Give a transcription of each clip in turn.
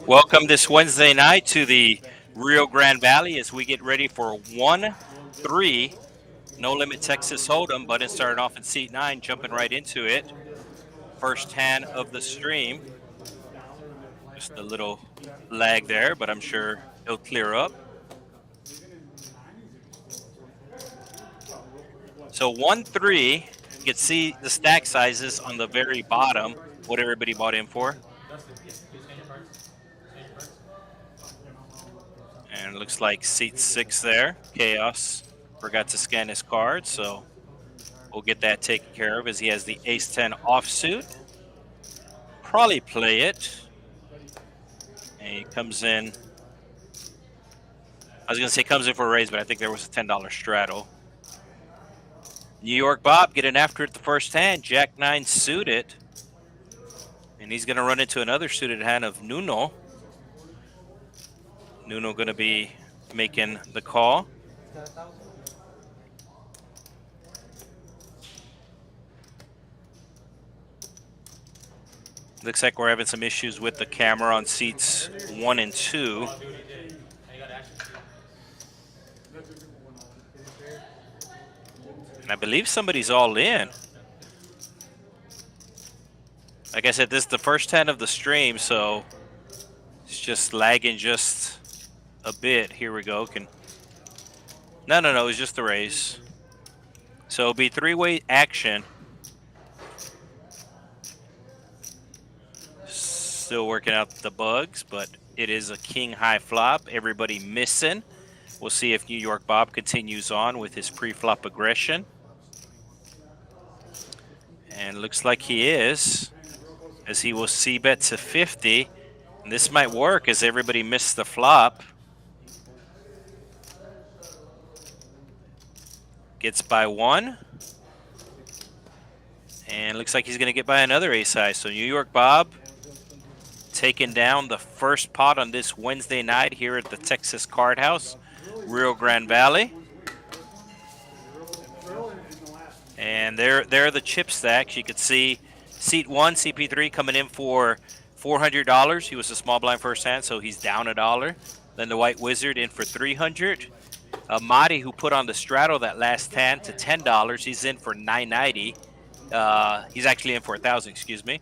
Welcome this Wednesday night to the Rio Grande Valley as we get ready for 1-3 No Limit Texas Hold'em. Button started off in seat 9, jumping right into it. First hand of the stream. Just a little lag there, but I'm sure it'll clear up. So 1-3, you can see the stack sizes on the very bottom, what everybody bought in for. And it looks like seat 6 there, Chaos forgot to scan his card, so we'll get that taken care of as he has the ace-10 offsuit. Probably play it. And he comes in. I was going to say comes in for a raise, but I think there was a $10 straddle. New York Bob getting after it the first hand. Jack-9 suited. And he's going to run into another suited hand of Nuno. Nuno going to be making the call. Looks like we're having some issues with the camera on seats 1 and 2. And I believe somebody's all in. Like I said, this is the first hand of the stream, so it's just lagging just a bit. Here we go. No, it's just the raise. So it'll be three-way action. Still working out the bugs, but it is a king high flop. Everybody missing. We'll see if New York Bob continues on with his pre-flop aggression. And looks like he is, as he will c-bet to 50. And this might work as everybody missed the flop. Gets by 1. And looks like he's going to get by another ace high. So New York Bob taking down the first pot on this Wednesday night here at the Texas Card House, Rio Grande Valley. And there are the chip stacks. You could see seat 1, CP3 coming in for $400. He was a small blind first hand, so he's down $1. Then the White Wizard in for $300. Madi, who put on the straddle that last hand to $10, he's in for $990. He's actually in for $1,000, excuse me.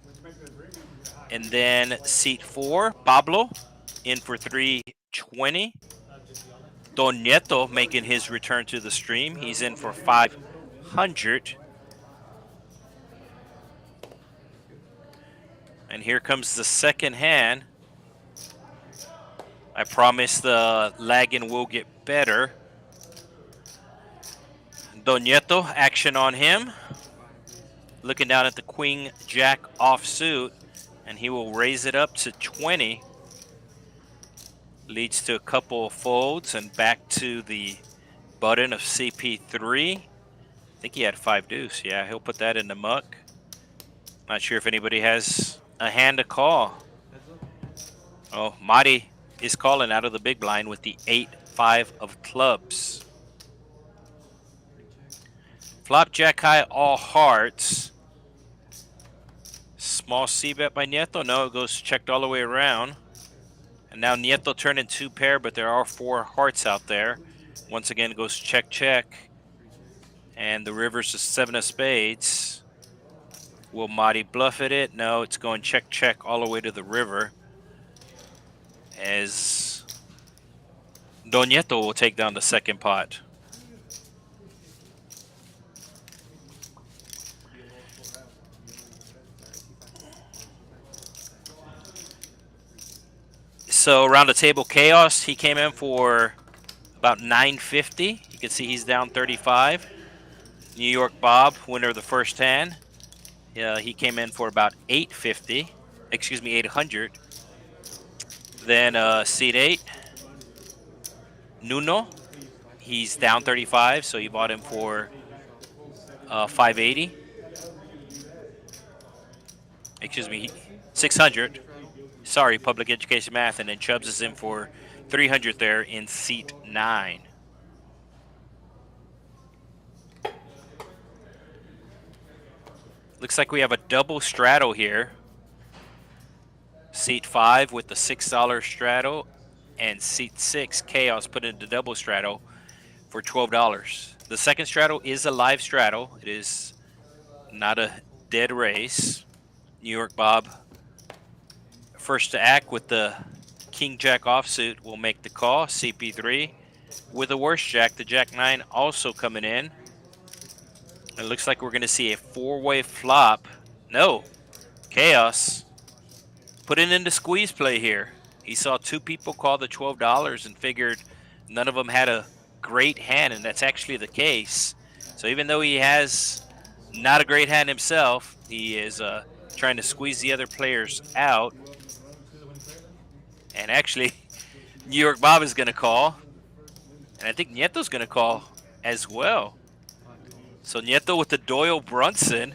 And then seat 4, Pablo in for $320. Don Nieto making his return to the stream. He's in for $500. And here comes the second hand. I promise the lagging will get better. Don Nieto, action on him. Looking down at the Queen Jack offsuit, and he will raise it up to 20. Leads to a couple of folds and back to the button of CP3. I think he had 5 deuce. Yeah, he'll put that in the muck. Not sure if anybody has a hand to call. Oh, Madi is calling out of the big blind with the 8-5 of clubs. Flop jack high, all hearts. Small c-bet by Nieto. No, it goes checked all the way around. And now Nieto turned in 2 pair, but there are 4 hearts out there. Once again, it goes check, check. And the river's a 7 of spades. Will Madi bluff it? No, it's going check, check all the way to the river. As Don Nieto will take down the second pot. So around the table, Chaos, he came in for about $950. You can see he's down 35. New York Bob, winner of the first hand. He came in for about $850. Excuse me, $800. Then seat 8, Nuno. He's down 35, so you bought him for $580. Excuse me, $600. Sorry, public education math. And then Chubbs is in for $300 there in seat 9. Looks like we have a double straddle here. Seat 5 with the $6 straddle, and seat 6 chaos put into double straddle for $12. The second straddle is a live straddle. It is not a dead race. New York Bob, first to act with the King Jack offsuit, will make the call. CP3 with a worse jack, the Jack 9 also coming in. It looks like we're going to see a four-way flop. No, chaos put it into squeeze play here. He saw two people call the $12 and figured none of them had a great hand, and that's actually the case. So even though he has not a great hand himself, he is trying to squeeze the other players out. And actually, New York Bob is going to call, and I think Nieto's going to call as well. So Nieto with the Doyle Brunson,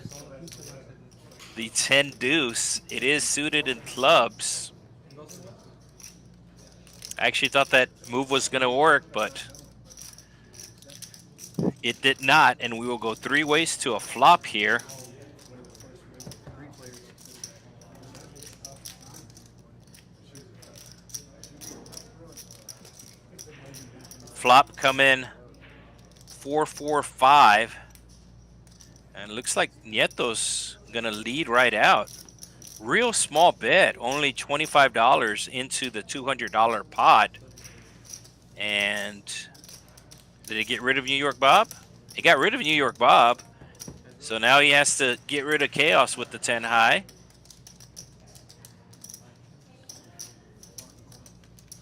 the 10 deuce. It is suited in clubs. I actually thought that move was going to work, but it did not, and we will go three ways to a flop here. Flop come in 4-4-5, and it looks like Nieto's gonna lead right out. Real small bet, only $25 into the $200 pot. And did it get rid of New York Bob? It got rid of New York Bob. So now he has to get rid of chaos with the 10 high.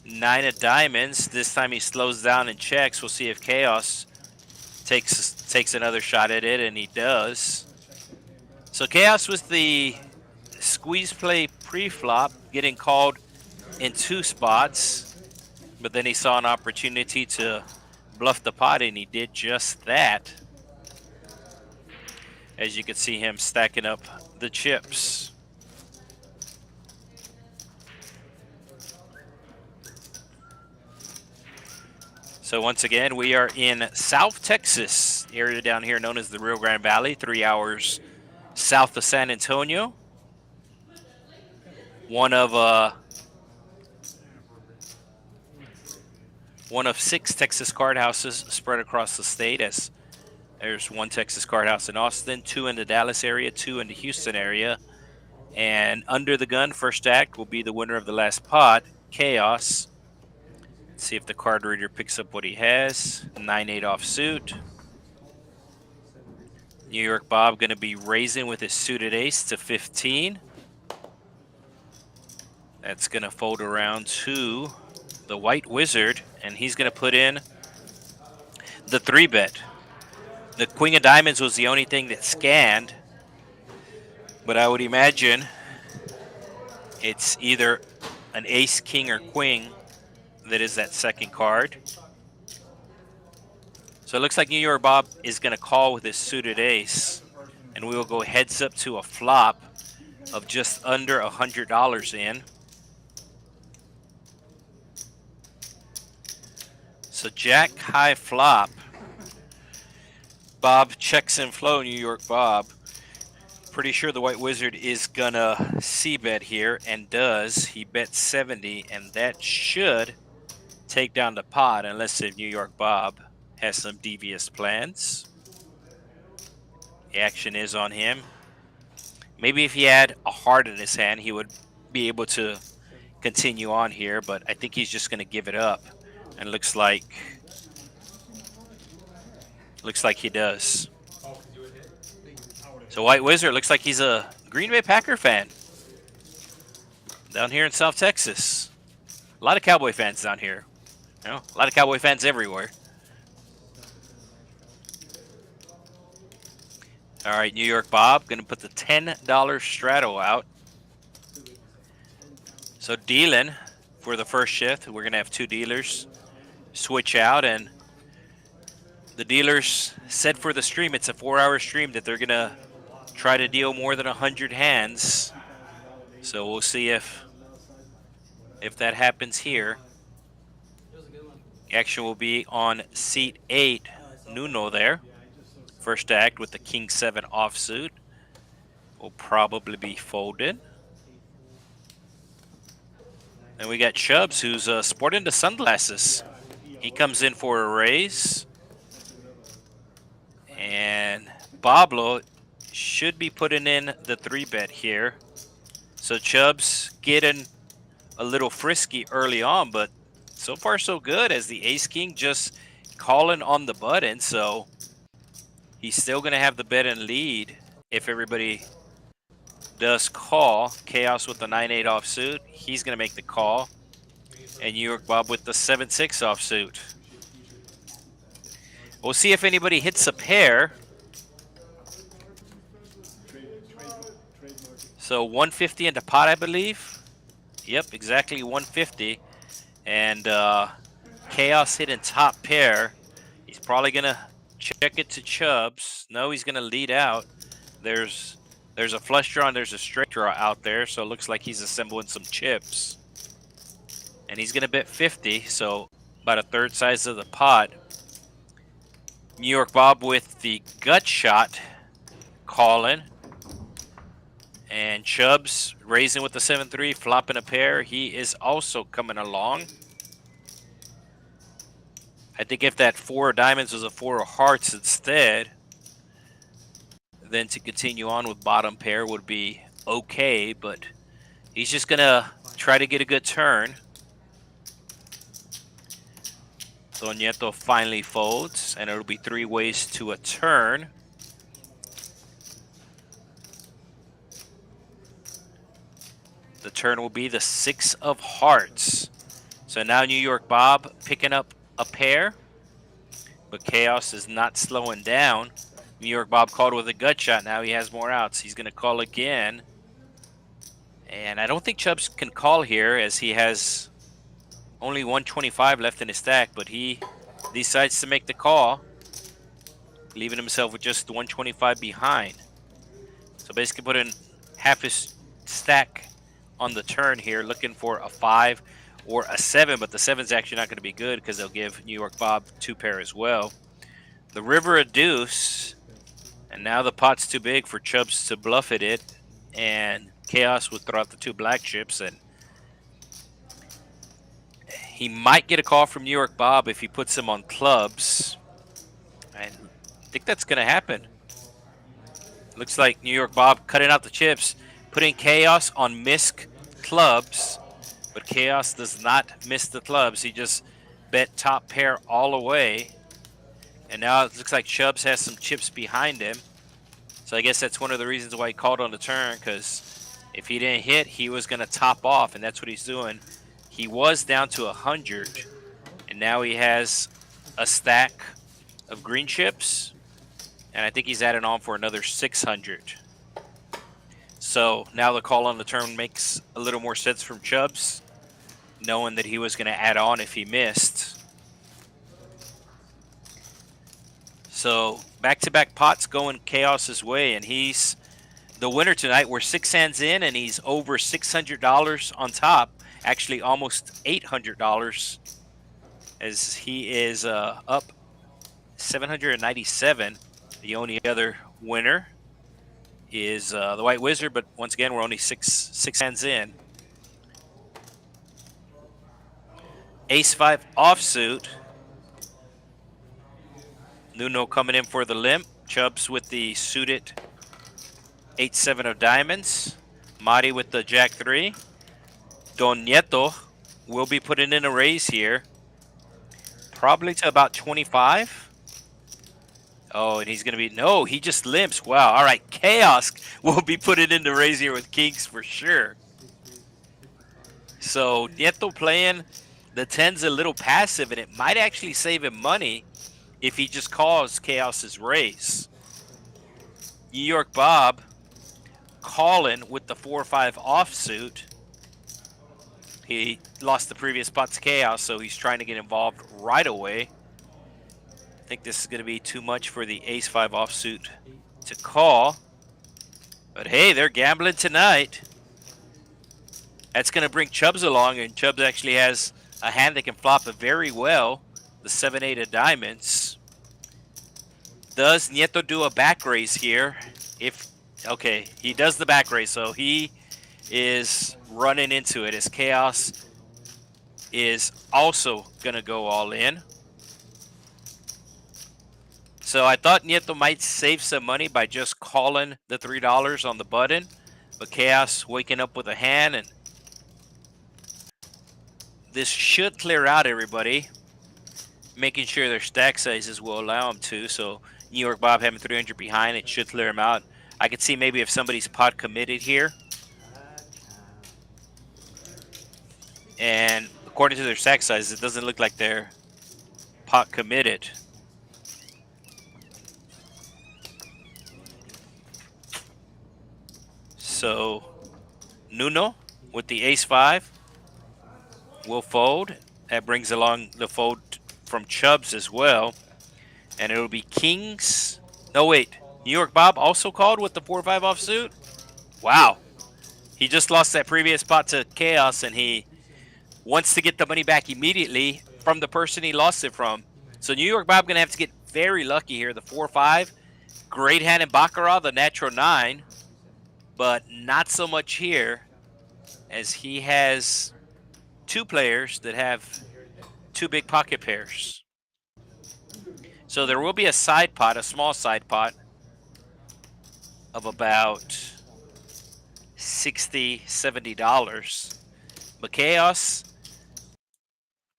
9 of diamonds. This time he slows down and checks. We'll see if chaos takes another shot at it, and he does. So chaos with the squeeze play pre-flop, getting called in two spots, but then he saw an opportunity to bluff the pot, and he did just that. As you can see him stacking up the chips. So once again, we are in South Texas, area down here known as the Rio Grande Valley, 3 hours south of San Antonio. One of 6 Texas card houses spread across the state, as there's one Texas card house in Austin, 2 in the Dallas area, 2 in the Houston area. And under the gun, first act, will be the winner of the last pot, Chaos. Let's see if the card reader picks up what he has. 9-8 offsuit. New York Bob going to be raising with his suited ace to 15. That's going to fold around to the white wizard, and he's going to put in the 3-bet. The queen of diamonds was the only thing that scanned, but I would imagine it's either an ace, king, or queen that is that second card. So it looks like New York Bob is going to call with his suited ace, and we will go heads up to a flop of just under $100 in. So jack high flop. Bob checks and flow, New York Bob. Pretty sure the white wizard is gonna c-bet here, and does. He bets 70, and that should take down the pot, unless if New York Bob has some devious plans. The action is on him. Maybe if he had a heart in his hand, he would be able to continue on here, but I think he's just gonna give it up. And looks like he does. So White Wizard looks like he's a Green Bay Packer fan down here in South Texas. A lot of Cowboy fans down here. You know, a lot of Cowboy fans everywhere. All right, New York Bob going to put the $10 straddle out. So dealing for the first shift, we're going to have 2 dealers switch out, and the dealers said for the stream, it's a 4-hour stream, that they're going to try to deal more than 100 hands. So we'll see if that happens here. Action will be on seat 8, Nuno there. First act with the King 7 offsuit will probably be folded. And we got Chubbs, who's sporting the sunglasses. He comes in for a raise. And Pablo should be putting in the 3-bet here. So Chubbs getting a little frisky early on, but so far so good as the ace-king just calling on the button. So he's still going to have the bet and lead if everybody does call. Chaos with the 9-8 offsuit. He's going to make the call. And New York Bob with the 7-6 offsuit. We'll see if anybody hits a pair. So 150 into pot, I believe. Yep, exactly 150. And Chaos hitting top pair. He's probably going to check it to Chubbs. No, he's going to lead out. There's a flush draw and there's a straight draw out there. So it looks like he's assembling some chips. And he's going to bet 50. So about a third size of the pot. New York Bob with the gut shot calling. And Chubbs raising with the 7-3, flopping a pair. He is also coming along. I think if that 4 of diamonds was a 4 of hearts instead, then to continue on with bottom pair would be okay. But he's just going to try to get a good turn. So Nieto finally folds, and it'll be 3 ways to a turn. The turn will be the 6 of hearts. So now New York Bob picking up a pair, but Chaos is not slowing down. New York Bob called with a gut shot. Now he has more outs. He's going to call again. And I don't think Chubbs can call here as he has only 125 left in his stack, but he decides to make the call, leaving himself with just 125 behind. So basically putting half his stack on the turn here, looking for a 5 or a 7, but the 7's actually not going to be good because they'll give New York Bob 2 pair as well. The river a deuce, and now the pot's too big for Chubbs to bluff it, and Chaos would throw out the 2 black chips, and he might get a call from New York Bob if he puts him on clubs. I think that's going to happen. Looks like New York Bob cutting out the chips, putting Chaos on misc clubs, but Chaos does not miss the clubs. He just bet top pair all the way. And now it looks like Chubbs has some chips behind him. So I guess that's one of the reasons why he called on the turn, because if he didn't hit, he was going to top off, and that's what he's doing. He was down to 100, and now he has a stack of green chips, and I think he's adding on for another 600. So now the call on the turn makes a little more sense from Chubbs, knowing that he was going to add on if he missed. So back-to-back pots going Chaos's way, and he's the winner tonight. We're 6 hands in, and he's over $600 on top. Actually, almost $800, as he is up 797. The only other winner is the White Wizard, but once again, we're only six hands in. Ace-5 offsuit. Nuno coming in for the limp. Chubbs with the suited 8-7 of diamonds. Mari with the Jack-3. Don Nieto will be putting in a raise here. Probably to about 25. Oh, and he's going to be... No, he just limps. Wow. All right. Chaos will be putting in the raise here with kings for sure. So Nieto playing the 10's a little passive, and it might actually save him money if he just calls Chaos's raise. New York Bob calling with the 4-5 offsuit. He lost the previous pot to Chaos, so he's trying to get involved right away. I think this is going to be too much for the ace-5 offsuit to call. But hey, they're gambling tonight. That's going to bring Chubbs along, and Chubbs actually has a hand that can flop it very well. The 7-8 of diamonds. Does Nieto do a back raise here? Okay, he does the back raise, so he is running into it as Chaos is also going to go all in. So I thought Nieto might save some money by just calling the $3 on the button, but Chaos waking up with a hand, and this should clear out everybody, making sure their stack sizes will allow them to. So New York Bob having 300 behind, it should clear them out. I could see maybe if somebody's pot committed here, and according to their stack size, it doesn't look like they're pot committed. So Nuno with the ace-5 will fold. That brings along the fold from Chubbs as well. And it'll be kings. No, wait. New York Bob also called with the 4-5 offsuit? Wow. He just lost that previous spot to Chaos, and he wants to get the money back immediately from the person he lost it from. So New York Bob going to have to get very lucky here. The 4-5. Great hand in Baccarat, the natural 9. But not so much here, as he has two players that have two big pocket pairs. So there will be a side pot, a small side pot of about $60, $70. But Chaos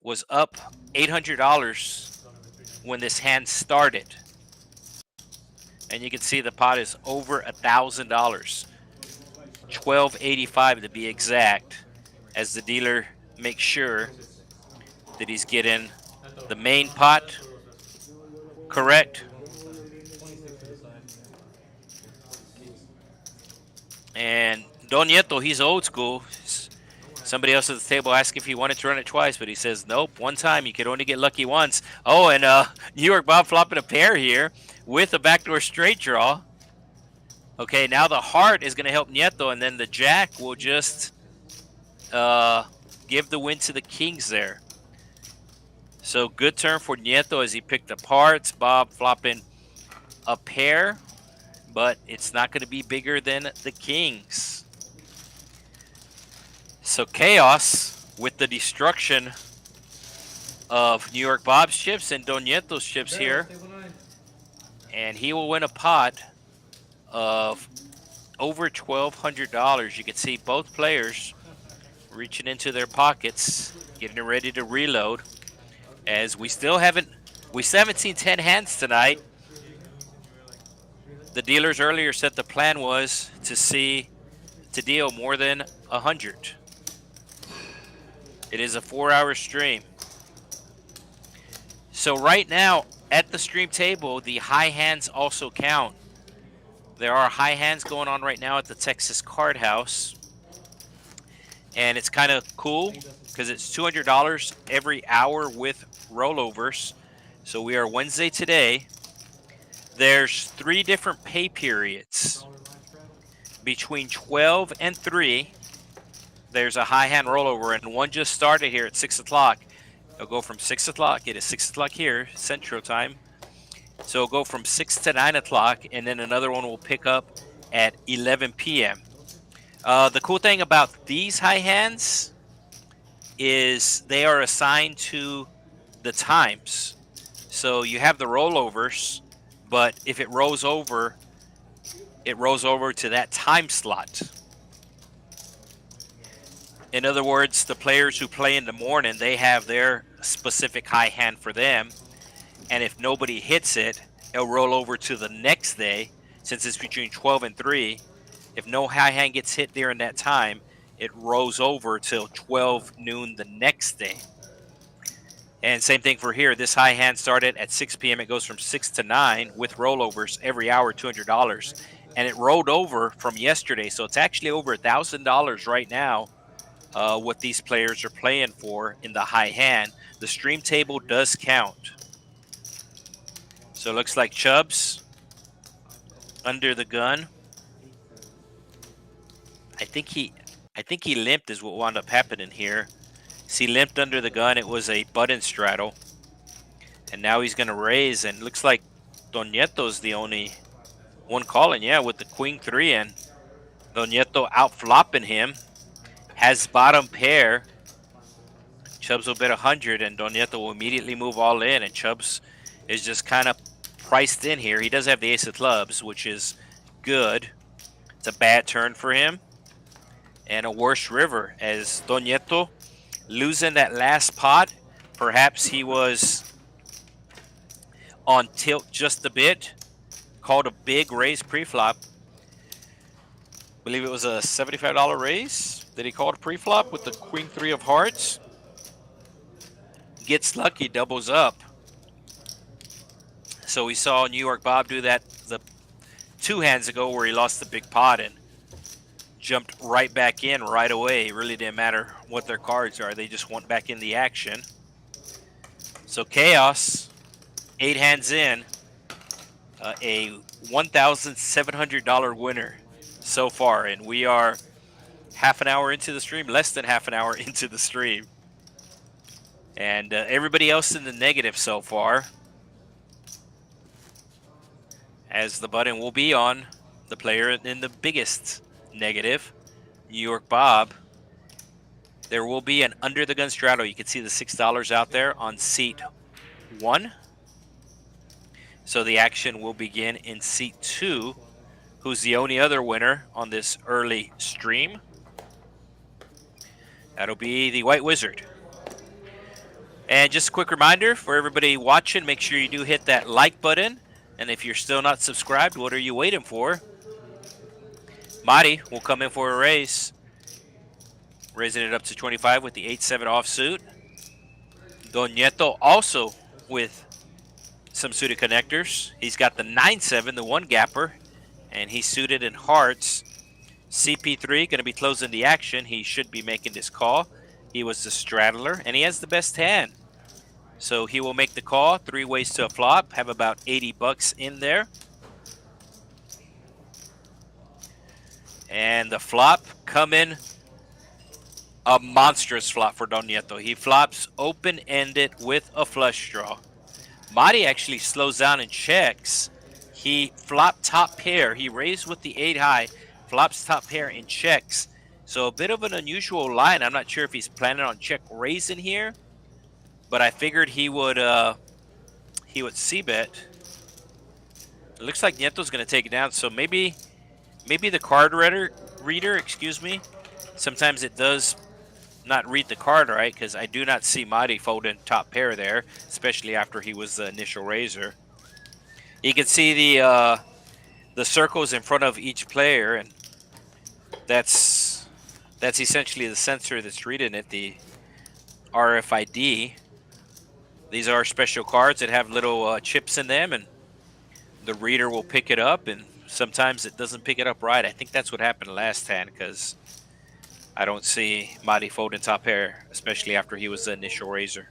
was up $800 when this hand started. And you can see the pot is over $1,000. $1,285 to be exact, as the dealer makes sure that he's getting the main pot correct. And Don Nieto, he's old school. Somebody else at the table asked if he wanted to run it twice, but he says, nope, one time. You could only get lucky once. Oh, and New York Bob flopping a pair here with a backdoor straight draw. Okay, now the heart is going to help Nieto, and then the jack will just give the win to the kings there. So good turn for Nieto as he picked up hearts. Bob flopping a pair, but it's not going to be bigger than the kings. So Chaos with the destruction of New York Bob's chips and Don Nieto's chips here. And he will win a pot of over $1,200. You can see both players reaching into their pockets, getting ready to reload. As we still haven't seen 10 hands tonight. The dealers earlier said the plan was to deal more than 100. It is a 4-hour stream. So right now at the stream table, the high hands also count. There are high hands going on right now at the Texas Card House. And it's kind of cool because it's $200 every hour with rollovers. So we are Wednesday today. There's 3 different pay periods. Between 12 and 3, there's a high hand rollover, and one just started here at 6 o'clock. It'll go from 6 o'clock. It is 6 o'clock here, Central Time. So it'll go from 6 to 9 o'clock, and then another one will pick up at 11 p.m. The cool thing about these high hands is they are assigned to the times. So you have the rollovers, but if it rolls over to that time slot. In other words, the players who play in the morning, they have their specific high hand for them. And if nobody hits it, it'll roll over to the next day. Since it's between 12 and 3, if no high hand gets hit during that time, it rolls over till 12 noon the next day. And same thing for here. This high hand started at 6 p.m. It goes from 6 to 9 with rollovers every hour, $200. And it rolled over from yesterday. So it's actually over $1,000 right now what these players are playing for in the high hand. The stream table does count. So it looks like Chubbs under the gun. I think he limped is what wound up happening here. See, limped under the gun. It was a button straddle. And now he's going to raise, and looks like Don Nieto's the only one calling. Yeah, with the queen 3, and Don Nieto out flopping him. Has bottom pair. Chubbs will bet 100, and Don Nieto will immediately move all in, and Chubbs is just kind of priced in here. He does have the ace of clubs, which is good. It's a bad turn for him. And a worse river, as Don Nieto losing that last pot. Perhaps he was on tilt just a bit. Called a big raise pre-flop. Believe it was a $75 raise that he called pre-flop with the queen 3 of hearts. Gets lucky, doubles up. So we saw New York Bob do that the 2 hands ago where he lost the big pot and jumped right back in right away. It really didn't matter what their cards are. They just went back in the action. So Chaos, 8 hands in, a $1,700 winner so far. And we are half an hour into the stream, less than half an hour into the stream. And everybody else in the negative so far, as the button will be on the player in the biggest negative, New York Bob. There will be an under the gun straddle. You can see the $6 out there on seat 1. So the action will begin in seat 2, who's the only other winner on this early stream. That'll be the White Wizard. And just a quick reminder for everybody watching, make sure you do hit that like button. And if you're still not subscribed, what are you waiting for? Mari will come in for a raise. Raising it up to 25 with the 8-7 offsuit. Don Nieto also with some suited connectors. He's got the 9-7, the 1-gapper, and he's suited in hearts. CP3 going to be closing the action. He should be making this call. He was the straddler, and he has the best hand. So he will make the call. 3 ways to a flop. Have about 80 bucks in there. And the flop coming, a monstrous flop for Don Nieto. He flops open-ended with a flush draw. Mari actually slows down and checks. He flopped top pair. He raised with the 8 high, flops top pair and checks. So a bit of an unusual line. I'm not sure if he's planning on check raising here, but I figured he would c-bet. It looks like Nieto's going to take it down. So maybe the card reader, excuse me. Sometimes it does not read the card right, because I do not see Mari folding top pair there, especially after he was the initial raiser. You can see the circles in front of each player, and that's essentially the sensor that's reading it, the RFID. These are special cards that have little chips in them, and the reader will pick it up, and sometimes it doesn't pick it up right. I think that's what happened last hand, because I don't see Mari folding top pair, especially after he was the initial raiser.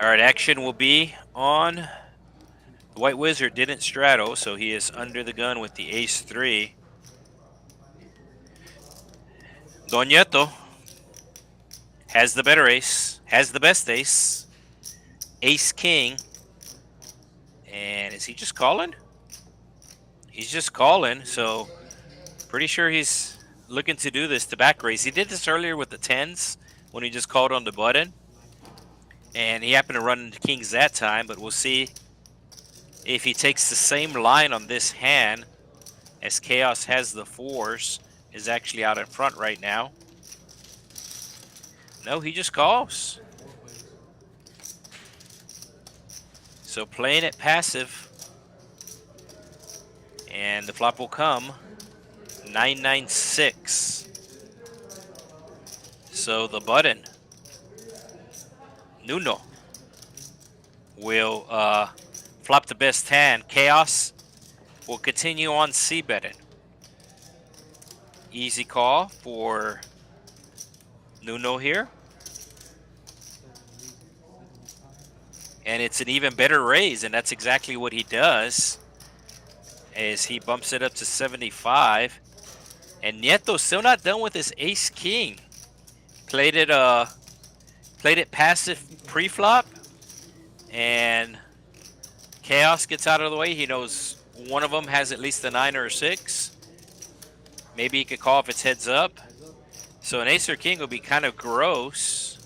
All right, action will be on the White Wizard. Didn't straddle, so he is under the gun with the ace-3. Don Nieto has the better ace, has the best ace. Ace-king. And is he just calling? He's just calling, so pretty sure he's looking to do this to back raise. He did this earlier with the 10s when he just called on the button. And he happened to run into kings that time, but we'll see if he takes the same line on this hand, as Chaos has the 4s, is actually out in front right now. No, he just calls. So playing it passive, and the flop will come 9-9-6. So the button, Nuno, will flop the best hand. Chaos will continue on c-betting. Easy call for Nuno here. And it's an even better raise, and that's exactly what he does, as he bumps it up to 75. And Nieto's still not done with his ace-king. Played it passive pre-flop, and Chaos gets out of the way. He knows one of them has at least a 9 or a 6. Maybe he could call if it's heads up. So an ace or king will be kind of gross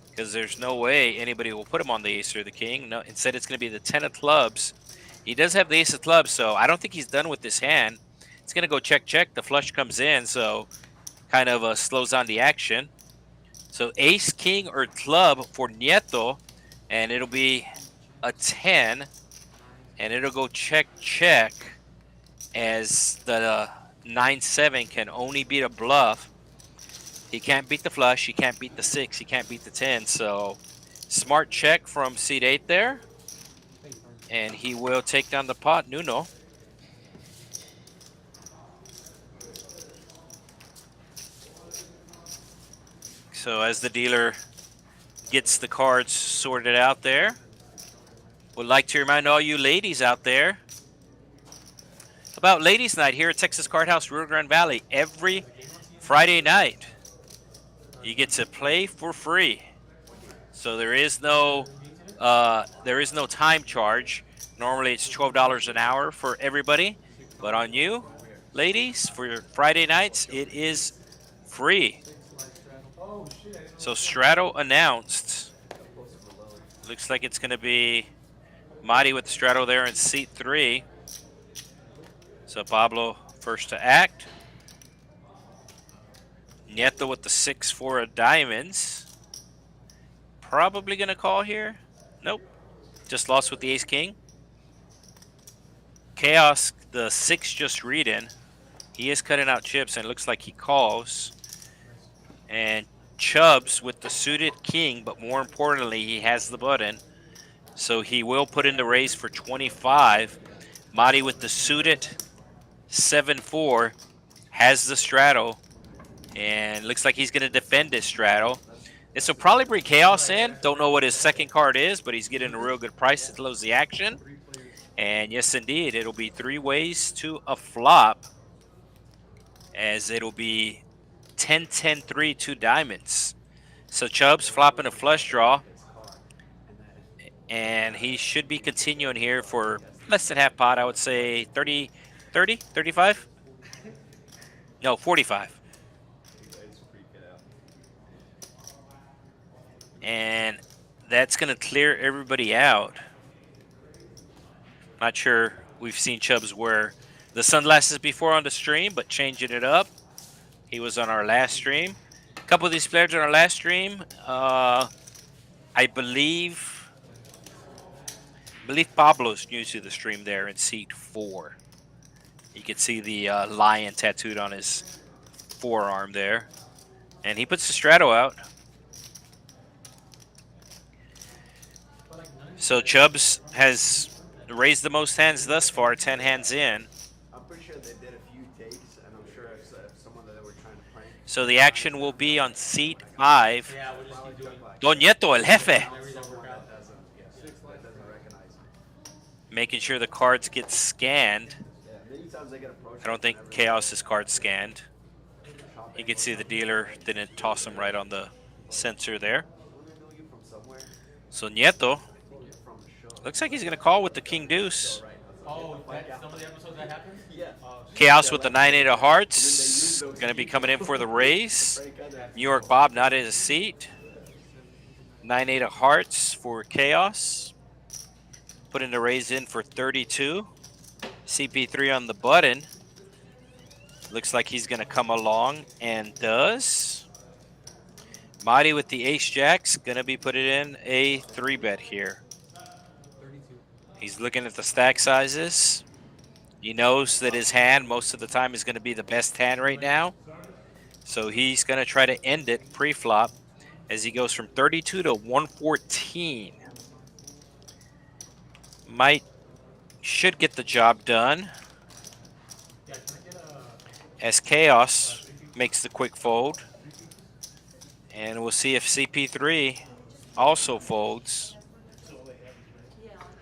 because there's no way anybody will put him on the ace or the king. No, instead it's going to be the 10 of clubs. He does have the ace of clubs, so I don't think he's done with this hand. It's going to go check, check. The flush comes in, so kind of slows down the action. So ace, king, or club for Nieto, and it'll be a 10, and it'll go check, check, as the 9-7 can only beat a bluff. He can't beat the flush, he can't beat the 6, he can't beat the 10, so smart check from seat 8 there. And he will take down the pot, Nuno. So as the dealer gets the cards sorted out there, would like to remind all you ladies out there about Ladies Night here at Texas Card House, Rio Grande Valley. Every Friday night, you get to play for free. So there is no time charge. Normally it's $12 an hour for everybody, but on you, ladies, for your Friday nights, it is free. So Strato announced. Looks like it's going to be Madi with the Strato there in seat 3. So Pablo first to act. Nieto with the 6-4 of diamonds. Probably going to call here. Nope. Just lost with the ace-king. Chaos, the 6 just reading. He is cutting out chips and it looks like he calls. And Chubbs with the suited king, but more importantly, he has the button. So he will put in the raise for 25. Madi with the suited 7-4 has the straddle. And looks like he's going to defend this straddle. This will probably bring Chaos in. Don't know what his second card is, but he's getting a real good price to close the action. And yes, indeed, it'll be 3 ways to a flop, as it'll be 10-10-3, 2 diamonds. So Chubbs flopping a flush draw, and he should be continuing here for less than half pot. I would say 30, 35? No, 45. And that's going to clear everybody out. Not sure we've seen Chubbs wear the sunglasses before on the stream, but changing it up. He was on our last stream. A couple of these players on our last stream, I believe Pablo's new to the stream there in seat 4. You can see the lion tattooed on his forearm there. And he puts the straddle out. So Chubbs has raised the most hands thus far, 10 hands in. I'm pretty sure they did a few takes, and I'm sure if someone that they were trying to prank. So the action will be on seat 5. Don Nieto, el jefe. Making sure the cards get scanned. I don't think Chaos's card scanned. You can see the dealer didn't toss him right on the sensor there. So Nieto looks like he's going to call with the king deuce. Oh, some of the episodes that happened? Chaos with the 9-8 of hearts. Going to be coming in for the raise. New York Bob not in his seat. 9-8 of hearts for Chaos. Putting the raise in for 32. CP3 on the button. Looks like he's going to come along and does. Madi with the ace jacks. Going to be putting in a 3-bet here. He's looking at the stack sizes. He knows that his hand most of the time is going to be the best hand right now. So he's going to try to end it pre-flop as he goes from 32 to 114. Should get the job done. As Chaos makes the quick fold. And we'll see if CP3 also folds.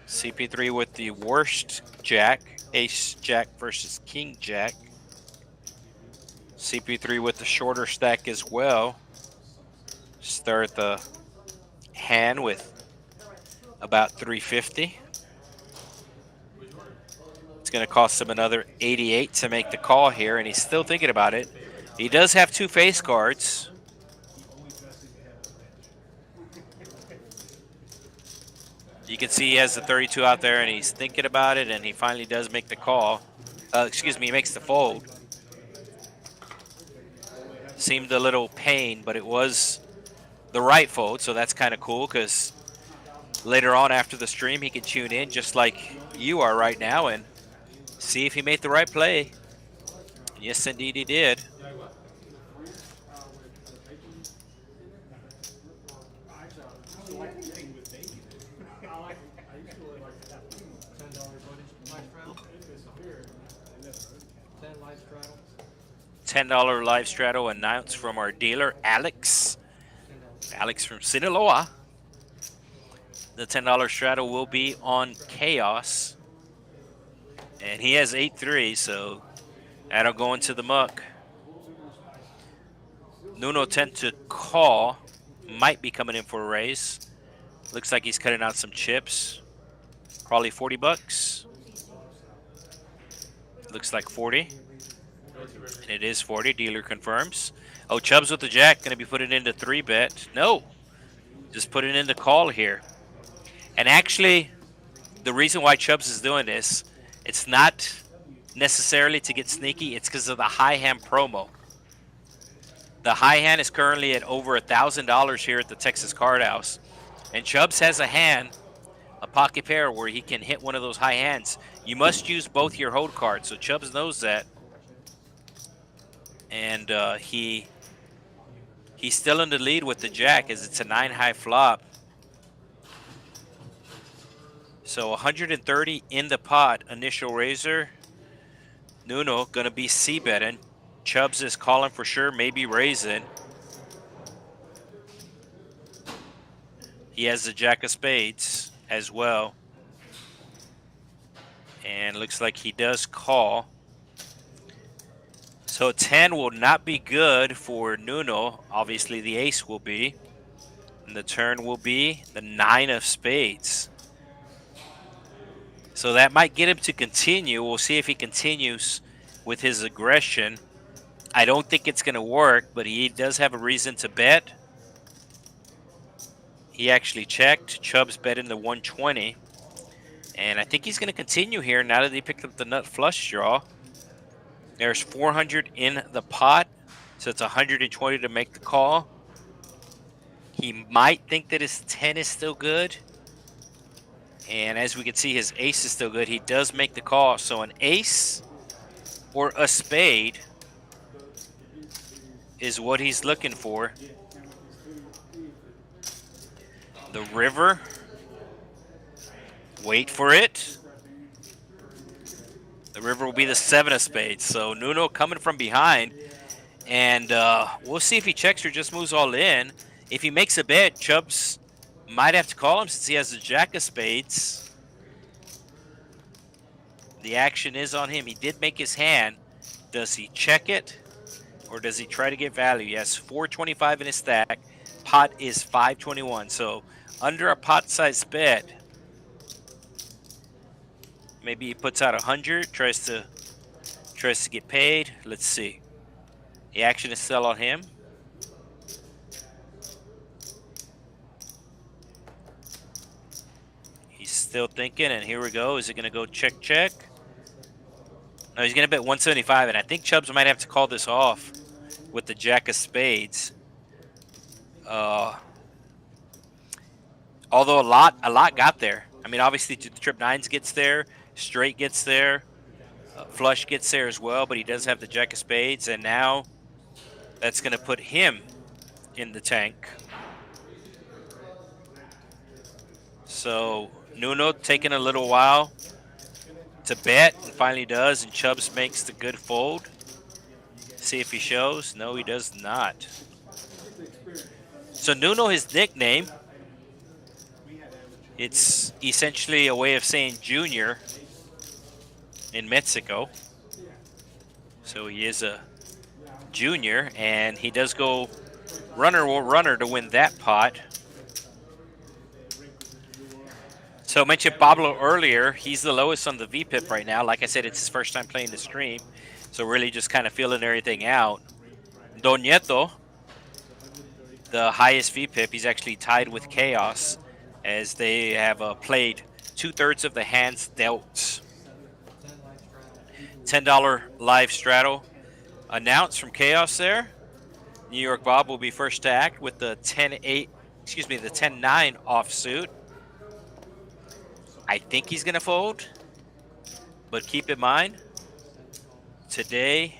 CP3 with the worst jack, ace jack versus king jack. CP3 with the shorter stack as well. Start the hand with about 350. It's going to cost him another 88 to make the call here, and he's still thinking about it. He does have 2 face cards. You can see he has the 32 out there, and he's thinking about it, and he finally does make the call. Excuse me, he makes the fold. Seemed a little pain, but it was the right fold, so that's kind of cool because later on after the stream, he can tune in just like you are right now and see if he made the right play. Yes, indeed he did. $10 live straddle announced from our dealer, Alex. Alex from Sinaloa. The $10 straddle will be on Chaos. And he has 8-3, so that'll go into the muck. Nuno tend to call. Might be coming in for a raise. Looks like he's cutting out some chips. Probably 40 bucks. Looks like 40. And it is 40. Dealer confirms. Oh, Chubbs with the jack. Going to be putting into 3-bet. No. Just putting in the call here. And actually, the reason why Chubbs is doing this, it's not necessarily to get sneaky. It's because of the high hand promo. The high hand is currently at over $1,000 here at the Texas Card House. And Chubbs has a hand, a pocket pair, where he can hit one of those high hands. You must use both your hold cards. So Chubbs knows that. And he's still in the lead with the jack as it's a 9-high flop. So 130 in the pot, initial raiser. Nuno going to be c-betting. Chubbs is calling for sure, maybe raising. He has the jack of spades as well. And looks like he does call. So 10 will not be good for Nuno. Obviously the ace will be. And the turn will be the 9 of spades. So that might get him to continue. We'll see if he continues with his aggression. I don't think it's going to work, but he does have a reason to bet. He actually checked. Chubbs bet in the 120. And I think he's going to continue here now that he picked up the nut flush draw. There's 400 in the pot, so it's 120 to make the call. He might think that his 10 is still good. And as we can see, his ace is still good. He does make the call. So an ace or a spade is what he's looking for. The river. Wait for it. The river will be the 7 of spades. So Nuno coming from behind. And we'll see if he checks or just moves all in. If he makes a bet, Chubbs might have to call him since he has the jack of spades. The action is on him. He did make his hand. Does he check it or does he try to get value? He has 425 in his stack. Pot is 521. So under a pot size bet, maybe he puts out 100, tries to get paid. Let's see. The action is still on him. He's still thinking, and here we go. Is it going to go check, check? No, he's going to bet 175, and I think Chubbs might have to call this off with the jack of spades. Although a lot got there. I mean, obviously the trip nines gets there, straight gets there, flush gets there as well, but he does have the jack of spades, and now that's going to put him in the tank. So Nuno taking a little while to bet, and finally does, and Chubbs makes the good fold. See if he shows. No, he does not. So Nuno, his nickname, it's essentially a way of saying junior in Mexico. So he is a junior, and he does go runner will runner to win that pot. So I mentioned Pablo earlier. He's the lowest on the VPIP right now. Like I said, it's his first time playing the stream. So really just kind of feeling everything out. Don Nieto, the highest VPIP, he's actually tied with Chaos as they have played 2/3 of the hands dealt. $10 live straddle announced from Chaos there. New York Bob will be first to act with the 10-8, excuse me, the 10-9 offsuit. I think he's going to fold, but keep in mind, today,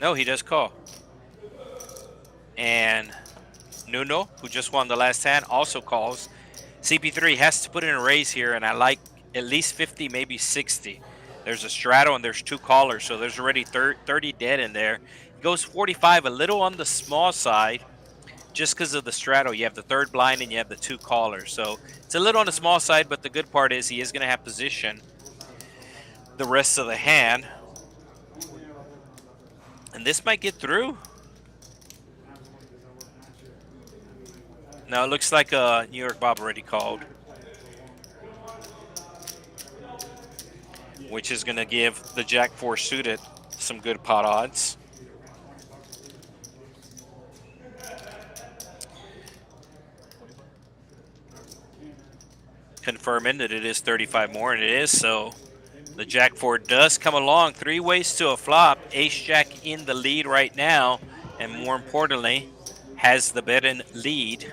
no, he does call. And Nuno, who just won the last hand, also calls. CP3 has to put in a raise here, and I like at least 50, maybe 60. There's a straddle and there's two callers, so there's already 30 dead in there. He goes 45, a little on the small side, just because of the straddle. You have the third blind and you have the two callers. So it's a little on the small side, but the good part is he is going to have position the rest of the hand. And this might get through. No, it looks like New York Bob already called, which is going to give the Jack 4 suited some good pot odds. Confirming that it is 35 more, and it is. So the Jack 4 does come along. 3 ways to a flop. Ace Jack in the lead right now, and more importantly, has the bet-in lead.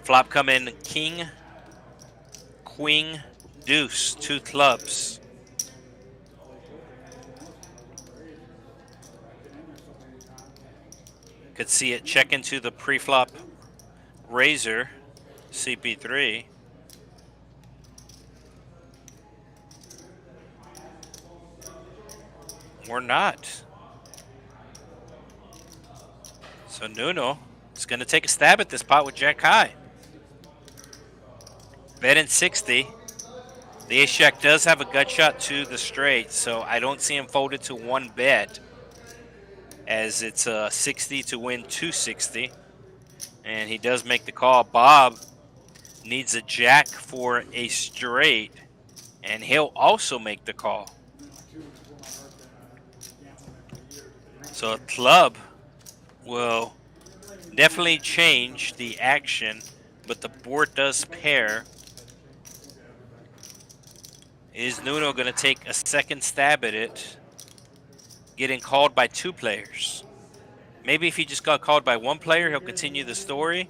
Flop come in King, Queen, Deuce, 2 clubs. Could see it check into the pre-flop razor, CP3. Or not. So Nuno is going to take a stab at this pot with Jack high. Bet in 60. The ace jack does have a gut shot to the straight, so I don't see him folded to 1 bet, as it's 60 to win 260. And he does make the call. Bob needs a jack for a straight, and he'll also make the call. So a club will definitely change the action, but the board does pair. Is Nuno going to take a second stab at it, getting called by 2 players? Maybe if he just got called by 1 player, he'll continue the story.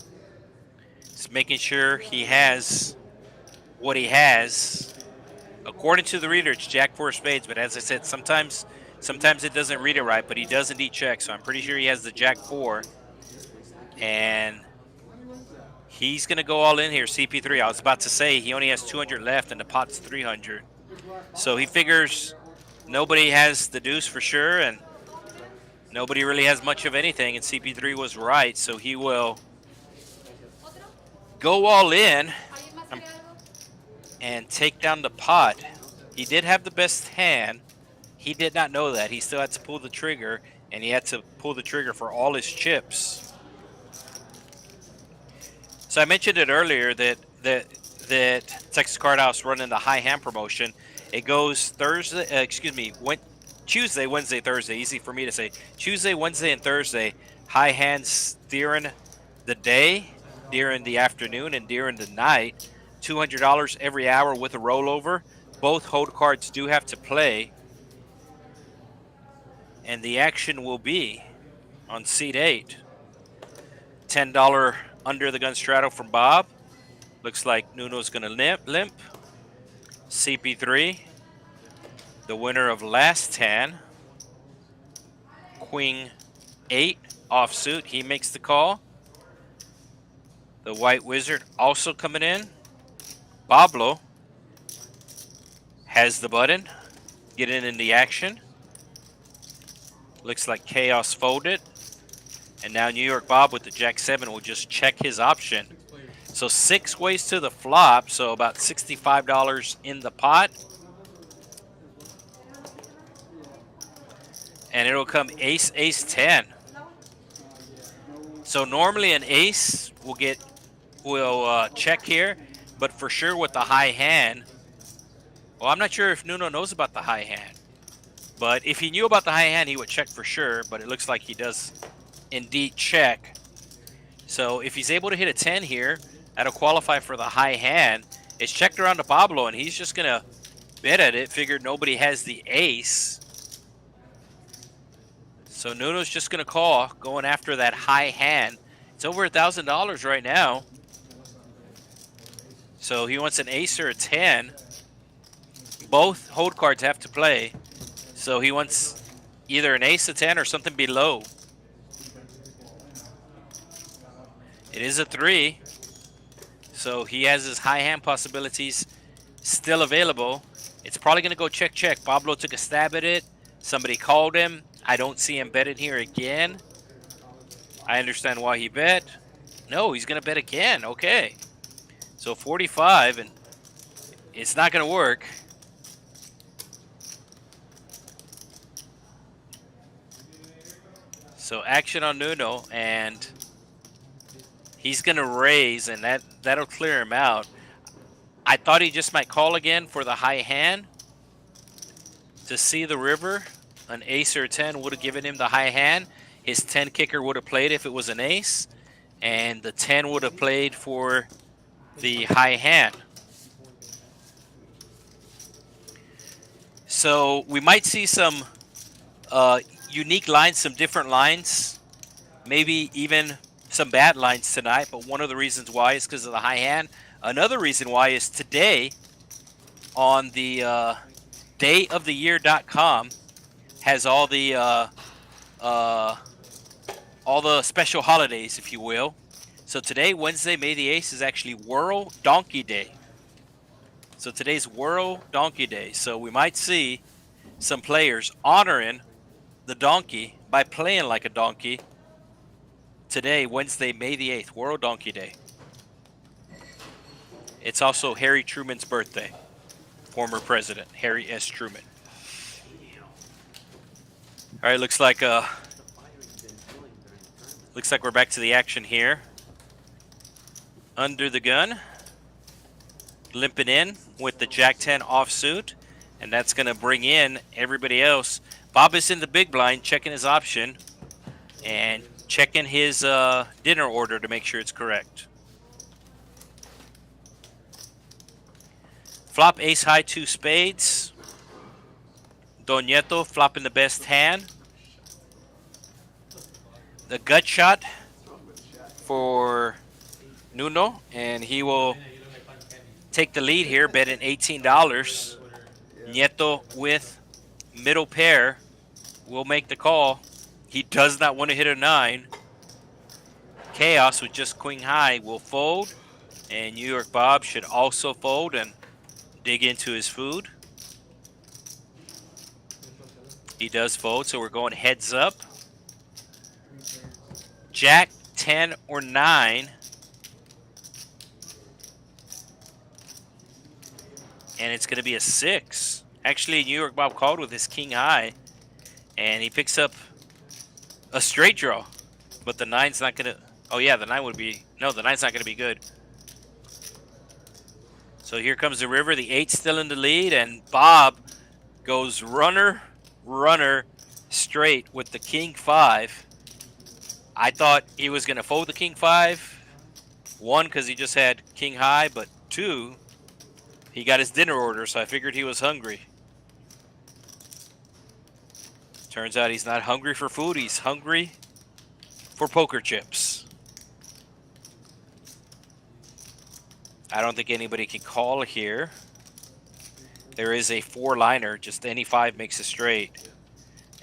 Just making sure he has what he has. According to the reader, it's Jack 4 spades, but as I said, sometimes it doesn't read it right, but he does indeed check, so I'm pretty sure he has the Jack 4. And he's going to go all in here, CP3. I was about to say he only has 200 left and the pot's 300. So he figures nobody has the deuce for sure, and nobody really has much of anything, and CP3 was right, so he will go all in and take down the pot. He did have the best hand. He did not know that. He still had to pull the trigger, and he had to pull the trigger for all his chips. So I mentioned it earlier that Texas Card House running the high hand promotion. It goes Tuesday, Wednesday, Thursday. Easy for me to say. Tuesday, Wednesday, and Thursday. High hands during the day, during the afternoon, and during the night. $200 every hour with a rollover. Both hold cards do have to play. And the action will be on seat 8. $10 under the gun straddle from Bob. Looks like Nuno's going to limp. CP3, the winner of last hand. Queen 8 offsuit. He makes the call. The white wizard also coming in. Pablo has the button. Getting in the action. Looks like Chaos folded. And now New York Bob with the Jack 7 will just check his option. So 6 ways to the flop, so about $65 in the pot. And it'll come ace, ace 10. So normally an ace we'll check here, but for sure with the high hand. Well, I'm not sure if Nuno knows about the high hand, but if he knew about the high hand, he would check for sure. But it looks like he does indeed check. So if he's able to hit a 10 here, that'll qualify for the high hand. It's checked around to Pablo, and he's just gonna bet at it. Figured nobody has the ace. So Nuno's just going to call, going after that high hand. It's over $1,000 right now. So he wants an ace or a 10. Both hold cards have to play. So he wants either an ace, a 10, or something below. It is a 3. So he has his high hand possibilities still available. It's probably going to go check, check. Pablo took a stab at it. Somebody called him. I don't see him betting here again. I understand why he bet. No, he's going to bet again. Okay. So 45, and it's not going to work. So action on Nuno, and he's going to raise, and that'll clear him out. I thought he just might call again for the high hand to see the river. An ace or a 10 would have given him the high hand. His 10 kicker would have played if it was an ace, and the 10 would have played for the high hand. So we might see some unique lines, some different lines, maybe even some bad lines tonight, but one of the reasons why is because of the high hand. Another reason why is today on the dayoftheyear.com has all the special holidays, if you will. So today, Wednesday, May the 8th, is actually World Donkey Day. So today's World Donkey Day. So we might see some players honoring the donkey by playing like a donkey today, Wednesday, May the 8th, World Donkey Day. It's also Harry Truman's birthday, former president, Harry S. Truman. All right, looks like we're back to the action here. Under the gun, limping in with the Jack-10 offsuit, and that's going to bring in everybody else. Bob is in the big blind, checking his option and checking his dinner order to make sure it's correct. Flop ace high 2 spades. Don Nieto flopping the best hand. The gut shot for Nuno, and he will take the lead here, betting $18. Nieto with middle pair will make the call. He does not want to hit a 9. Chaos with just queen high will fold, and New York Bob should also fold and dig into his food. He does fold, so we're going heads up. Jack, 10, or 9. And it's going to be a 6. Actually, New York Bob called with his king high, and he picks up a straight draw. But the 9's not going to... Oh, yeah, the 9 would be... No, the 9's not going to be good. So here comes the river. The 8's still in the lead, and Bob goes runner, straight with the king 5. I thought he was going to fold the king 5. 1, because he just had king high, but 2, he got his dinner order, so I figured he was hungry. Turns out he's not hungry for food. He's hungry for poker chips. I don't think anybody can call here. There is a 4-liner. Just any 5 makes a straight.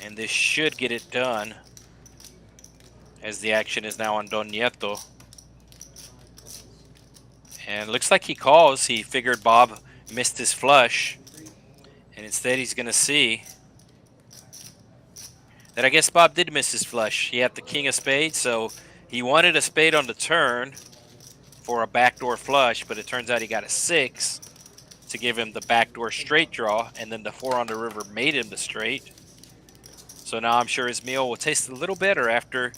And this should get it done, as the action is now on Don Nieto. And looks like he calls. He figured Bob missed his flush, and instead he's going to see that I guess Bob did miss his flush. He had the king of spades, so he wanted a spade on the turn for a backdoor flush, but it turns out he got a 6 to give him the backdoor straight draw, and then the 4 on the river made him the straight. So now I'm sure his meal will taste a little better after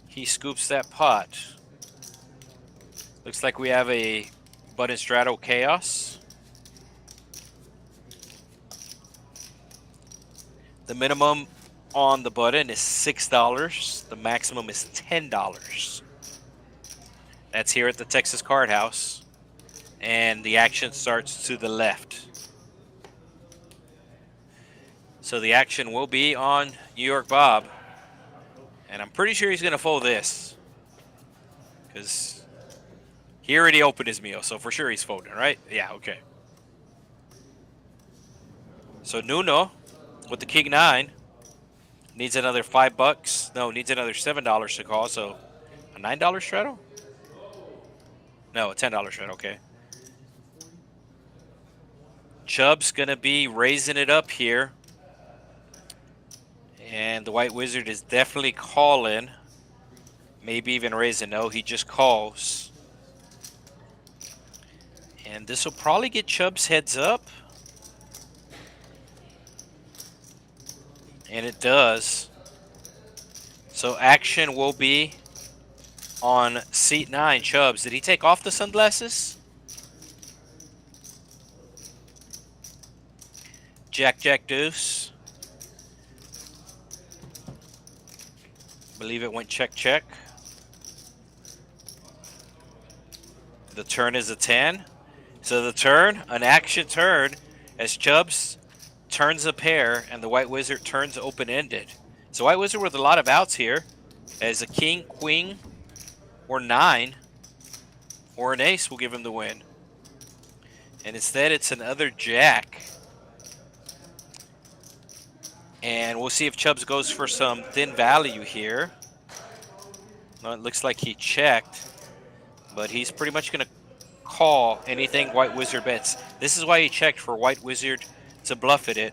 he scoops that pot. Looks like we have a button straddle chaos. The minimum on the button is $6. The maximum is $10. That's here at the Texas Card House. And the action starts to the left. So the action will be on New York Bob. And I'm pretty sure he's going to fold this. Because he already opened his meal, so for sure he's folding, right? Yeah, okay. So Nuno, with the King 9, needs another $5. No, needs another $7 to call, so a $9 straddle? No, a $10 straddle, okay. Chubb's going to be raising it up here. And the White Wizard is definitely calling. Maybe even raising. No, he just calls. And this will probably get Chubb's heads up. And it does. So action will be on seat 9, Chubbs. Did he take off the sunglasses? Jack, Jack, deuce. Believe it went check, check. The turn is a 10. So the turn, an action turn, as Chubbs turns a pair and the White Wizard turns open-ended. So White Wizard with a lot of outs here, as a king, queen, or 9, or an ace will give him the win. And instead it's another jack. And we'll see if Chubbs goes for some thin value here. No, it looks like he checked, but he's pretty much going to call anything White Wizard bets. This is why he checked, for White Wizard to bluff it.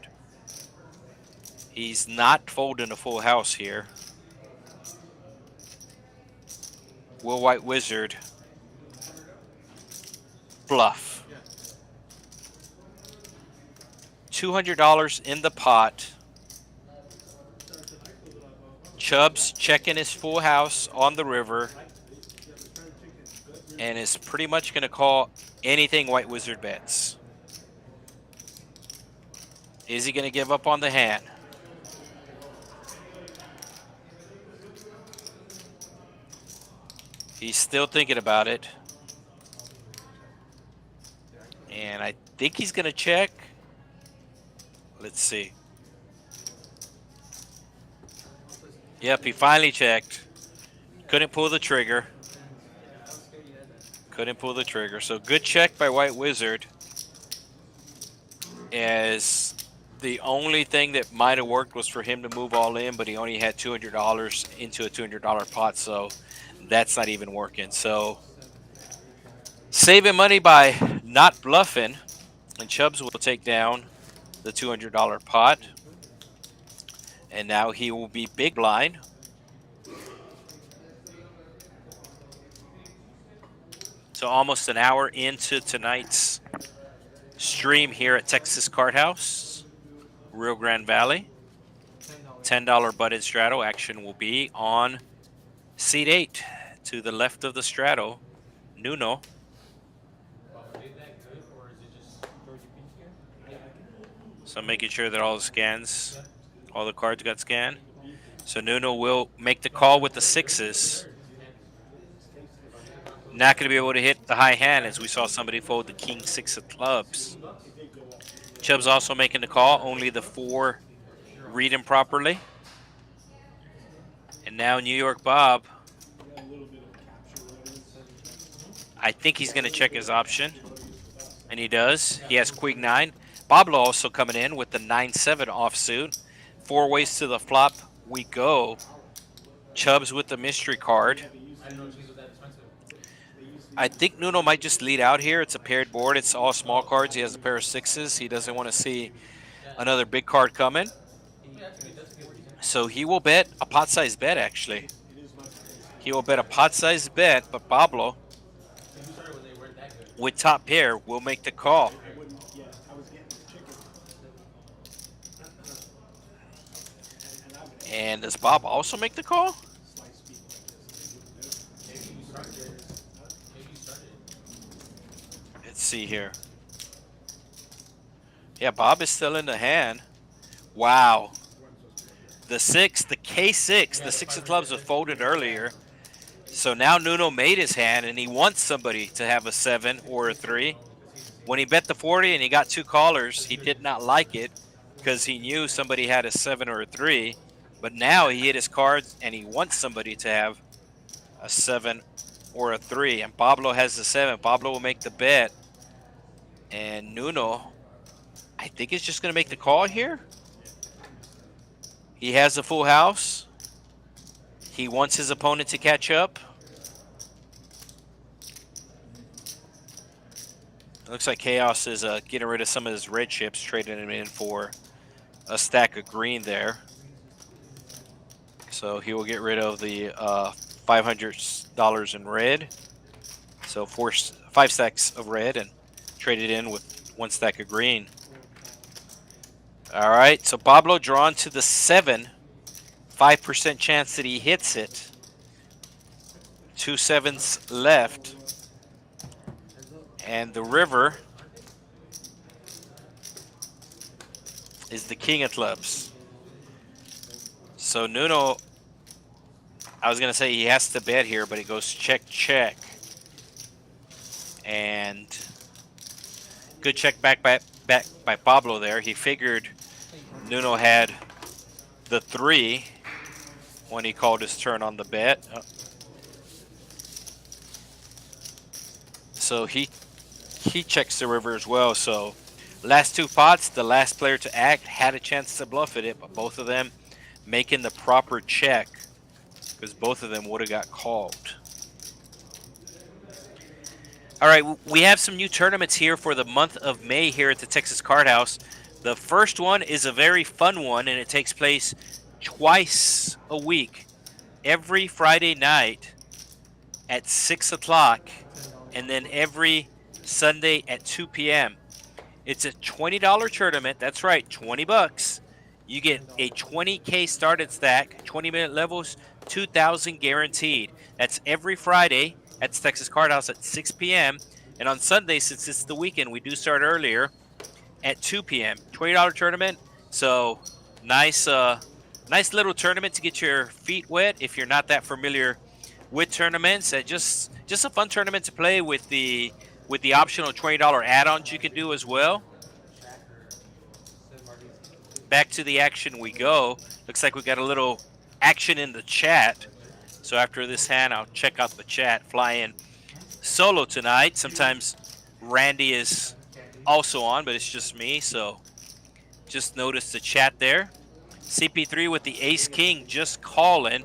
He's not folding a full house here. Will White Wizard bluff? $200 in the pot. Chubbs checking his full house on the river and is pretty much going to call anything White Wizard bets. Is he going to give up on the hand? He's still thinking about it. And I think he's going to check. Let's see. Yep, he finally checked. Couldn't pull the trigger. Couldn't pull the trigger. So good check by White Wizard. As the only thing that might have worked was for him to move all in, but he only had $200 into a $200 pot, so that's not even working. So saving money by not bluffing, and Chubbs will take down the $200 pot. And now he will be big blind. So almost an hour into tonight's stream here at Texas Card House, Rio Grande Valley. $10 button straddle action will be on seat 8 to the left of the straddle, Nuno. So making sure that all the scans, all the cards got scanned. So Nuno will make the call with the 6s. Not going to be able to hit the high hand, as we saw somebody fold the king 6 of clubs. Chubb's also making the call. Only the 4 read him properly. And now New York Bob, I think he's going to check his option. And he does. He has queen 9. Pablo also coming in with the 9-7 offsuit. 4 ways to the flop we go. Chubbs with the mystery card. I think Nuno might just lead out here. It's a paired board. It's all small cards. He has a pair of 6s. He doesn't want to see another big card coming. So he will bet a pot-sized bet, actually. He will bet a pot-sized bet, but Pablo, with top pair, will make the call. And does Bob also make the call? Let's see here. Yeah, Bob is still in the hand. Wow. The six, the K6, the six of clubs was folded earlier. So now Nuno made his hand, and he wants somebody to have a 7 or a 3. When he bet the 40 and he got 2 callers, he did not like it because he knew somebody had a 7 or a 3. But now he hit his cards, and he wants somebody to have a 7 or a 3. And Pablo has the 7. Pablo will make the bet. And Nuno, I think, is just going to make the call here. He has a full house. He wants his opponent to catch up. Looks like Chaos is getting rid of some of his red chips, trading them in for a stack of green there. So he will get rid of the $500 in red. So 5 stacks of red and trade it in with 1 stack of green. All right, so Pablo drawn to the 7. 5% chance that he hits it. 2 sevens left. And the river is the king of clubs. So Nuno, I was going to say he has to bet here, but he goes check, check. And good check back by Pablo there. He figured Nuno had the 3 when he called his turn on the bet. So he checks the river as well. So last 2 pots, the last player to act had a chance to bluff it, but both of them making the proper check because both of them would have got called. All right, we have some new tournaments here for the month of May here at the Texas Card House. The first one is a very fun one, and it takes place twice a week, every Friday night at 6 o'clock, and then every Sunday at 2 p.m. It's a $20 tournament. That's right, 20 bucks. You get a 20K started stack, 20-minute levels, 2,000 guaranteed. That's every Friday at Texas Card House at 6 p.m. And on Sunday, since it's the weekend, we do start earlier at 2 p.m. $20 tournament. So nice little tournament to get your feet wet if you're not that familiar with tournaments. Just a fun tournament to play with the optional $20 add-ons you can do as well. Back to the action we go. Looks like we got a little action in the chat. So after this hand, I'll check out the chat. Fly in solo tonight. Sometimes Randy is also on, but it's just me. So just notice the chat there. CP3 with the ace-king just calling.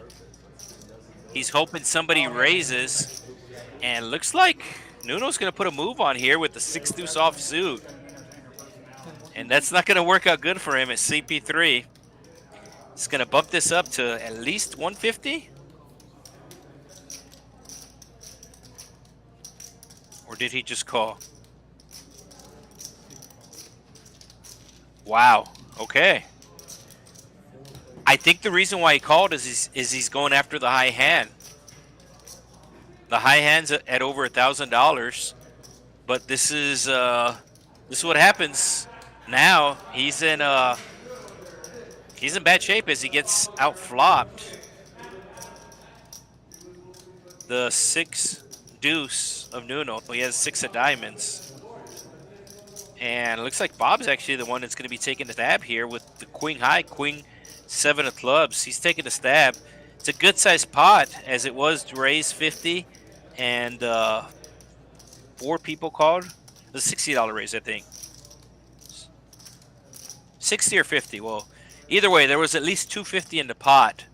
He's hoping somebody raises. And looks like Nuno's going to put a move on here with the 6-deuce offsuit. And that's not going to work out good for him at CP3. It's going to bump this up to at least 150. Or did he just call? Wow. Okay. I think the reason why he called is he's going after the high hand. The high hand's at over $1,000. But this is what happens. Now he's in bad shape as he gets out flopped. The 6-deuce of Nuno. He has 6 of diamonds. And it looks like Bob's actually the one that's going to be taking the stab here with the queen high, queen 7 of clubs. He's taking the stab. It's a good sized pot as it was raised 50 and 4 people called. It was a $60 raise, I think. 60 or 50. Well, either way, there was at least 250 in the pot.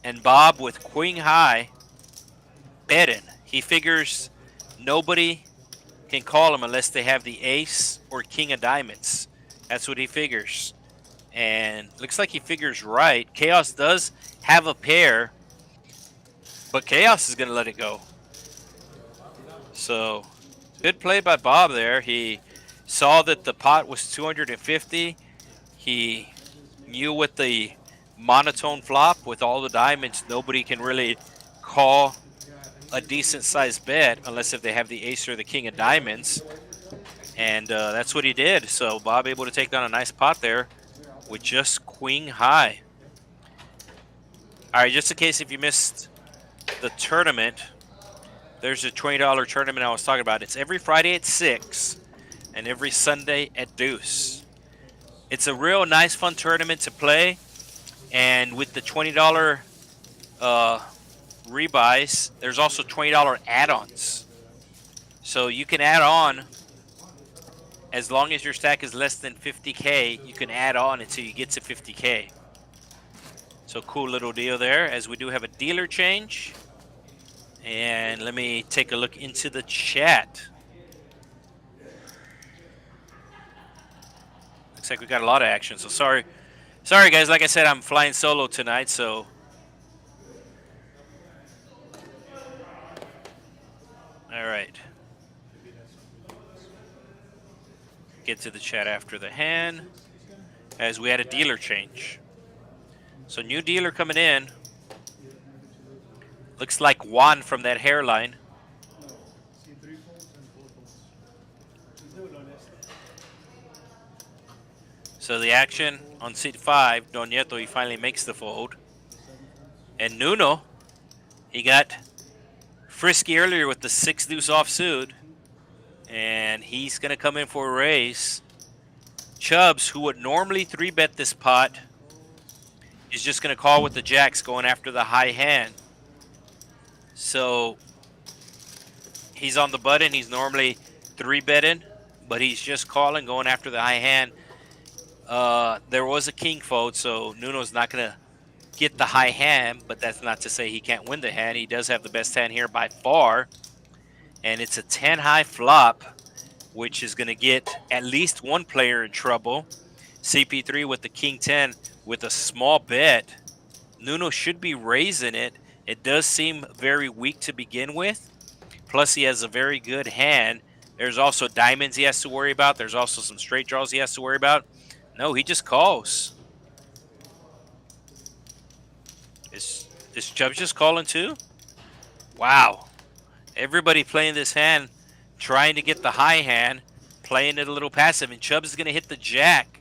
And Bob with queen high betting. He figures nobody can call him unless they have the ace or king of diamonds. That's what he figures. And looks like he figures right. Chaos does have a pair, but Chaos is going to let it go. So good play by Bob there. He saw that the pot was 250. He knew with the monotone flop with all the diamonds, nobody can really call a decent sized bet unless if they have the ace or the king of diamonds. And that's what he did. So Bob able to take down a nice pot there with just queen high. All right, just in case if you missed the tournament, there's a $20 tournament I was talking about. It's every Friday at 6 and every Sunday at Deuce. It's a real nice, fun tournament to play. And with the $20 rebuys, there's also $20 add-ons. So you can add on, as long as your stack is less than 50K, you can add on until you get to 50K. So cool little deal there, as we do have a dealer change. And let me take a look into the chat. Looks like we got a lot of action. So sorry guys. Like I said, I'm flying solo tonight. So all right. Get to the chat after the hand, as we had a dealer change. So new dealer coming in. Looks like Juan from that hairline. So the action on seat 5, Don Nieto, he finally makes the fold. And Nuno, he got frisky earlier with the 6 deuce offsuit. And he's going to come in for a raise. Chubbs, who would normally 3-bet this pot, is just going to call with the jacks going after the high hand. So he's on the button. He's normally 3-betting, but he's just calling, going after the high hand. There was a king fold, so Nuno's not going to get the high hand, but that's not to say he can't win the hand. He does have the best hand here by far, and it's a 10 high flop, which is going to get at least one player in trouble. CP3 with the king 10 with a small bet. Nuno should be raising it. It does seem very weak to begin with. Plus, he has a very good hand. There's also diamonds he has to worry about. There's also some straight draws he has to worry about. No, he just calls. Is Chubbs just calling too? Wow. Everybody playing this hand, trying to get the high hand, playing it a little passive, and Chubbs is going to hit the jack.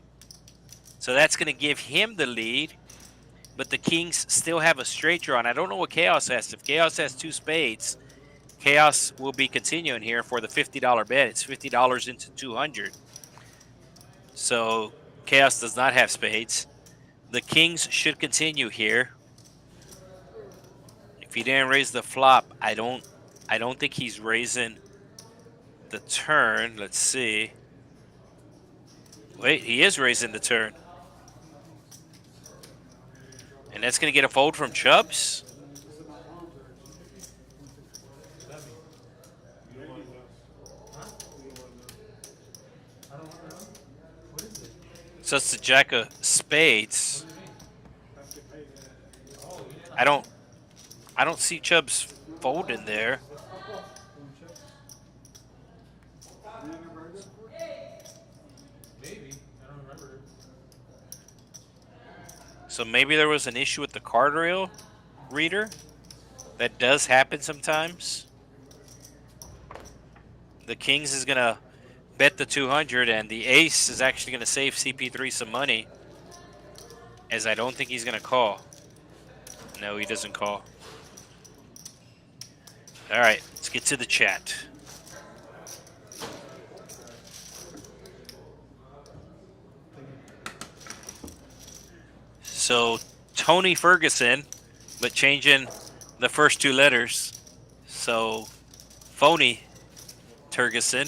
So that's going to give him the lead. But the Kings still have a straight draw, and I don't know what Chaos has. If Chaos has 2 spades, Chaos will be continuing here for the $50 bet. It's $50 into 200. So Chaos does not have spades. The Kings should continue here. If he didn't raise the flop, I don't think he's raising the turn. Let's see. Wait, he is raising the turn. And that's going to get a fold from Chubbs. So it's the jack of spades. I don't see Chubbs folding there. Maybe. I don't remember. So maybe there was an issue with the card rail reader. That does happen sometimes. The Kings is going to bet the 200, and the ace is actually going to save CP3 some money, as I don't think he's going to call. No, he doesn't call. All right, let's get to the chat. So Tony Ferguson, but changing the first 2 letters. So Phony Ferguson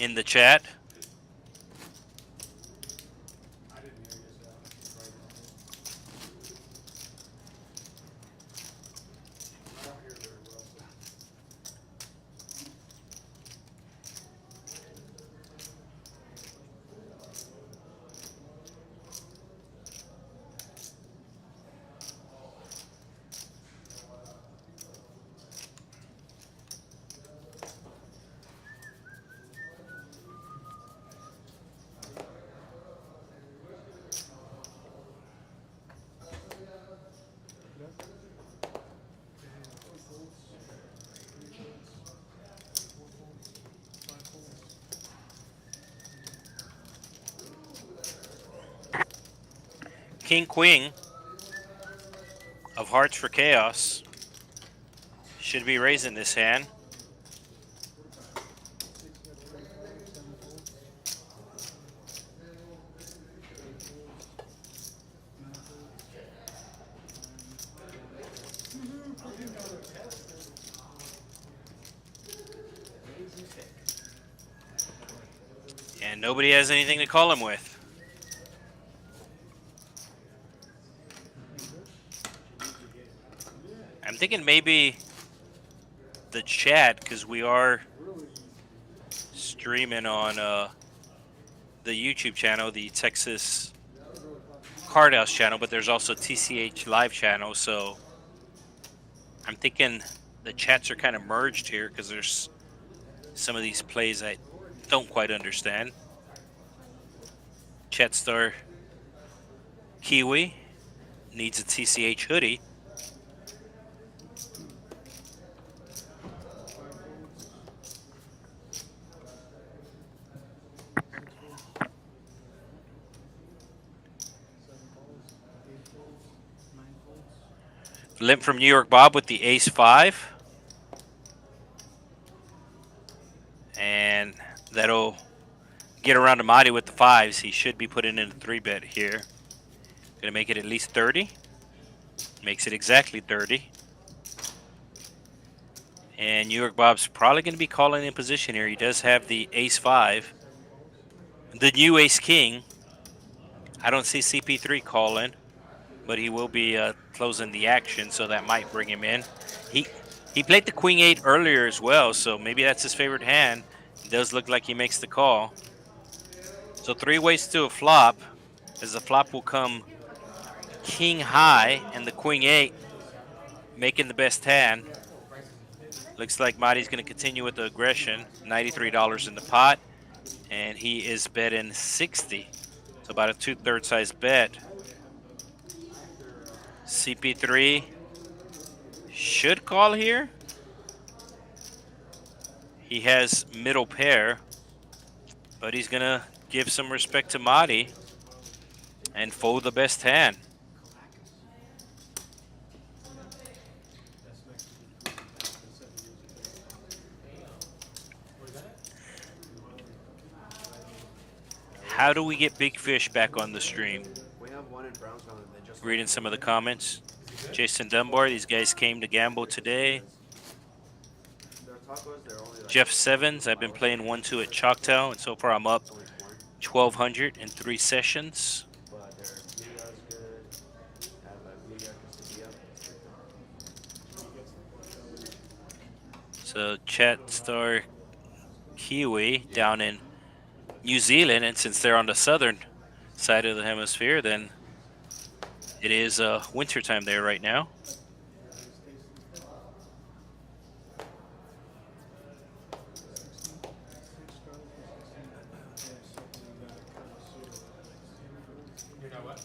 in the chat. king, queen of hearts for chaos. Should be raising this hand. And nobody has anything to call him with. I'm thinking maybe the chat, because we are streaming on the YouTube channel, the Texas Card House channel, but there's also TCH Live channel, so I'm thinking the chats are kind of merged here because there's some of these plays I don't quite understand. Chat star Kiwi needs a TCH hoodie. Limp from New York Bob with the ace-5. And that'll get around to Marty with the 5s. He should be putting in a 3-bet here. Gonna make it at least 30. Makes it exactly 30. And New York Bob's probably gonna be calling in position here. He does have the ace-5. The new ace-king. I don't see CP3 calling, but he will be closing the action, so that might bring him in. He played the queen-8 earlier as well, so maybe that's his favorite hand. It does look like he makes the call. So 3 ways to a flop, as the flop will come king high and the queen-8 making the best hand. Looks like Marty's going to continue with the aggression. $93 in the pot, and he is betting 60. So about a 2/3 size bet. CP3 should call here. He has middle pair, but he's going to give some respect to Marty and fold the best hand. How do we get Big Fish back on the stream? We have one in Brownsville. And they just Reading some of the comments. Jason Dunbar, these guys came to gamble today. their tacos, they're only like Jeff Sevens, I've been playing 1-2 at Choctaw, and so far I'm up only corn, 1,200 in 3 sessions. but their migas good. Have a miga quesadilla. So chat star Kiwi down in New Zealand, and since they're on the southern side of the hemisphere, then it is winter time there right now. You know what?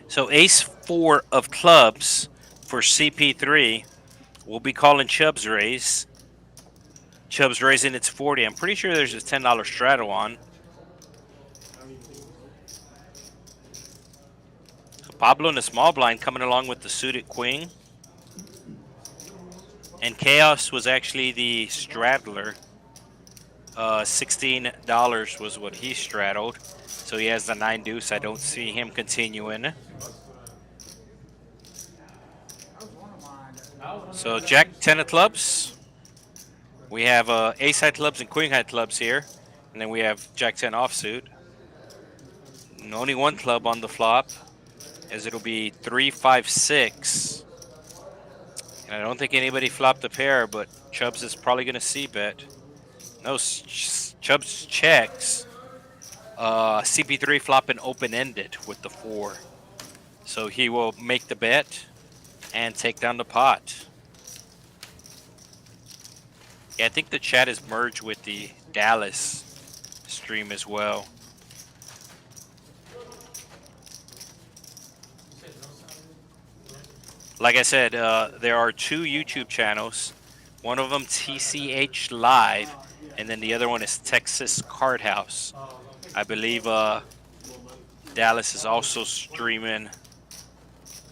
So ace-4 of clubs for CP3. We'll be calling Chubb's raise. Chubb's raising its 40. I'm pretty sure there's a $10 straddle on. So Pablo in the small blind coming along with the suited queen. And Chaos was actually the straddler. $16 was what he straddled. So he has the 9 deuce. I don't see him continuing. So Jack 10 of clubs. We have ace high clubs and queen high clubs here. And then we have Jack 10 offsuit. And only one club on the flop, as it'll be 3, 5, 6. And I don't think anybody flopped a pair, but Chubbs is probably going to c-bet. No, Chubbs checks. CP3 flopping open-ended with the 4. So he will make the bet and take down the pot. Yeah, I think the chat is merged with the Dallas stream as well. Like I said, there are 2 YouTube channels. One of them TCH Live, and then the other one is Texas Card House. I believe Dallas is also streaming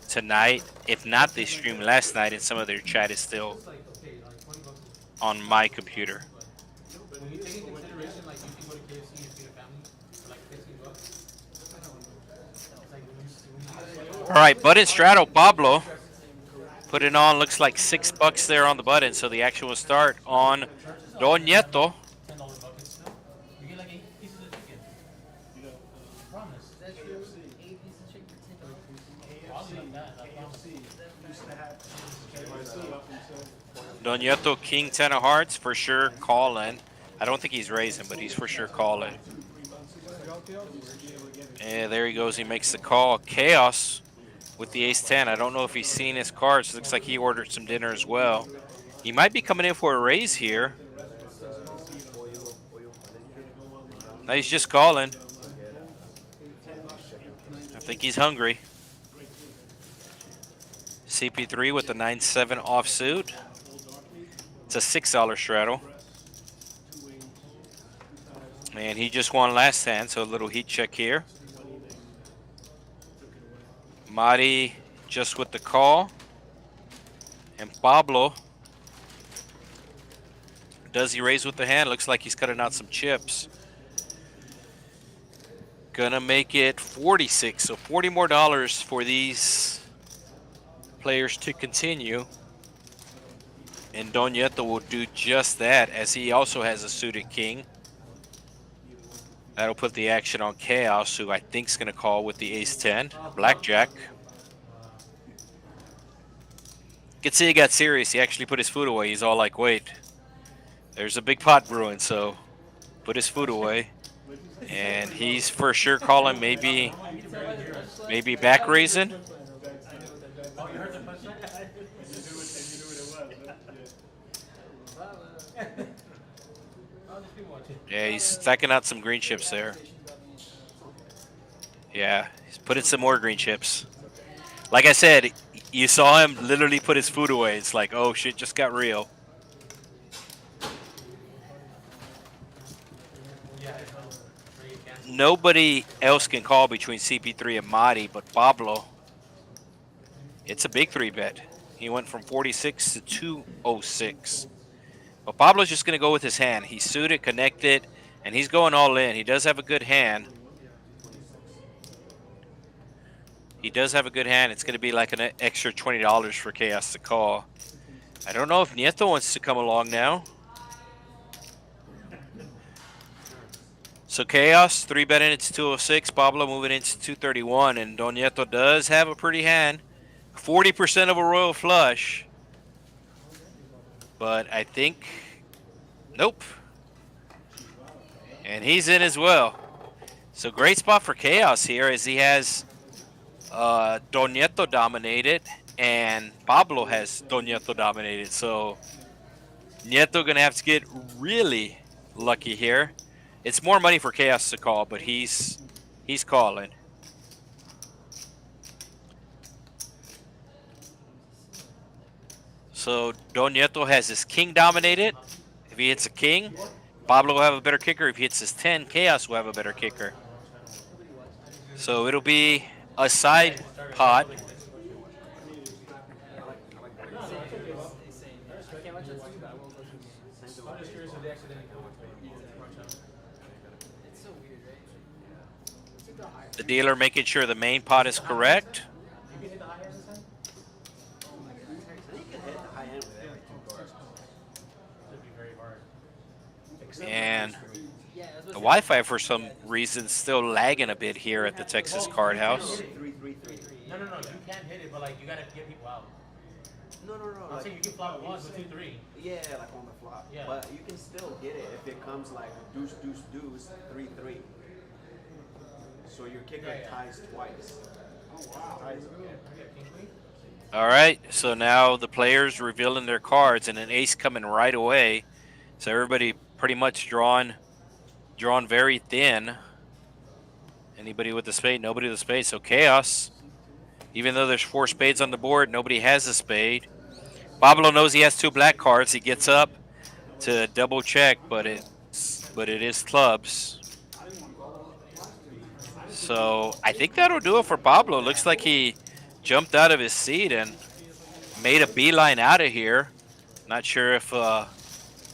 tonight. If not, they streamed last night, and some of their chat is still on my computer. When you take into consideration, like, you can go to KFC and feed a family for like $15. It's like when you All right, button straddle Pablo. Put it on. Looks like $6 there on the button. So the action will start on Don Nieto. $10 buckets still. You get like 8 pieces of chicken. Promise. That's true. 8 pieces of chicken ticket. Probably like that. I promise. Don Nieto, King 10 of hearts, for sure calling. I don't think he's raising, but he's for sure calling. And there he goes. He makes the call. Chaos with the ace 10. I don't know if he's seen his cards. Looks like he ordered some dinner as well. He might be coming in for a raise here. No, he's just calling. I think he's hungry. CP3 with the 9-7 offsuit. It's a $6 straddle. And he just won last hand, so a little heat check here. Mari just with the call. And Pablo, does he raise with the hand? Looks like he's cutting out some chips. Gonna make it 46, so $40 more for these players to continue. And Don Nieto will do just that, as he also has a suited king. That'll put the action on Chaos, who I think is going to call with the ace-10. Blackjack. You can see he got serious. He actually put his food away. He's all like, wait, there's a big pot brewing, so put his food away. And he's for sure calling maybe back raising. Yeah, he's stacking out some green chips there. Yeah, he's putting some more green chips. Like I said, you saw him literally put his food away. It's like, oh shit, just got real. Nobody else can call between CP3 and Madi, but Pablo. It's a big 3-bet. He went from 46 to 206. But Pablo's just going to go with his hand. He's suited, connected, and he's going all in. He does have a good hand. He does have a good hand. It's going to be like an extra $20 for Chaos to call. I don't know if Nieto wants to come along now. So Chaos, 3-betting, it's 206. Pablo moving into 231. And Don Nieto does have a pretty hand. 40% of a royal flush. But I think, nope. And he's in as well. So great spot for Chaos here, as he has Don Nieto dominated and Pablo has Don Nieto dominated. So Nieto gonna have to get really lucky here. It's more money for Chaos to call, but he's calling. So Don Nieto has his king dominated. If he hits a king, Pablo will have a better kicker. If he hits his 10, Chaos will have a better kicker. So it'll be a side pot. The dealer making sure the main pot is correct. And the Wi-Fi, for some reason, still lagging a bit here at the Texas Card House. No, you can't hit it, but like you gotta get people out. No. I'm saying you can flop one, but 2-3. Yeah, like on the flop. Yeah. But you can still get it if it comes like deuce, deuce, deuce, 3-3. So your kicker ties twice. Oh wow. All right, so now the players revealing their cards, and an ace coming right away. So everybody pretty much drawn very thin. Anybody with the spade, nobody with the spade. So Chaos Even though there's 4 spades on the board, nobody has a spade. Pablo knows he has 2 black cards. He gets up to double check, but it is clubs. So I think that'll do it for Pablo. Looks like he jumped out of his seat and made a beeline out of here. Not sure if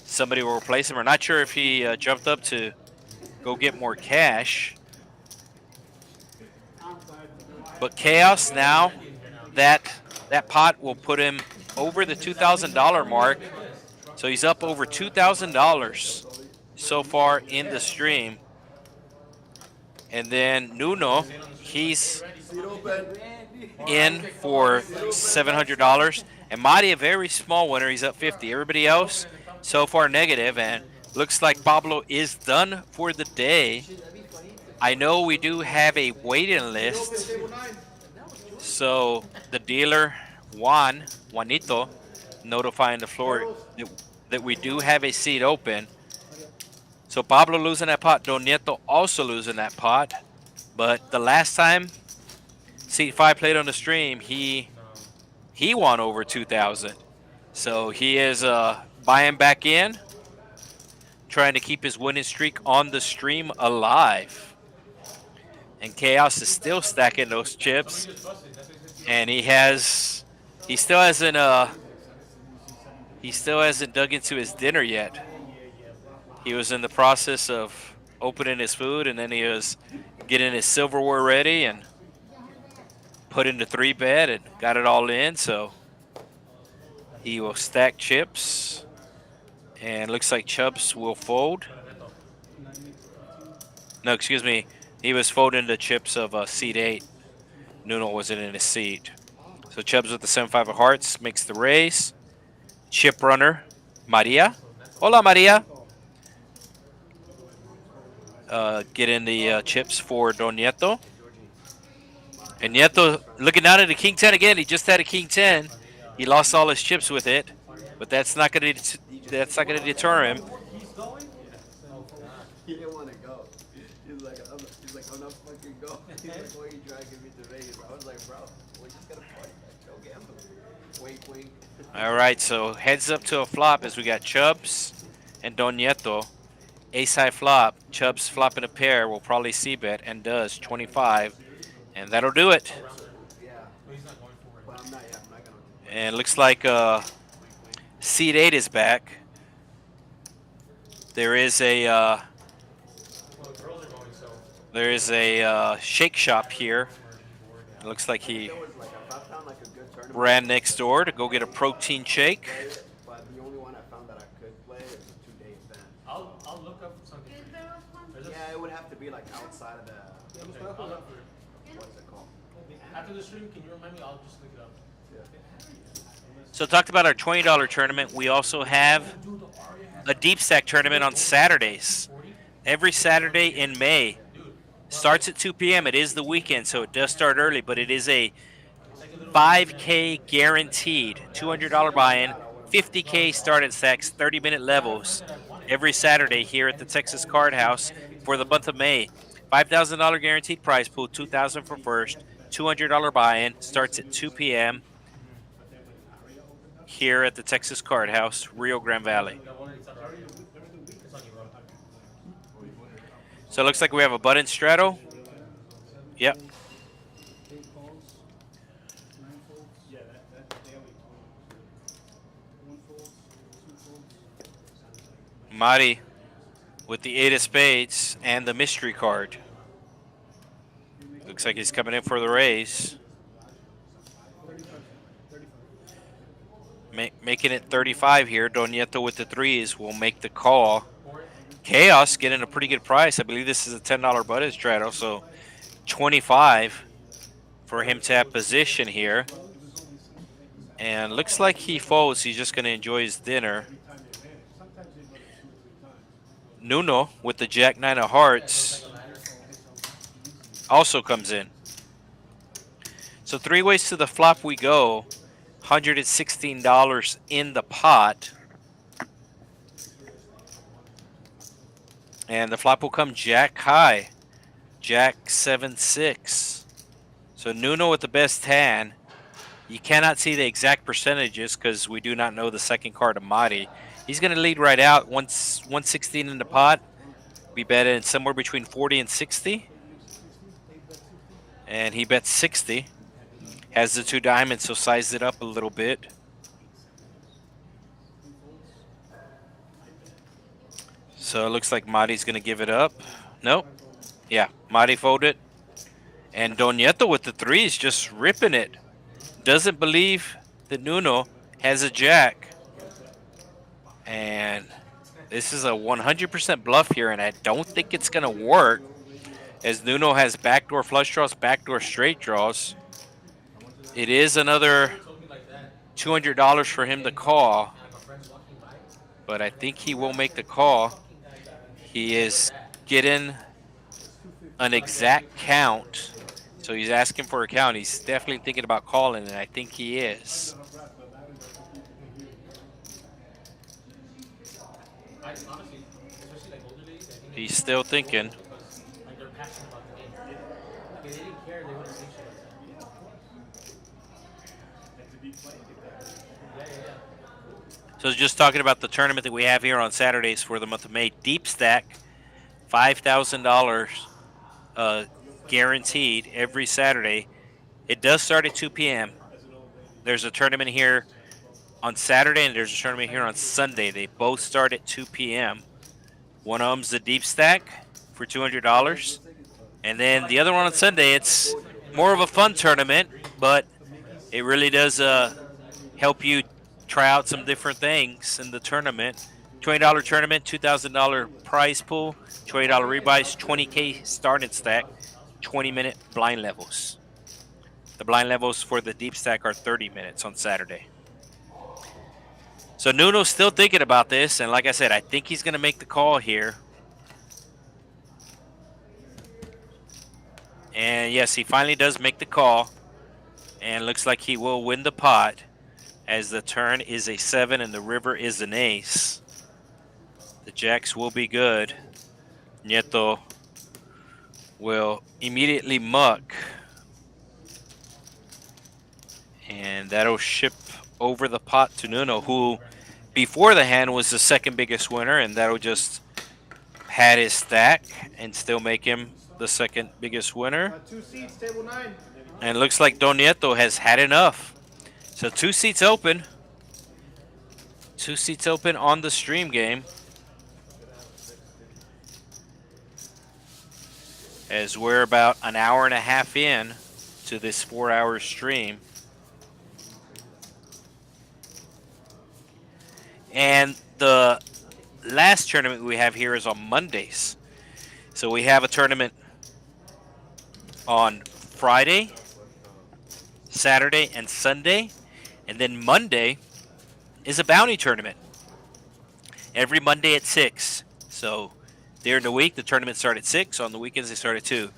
somebody will replace him, or not sure if he jumped up to go get more cash. But Chaos now, that pot will put him over the $2,000 mark. So he's up over $2,000 so far in the stream. And then Nuno, he's in for $700. And Madi, a very small winner, he's up 50. Everybody else so far negative, and looks like Pablo is done for the day. I know we do have a waiting list. So the dealer, Juanito, notifying the floor that we do have a seat open. So Pablo losing that pot, Don Nieto also losing that pot. But the last time seat 5 played on the stream, he won over 2,000. So he is buying back in, trying to keep his winning streak on the stream alive. And Chaos is still stacking those chips, and he still hasn't dug into his dinner yet. He was in the process of opening his food, and then he was getting his silverware ready and put in the 3-bet and got it all in. So he will stack chips, and looks like Chubbs will fold. No, excuse me. He was folding the chips of seat 8. Nuno wasn't in his seat. So Chubbs with the 7-5 of hearts makes the raise. Chip runner, Maria. Hola, Maria. Getting the chips for Don Nieto. And Nieto looking down at the King 10 again. He just had a King 10. He lost all his chips with it, but that's not going to deter him. He didn't want to go. He's like, I'm not fucking go. He's like, why are you dragging me to Vegas? I was like, bro, we're just gonna play. Go gamble. Wink, wink. All right, so heads up to a flop as we got Chubbs and Don Nieto. Ace-high flop. Chubbs flopping a pair will probably c-bet and does 25, and that'll do it. Yeah. But I'm not gonna. And looks like seat 8 is back. There is a shake shop here. It looks like he ran next door to go get a protein shake. But the only one I found that I could play is a 2-day event. I'll look up something. Yeah, it would have to be like outside of the. I'll look for it. What's it called? After the stream, can you remind me? I'll just look it up. So talked about our $20 tournament. We also have a deep stack tournament on Saturdays. Every Saturday in May. Starts at 2 p.m. It is the weekend, so it does start early, but it is a $5K guaranteed. $200 buy-in, $50K start at stacks, 30-minute levels every Saturday here at the Texas Card House for the month of May. $5,000 guaranteed prize pool, $2,000 for first, $200 buy-in, starts at 2 p.m. here at the Texas Card House, Rio Grande Valley. So it looks like we have a button straddle. Yep. Mari with the 8 of spades and the mystery card. Looks like he's coming in for the raise. Making it 35 here. Don Nieto with the 3s will make the call. Chaos getting a pretty good price. I believe this is a $10 button straddle, so 25 for him to have position here. And looks like he folds. He's just going to enjoy his dinner. Nuno with the Jack 9 of hearts also comes in. So 3 ways to the flop we go. $116 in the pot. And the flop will come Jack high. Jack 7-6. So So Nuno with the best hand. You cannot see the exact percentages because we do not know the second card of Madi. He's going to lead right out. 116 in the pot. Be betting somewhere between 40 and 60. And he bets 60. Has the 2 diamonds, so size it up a little bit. So it looks like Madi's going to give it up. Nope. Yeah, Madi folded. And Donieto with the 3s just ripping it. Doesn't believe that Nuno has a jack. And this is a 100% bluff here, and I don't think it's going to work, as Nuno has backdoor flush draws, backdoor straight draws. It is another $200 for him to call, but I think he will make the call. He is getting an exact count, so he's asking for a count. He's definitely thinking about calling, and I think he is. Honestly, especially like older ladies, I think He's still thinking. like they're passionate about the game. Like if they didn't care, they wouldn't say shit like that. Yeah. So just talking about the tournament that we have here on Saturdays for the month of May. Deep stack, $5,000 guaranteed every Saturday. It does start at 2 p.m. There's a tournament here on Saturday, and there's a tournament here on Sunday. They both start at 2 p.m. One of them's the deep stack for $200. And then the other one on Sunday, it's more of a fun tournament, but it really does help you try out some different things in the tournament. $20 tournament, $2,000 prize pool, $20 rebuys, $20K starting stack, 20-minute blind levels. The blind levels for the deep stack are 30 minutes on Saturday. So Nuno's still thinking about this, and like I said, I think he's going to make the call here. And yes, he finally does make the call, and looks like he will win the pot, as the turn is a 7 and the river is an ace. The jacks will be good. Nieto will immediately muck, and that'll ship over the pot to Nuno, who before the hand was the second biggest winner, and that'll just pad his stack and still make him the second biggest winner. 2 seats, table 9. And it looks like Donieto has had enough. So 2 seats open. 2 seats open on the stream game, as we're about an hour and a half in to this 4-hour stream. And the last tournament we have here is on Mondays. So we have a tournament on Friday, Saturday, and Sunday. And then Monday is a bounty tournament. Every Monday at 6. So during the week, the tournament starts at 6. On the weekends, they start at 2.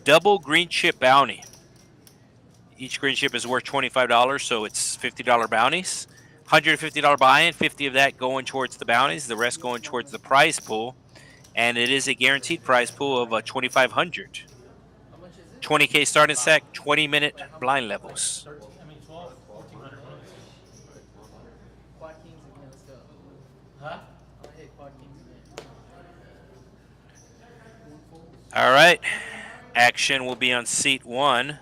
Double green chip bounty. Each green chip is worth $25, so it's $50 bounties. $150 buy-in, 50 of that going towards the bounties, the rest going towards the prize pool. And it is a guaranteed prize pool of $2,500. How much is it? 20K starting stack, 20-minute blind levels. 13, I mean 12, 1,400. Quad kings again, let's go. Huh? I'll hit quad kings again. All right. Action will be on seat 1.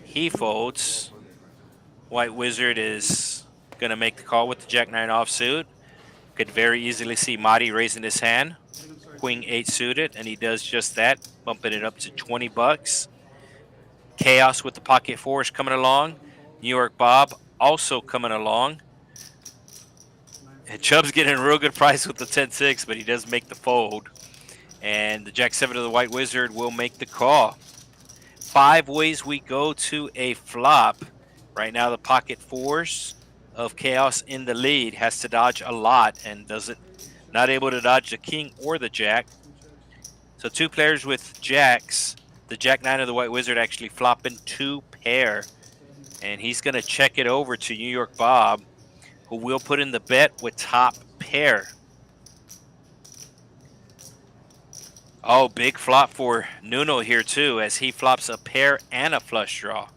He folds. White Wizard is going to make the call with the Jack-9 offsuit. Could very easily see Madi raising his hand. Queen-8 suited, and he does just that, bumping it up to 20 bucks. Chaos with the pocket 4s coming along. New York Bob also coming along. And Chubb's getting a real good price with the 10-6, but he does make the fold. And the Jack-7 of the White Wizard will make the call. 5 ways we go to a flop. Right now, the pocket 4s of Chaos in the lead, has to dodge a lot and not able to dodge the king or the jack. So 2 players with jacks. The Jack-9 of the White Wizard actually flopping 2 pair, and he's going to check it over to New York Bob, who will put in the bet with top pair. Oh, big flop for Nuno here too, as he flops a pair and a flush draw.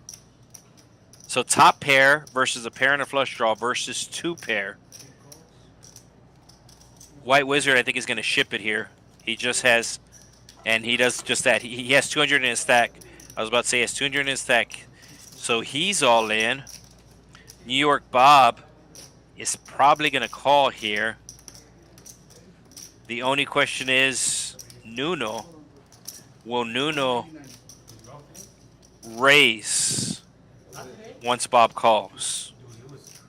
So top pair versus a pair and a flush draw versus two pair. White Wizard, I think, is going to ship it here. He just has, and he does just that. He has 200 in his stack. I was about to say he has 200 in his stack. So he's all in. New York Bob is probably going to call here. The only question is Nuno. Will Nuno raise once Bob calls? Dude, it was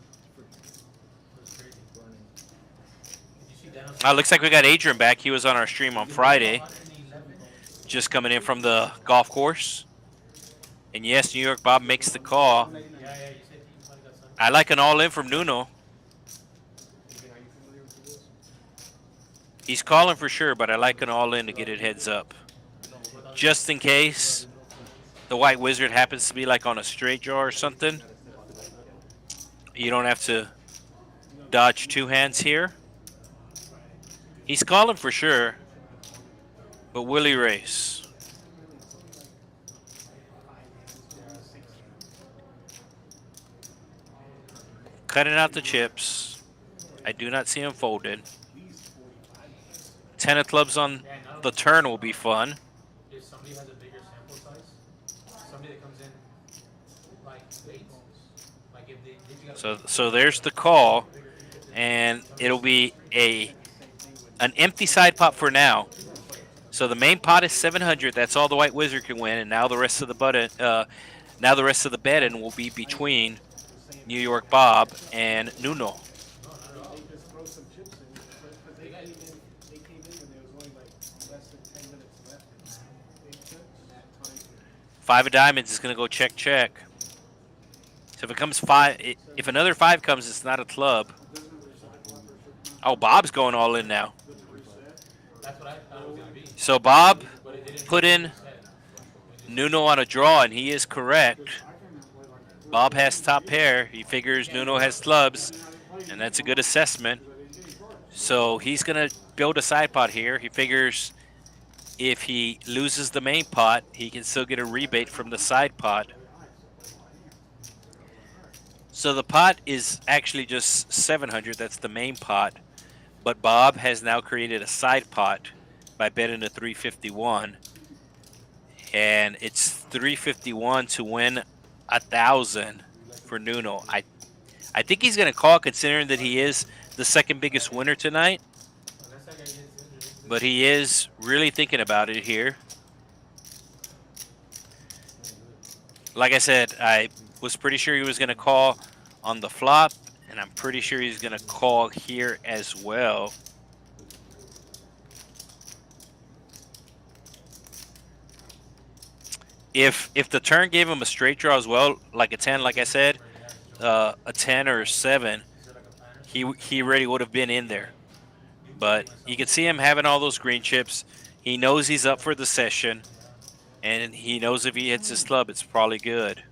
crazy. Did you see Dennis? Looks like we got Adrian back. He was on our stream on Friday, 111. just coming in from the golf course. And yes, New York Bob makes the call. Yeah, you said you might got some. I like an all-in from Nuno. He's calling for sure, but I like an all-in to get it heads up. Just in case the White Wizard happens to be like on a straight draw or something. You don't have to dodge two hands here. He's calling for sure, but will he raise? Cutting out the chips. I do not see him folded. 10 of clubs on the turn will be fun. If somebody has a bigger sample size, somebody that comes in like late, like if you got So there's the call, and it'll be an empty side pot for now. So the main pot is 700. That's all the White Wizard can win, and now the rest of the betting will be between New York Bob and Nuno. Five of diamonds is going to go check, check. So if it comes five, if another five comes, it's not a club. Oh, Bob's going all in now. that's what I thought it was gonna be. So Bob But it didn't put in Nuno on a draw, and he is correct. Bob has top pair. He figures Nuno has clubs, and that's a good assessment. So he's going to build a side pot here. He figures if he loses the main pot, he can still get a rebate from the side pot. So the pot is actually just 700. That's the main pot. But Bob has now created a side pot by betting a 351. And it's 351 to win 1,000 for Nuno. I think he's going to call, considering that he is the second biggest winner tonight. But he is really thinking about it here. Like I said, I was pretty sure he was going to call on the flop, and I'm pretty sure he's going to call here as well. If the turn gave him a straight draw as well, like a 10, like I said, a 10 or a 7, he already would have been in there. But you can see him having all those green chips. He knows he's up for the session, and he knows if he hits his club, it's probably good.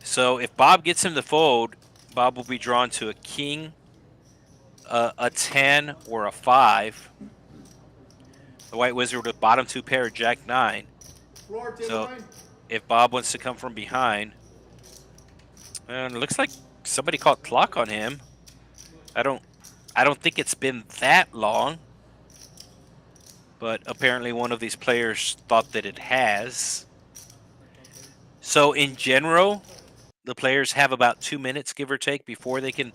So if Bob gets him to fold, Bob will be drawn to a king, a 10, or a 5. The White Wizard with bottom two pair, Jack 9. So if Bob wants to come from behind, and it looks like somebody called clock on him. I don't think it's been that long, but apparently one of these players thought that it has. So in general, the players have about 2 minutes, give or take, before they can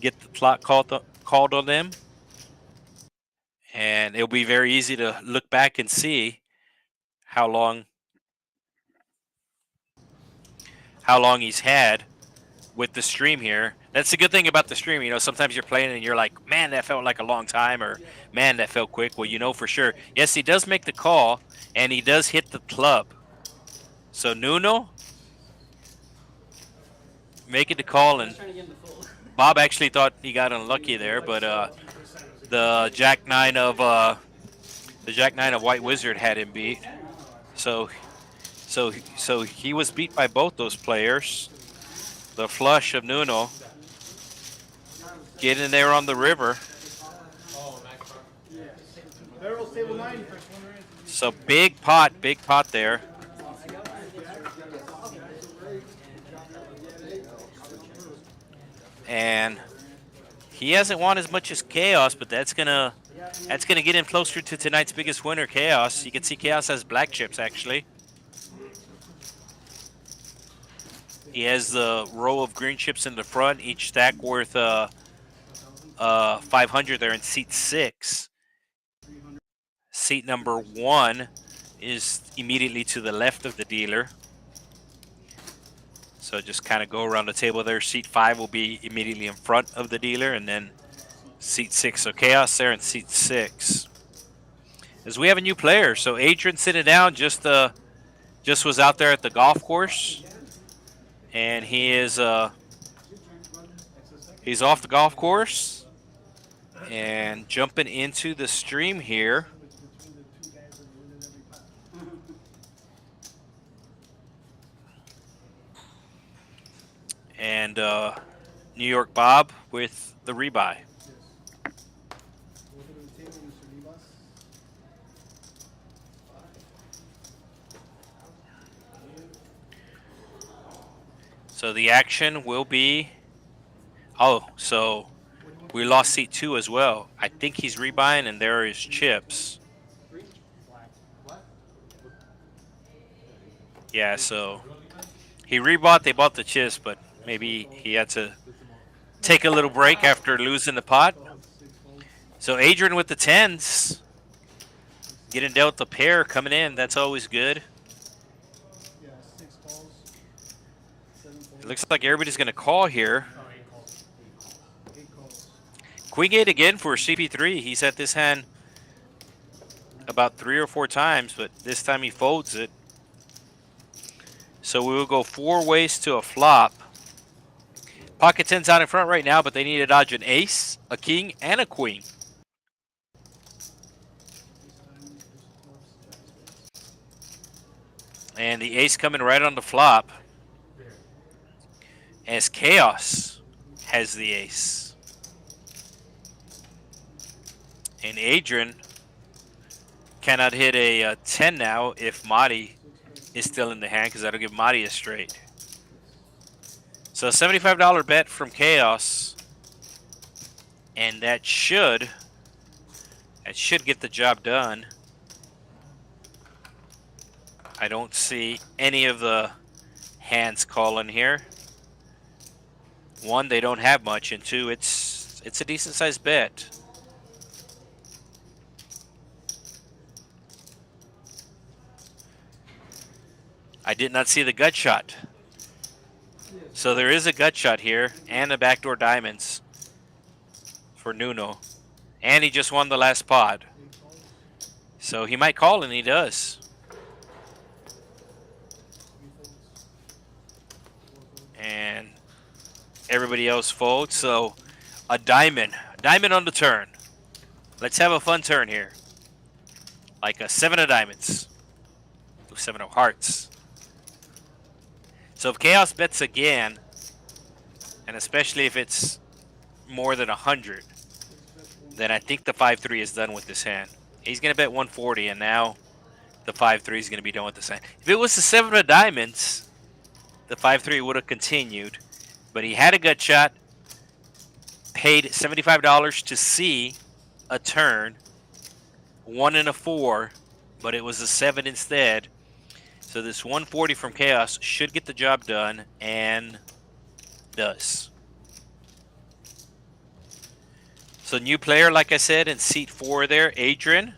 get the clock called on them. And it'll be very easy to look back and see how long he's had with the stream here. That's the good thing about the stream. You know, sometimes you're playing and you're like, man, that felt like a long time, or man, that felt quick. Well, you know for sure. Yes, he does make the call, and he does hit the club. So Nuno making the call, and Bob actually thought he got unlucky there, but the Jack 9 of White Wizard had him beat. So he was beat by both those players. The flush of Nuno. Getting there on the river. Oh, max bar. Barrels table 9. So big pot there. And he hasn't won as much as Chaos, but that's gonna get him closer to tonight's biggest winner, Chaos. You can see Chaos has black chips actually. He has the row of green chips in the front, each stack worth 500 there in seat 6. Seat number 1 is immediately to the left of the dealer. So just kind of go around the table there. Seat 5 will be immediately in front of the dealer, and then seat 6. So Chaos there in seat 6. As we have a new player, so Adrian sitting down just was out there at the golf course, and he is he's off the golf course and jumping into the stream here. And New York Bob with the rebuy. So the action will be, oh, so we lost seat 2 as well. I think he's rebuying, and there is chips. Yeah, so he rebought, they bought the chips, but maybe he had to take a little break after losing the pot. So Adrian with the 10s. Getting dealt the pair coming in. That's always good. It looks like everybody's going to call here. Queen 8 again for CP3. He's at this hand about 3 or 4 times, but this time he folds it. So we will go 4 ways to a flop. Pocket 10's out in front right now, but they need to dodge an ace, a king, and a queen. And the ace coming right on the flop, as Chaos has the ace. And Adrian cannot hit a 10 now if Marty is still in the hand, because that'll give Marty a straight. So $75 bet from Chaos, and that should get the job done. I don't see any of the hands calling here. 1, they don't have much, and 2, it's a decent sized bet. I did not see the gut shot. So there is a gut shot here, and the backdoor diamonds for Nuno. And he just won the last pot. So he might call, and he does. And everybody else folds. So a diamond on the turn. Let's have a fun turn here. Like a 7 of diamonds. 7 of hearts. So if Chaos bets again, and especially if it's more than 100, then I think the 5-3 is done with this hand. He's going to bet 140, and now the 5-3 is going to be done with this hand. If it was the 7 of diamonds, the 5-3 would have continued. But he had a gut shot, paid $75 to see a turn, 1 and a 4, but it was a 7 instead. So this 140 from Chaos should get the job done, and does. So new player, like I said, in seat 4 there, Adrian,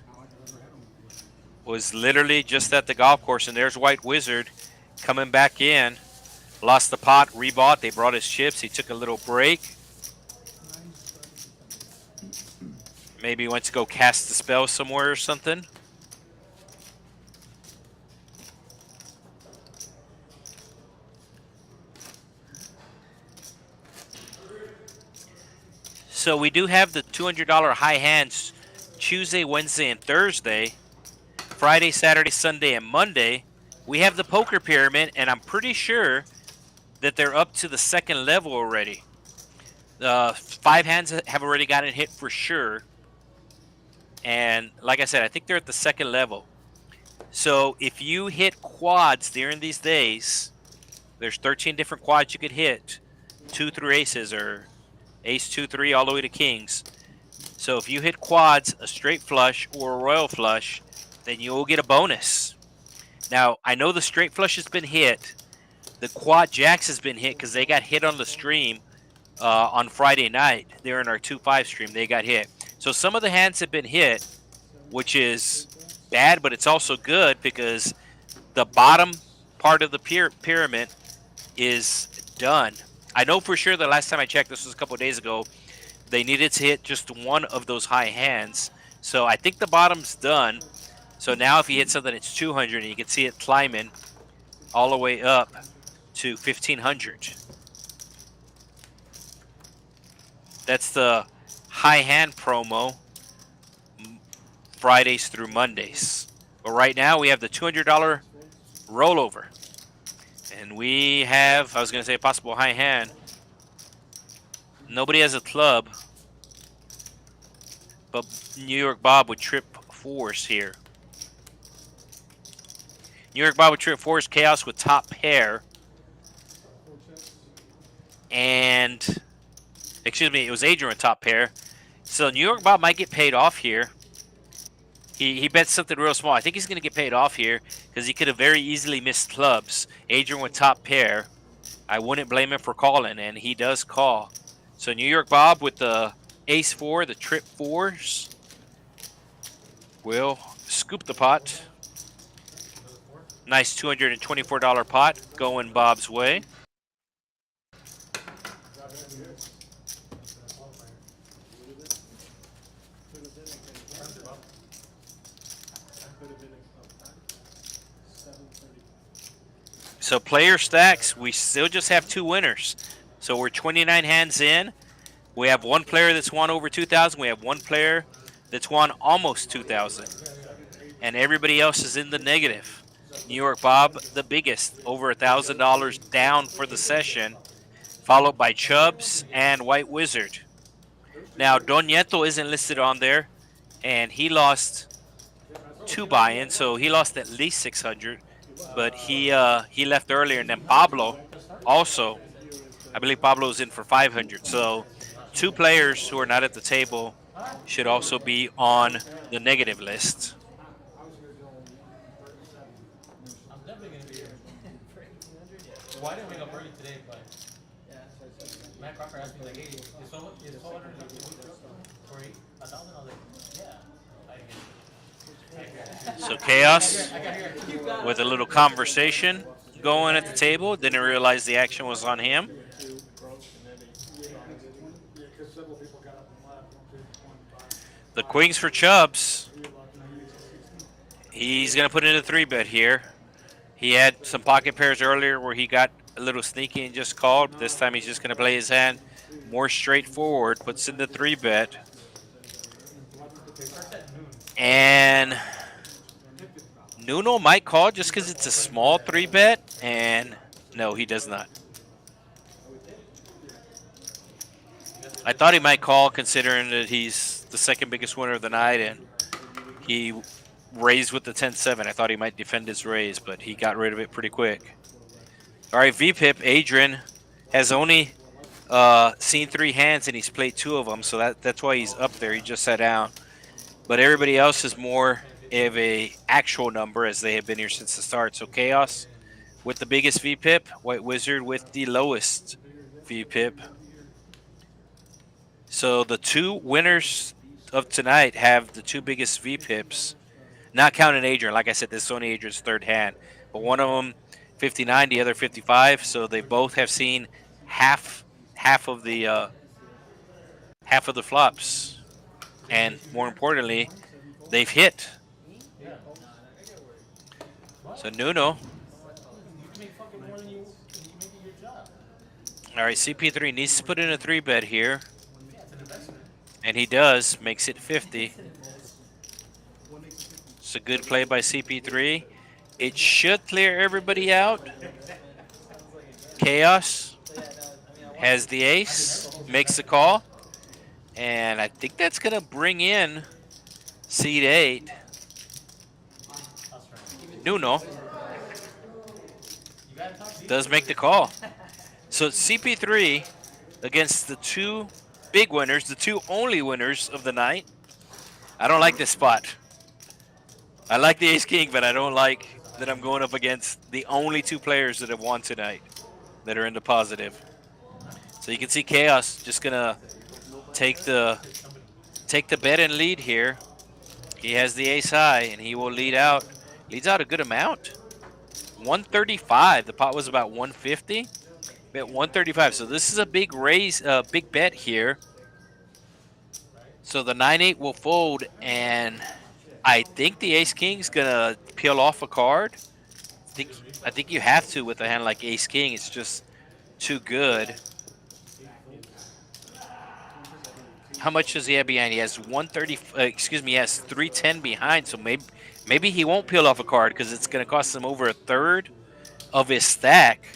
was literally just at the golf course, and there's White Wizard coming back in. Lost the pot, rebought, they brought his chips, he took a little break. Maybe he went to go cast the spell somewhere or something. So we do have the $200 high hands Tuesday, Wednesday, and Thursday. Friday, Saturday, Sunday, and Monday. We have the poker pyramid, and I'm pretty sure that they're up to the second level already. 5 hands have already gotten hit for sure. And like I said, I think they're at the second level. So if you hit quads during these days, there's 13 different quads you could hit, 2 through aces, or ace 2, 3, all the way to kings. So if you hit quads, a straight flush or a royal flush, then you will get a bonus. Now, I know the straight flush has been hit. The quad jacks has been hit because they got hit on the stream on Friday night. They're in our 2-5 stream. They got hit. So some of the hands have been hit, which is bad, but it's also good because the bottom part of the pyramid is done. I know for sure the last time I checked, this was a couple of days ago, they needed to hit just one of those high hands. So I think the bottom's done. So now if you hit something, it's 200, and you can see it climbing all the way up to 1,500. That's the high hand promo, Fridays through Mondays. But right now we have the $200 rollover. And we have, I was going to say a possible high hand. Nobody has a club, but New York Bob would trip 4s here. New York Bob with trip 4s, Chaos with top pair. And, excuse me, it was Adrian with top pair. So New York Bob might get paid off here. He bets something real small. I think he's going to get paid off here because he could have very easily missed clubs. Adrian with top pair. I wouldn't blame him for calling, and he does call. So New York Bob with the ace 4, the trip 4s, will scoop the pot. Nice $224 pot going Bob's way. So player stacks, we still just have 2 winners. So we're 29 hands in. We have 1 player that's won over 2,000. We have 1 player that's won almost 2,000. And everybody else is in the negative. New York Bob, the biggest, over $1,000 down for the session, followed by Chubbs and White Wizard. Now, Don Nieto isn't listed on there, and he lost 2 buy-ins, so he lost at least 600. But he left earlier, and then Pablo also, I believe Pablo's in for 500. So 2 players who are not at the table should also be on the negative list. I'm definitely going to be here. Well, I didn't wake up early today, but Matt Crocker asked me, like, hey, is 1200 for 1,000? I was like, yeah. I didn't get it. So Chaos with a little conversation going at the table. Didn't realize the action was on him. The queens for Chubbs. He's going to put in a 3-bet here. He had some pocket pairs earlier where he got a little sneaky and just called. This time he's just going to play his hand more straightforward. Puts in the 3-bet. And Nuno might call just because it's a small 3-bet. And no, he does not. I thought he might call considering that he's the second biggest winner of the night. And he raised with the 10-7. I thought he might defend his raise, but he got rid of it pretty quick. All right, VPIP, Adrian has only seen 3 hands, and he's played 2 of them, so that's why he's up there. He just sat down. But everybody else is more of a actual number as they have been here since the start. So Chaos with the biggest VPIP, White Wizard with the lowest VPIP. So the 2 winners of tonight have the 2 biggest VPIPs. Not counting Adrian. Like I said, this is only Adrian's 3rd hand. But one of them 59, the other 55. So they both have seen half of the flops. And more importantly, they've hit. So Nuno. All right, CP3 needs to put in a 3-bet here. And he does, makes it 50. It's a good play by CP3. It should clear everybody out. Chaos has the ace, makes the call, and I think that's gonna bring in seed 8. Nuno does make the call. So CP3 against the two big winners, the two only winners of the night. I don't like this spot. I like the ace king, but I don't like that I'm going up against the only two players that have won tonight that are in the positive. So you can see Chaos just gonna take the bet and lead here. He has the ace high, and he will leads out a good amount. 135. The pot was about 150. Bet 135. So this is a big raise, big bet here. So the 9-8 will fold, and I think the ace king's gonna peel off a card. I think you have to with a hand like ace king. It's just too good. How much does he have behind? He has 130. Excuse me, he has 310 behind. So maybe he won't peel off a card because it's going to cost him over a third of his stack.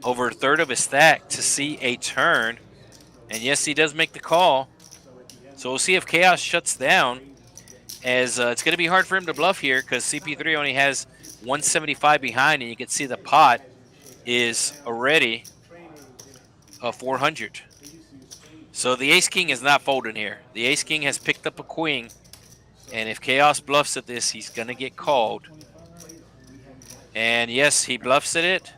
Over a third of his stack to see a turn. And yes, he does make the call. So we'll see if Chaos shuts down. As it's going to be hard for him to bluff here because CP3 only has 175 behind, and you can see the pot is already 400. So the ace king is not folding here. The ace king has picked up a queen, and if Chaos bluffs at this, he's going to get called. And yes, he bluffs at it,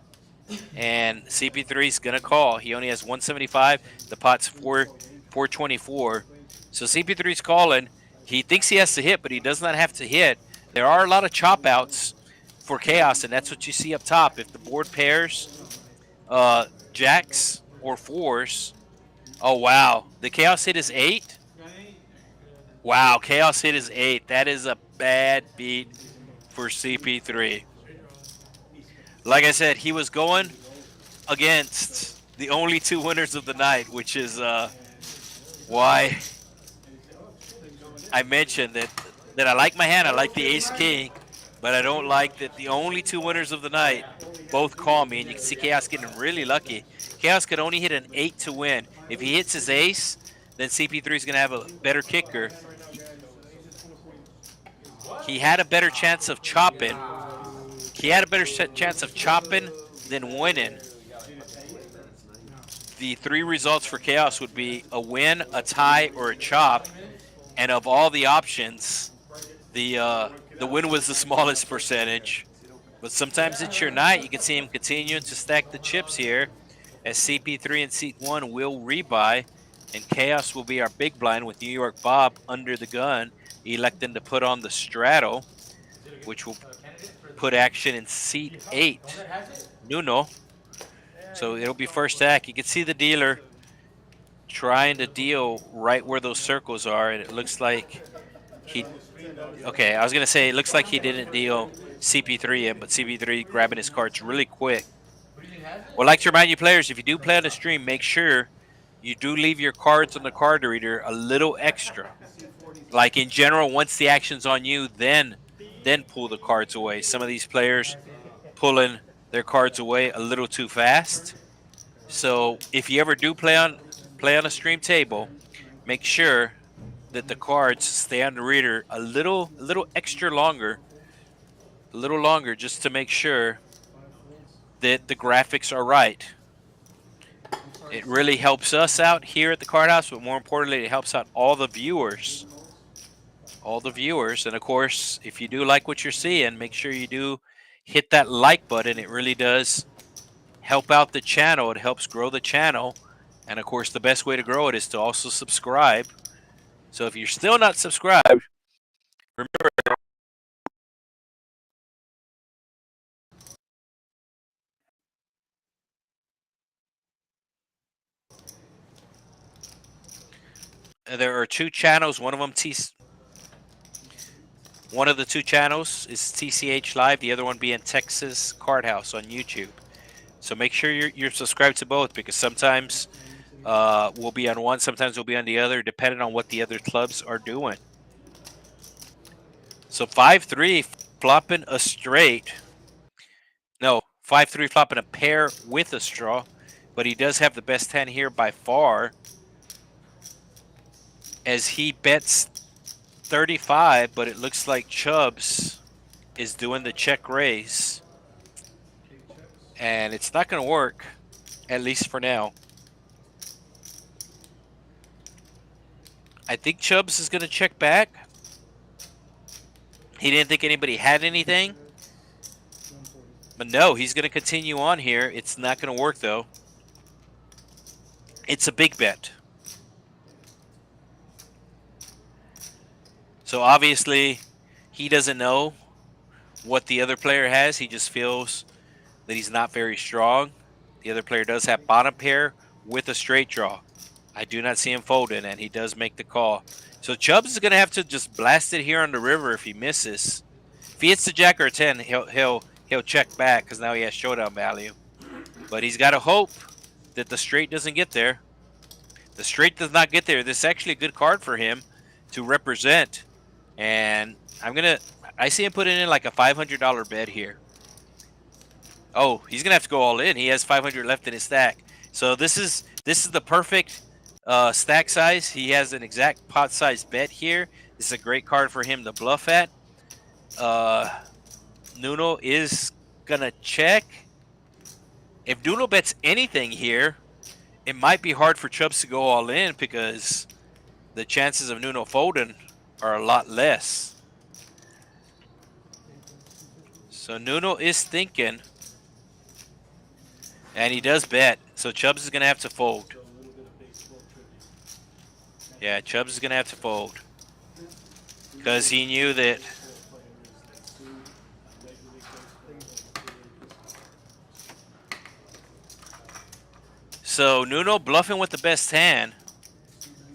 and CP3 is going to call. He only has 175. The pot's 424. So CP3 is calling. He thinks he has to hit, but he does not have to hit. There are a lot of chop outs for Chaos, and that's what you see up top. If the board pairs jacks or fours. Oh, wow. The Chaos hit is 8? Wow, Chaos hit is 8. That is a bad beat for CP3. Like I said, he was going against the only two winners of the night, which is why I mentioned that I like my hand. I like the ace king, but I don't like that the only two winners of the night both call me. And you can see Chaos getting really lucky. Chaos could only hit an 8 to win. If he hits his ace, then CP3 is going to have a better kicker. He had a better chance of chopping. He had a better chance of chopping than winning. The three results for Chaos would be a win, a tie, or a chop. And of all the options, the win was the smallest percentage. But sometimes it's your night. You can see him continuing to stack the chips here as CP3 and seat 1 will rebuy. And Chaos will be our big blind with New York Bob under the gun, electing to put on the straddle, which will put action in seat 8. Nuno. So it'll be first stack. You can see the dealer trying to deal right where those circles are, and it looks like he... Okay, I was going to say it looks like he didn't deal CP3 in, but CP3 grabbing his cards really quick. Well, I'd like to remind you players, if you do play on the stream, make sure you do leave your cards on the card reader a little extra. Like in general, once the action's on you, then pull the cards away. Some of these players pulling their cards away a little too fast. So if you ever do play on a stream table, make sure that the cards stay on the reader a little extra longer, just to make sure that the graphics are right. It really helps us out here at the Card House, but more importantly, it helps out all the viewers. And of course, if you do like what you're seeing, make sure you do hit that like button. It really does help out the channel. It helps grow the channel. And of course, the best way to grow it is to also subscribe. So if you're still not subscribed, remember, there are two channels. One of the two channels is TCH Live. The other one being Texas Card House on YouTube. So make sure you're subscribed to both, because sometimes we'll be on one, sometimes we'll be on the other, depending on what the other clubs are doing. So 5-3 flopping a straight. No, 5-3 flop and a pair with a straw, but he does have the best hand here by far, as he bets 35, but it looks like Chubbs is doing the check raise, and it's not going to work, at least for now. I think Chubbs is going to check back. He didn't think anybody had anything. But no, he's going to continue on here. It's not going to work, though. It's a big bet. So obviously, he doesn't know what the other player has. He just feels that he's not very strong. The other player does have bottom pair with a straight draw. I do not see him folding, and he does make the call. So Chubbs is going to have to just blast it here on the river if he misses. If he hits the jack or a 10, he'll check back because now he has showdown value. But he's got to hope that the straight doesn't get there. The straight does not get there. This is actually a good card for him to represent. And I see him putting in like a $500 bet here. Oh, he's gonna have to go all in. He has 500 left in his stack. So this is the perfect stack size. He has an exact pot size bet here. This is a great card for him to bluff at. Nuno is gonna check. If Nuno bets anything here, it might be hard for Chubbs to go all in because the chances of Nuno folding are a lot less. So Nuno is thinking, and he does bet. So Chubbs is going to have to fold. Yeah, Chubbs is going to have to fold because he knew that. So Nuno bluffing with the best hand.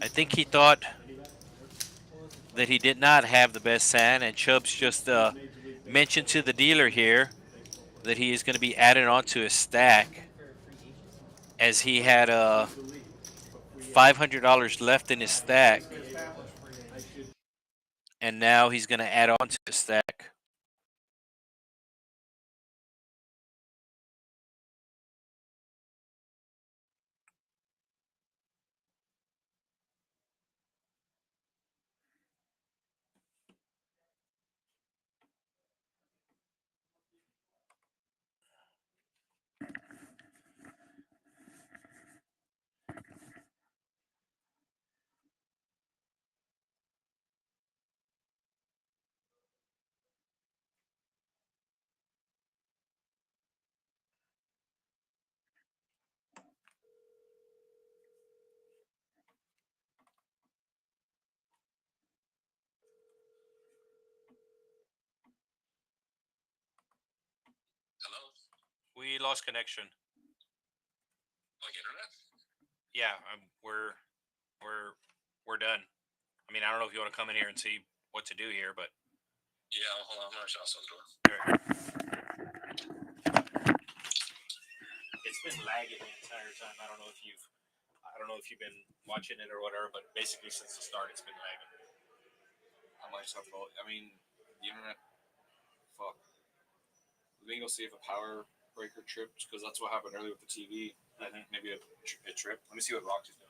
I think he thought that he did not have the best hand, and Chubbs just mentioned to the dealer here that he is going to be added onto his stack, as he had $500 left in his stack, and now he's going to add on to his stack. Hello? We lost connection. Like internet? Yeah, we're done. I mean, I don't know if you want to come in here and see what to do here, but Yeah, hold on. I'm going to shut some door. it's been lagging the entire time. I don't know if you've been watching it or whatever, but basically since the start, it's been lagging. I might just have to go. I mean, the internet. Fuck. We can go see if a power breaker tripped, because that's what happened earlier with the TV. I think maybe it tripped. Let me see what Roxy's doing.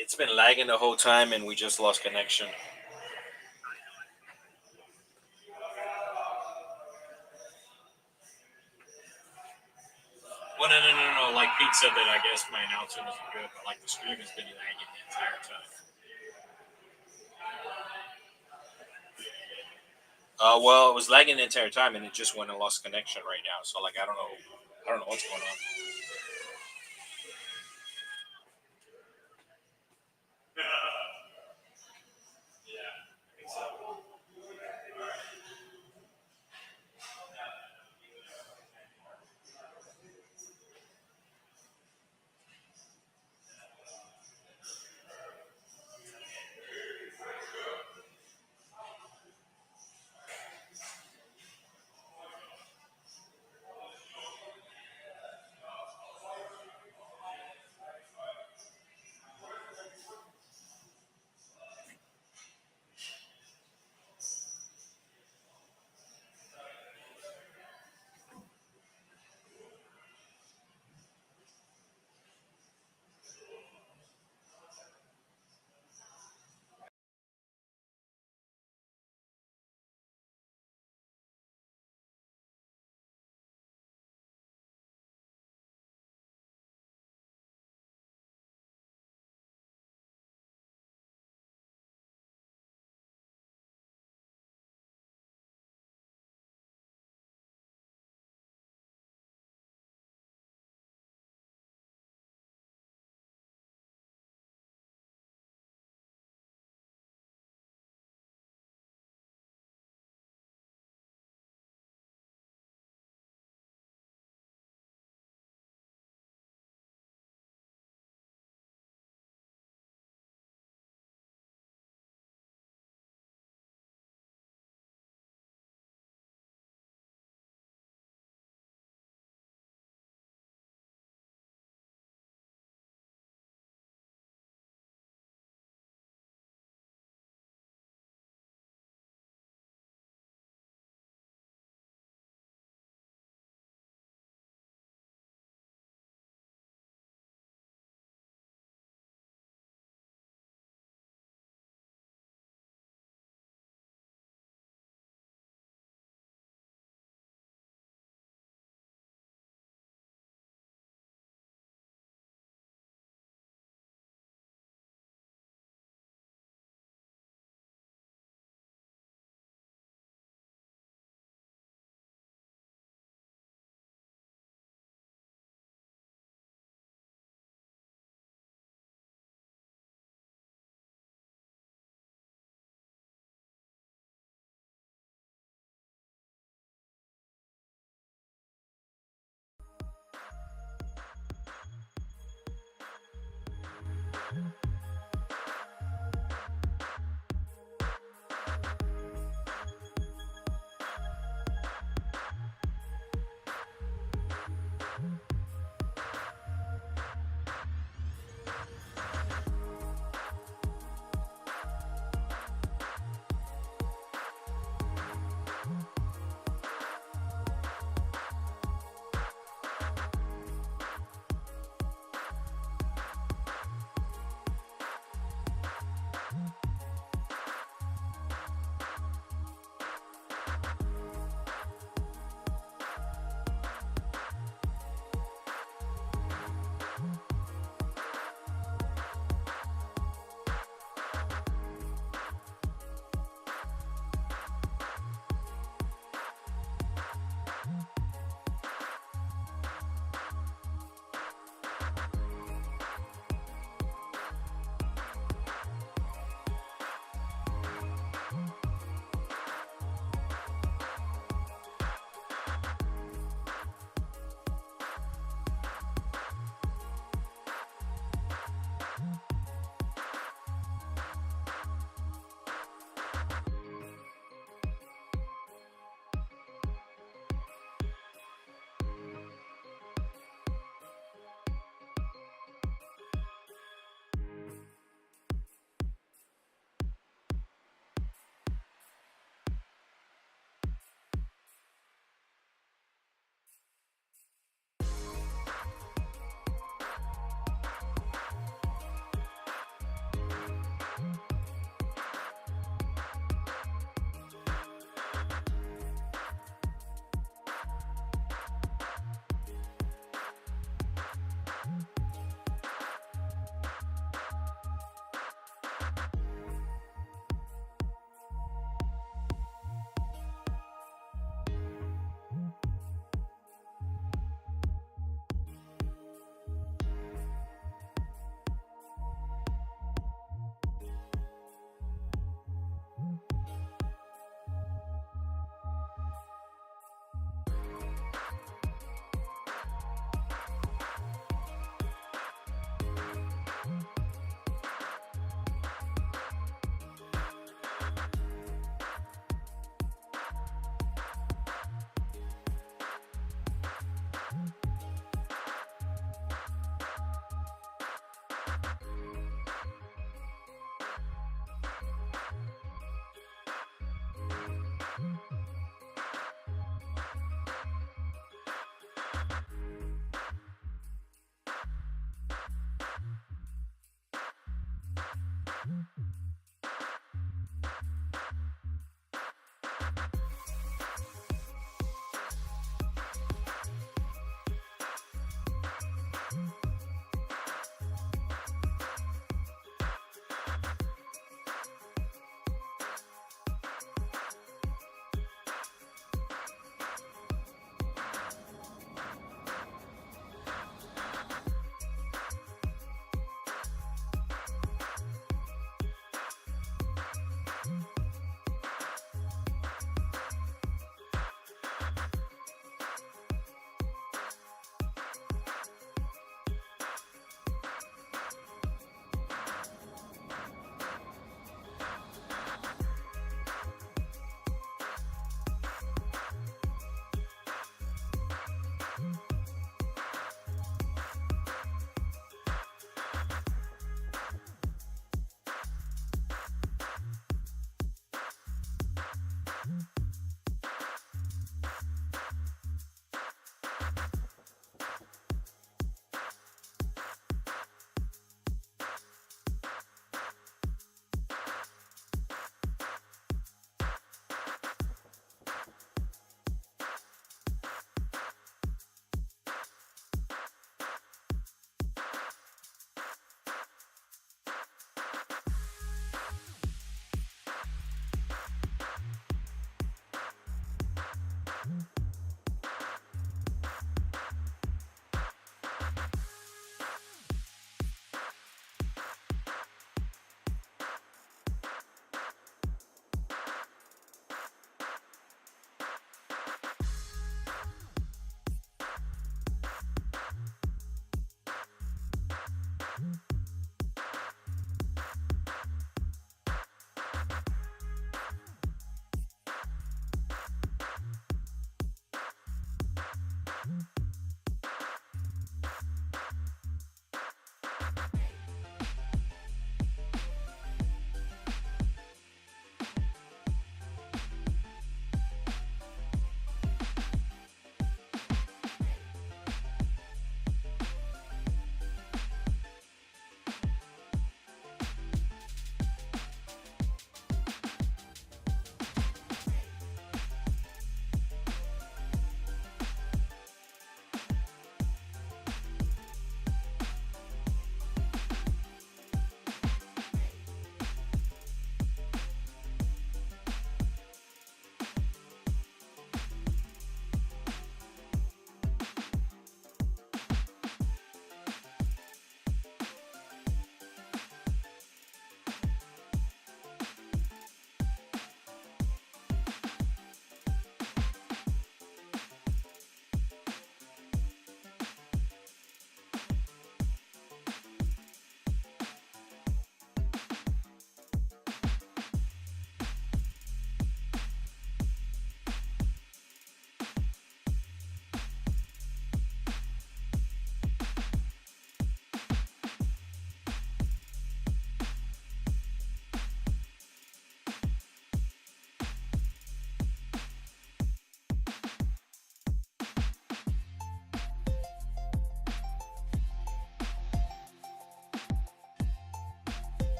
It's been lagging the whole time, and we just lost connection. Well, no. Like Pete said that I guess my announcement wasn't good, but like the stream has been lagging the entire time. Well, it was lagging the entire time, and it just went and lost connection right now. So like I don't know what's going on.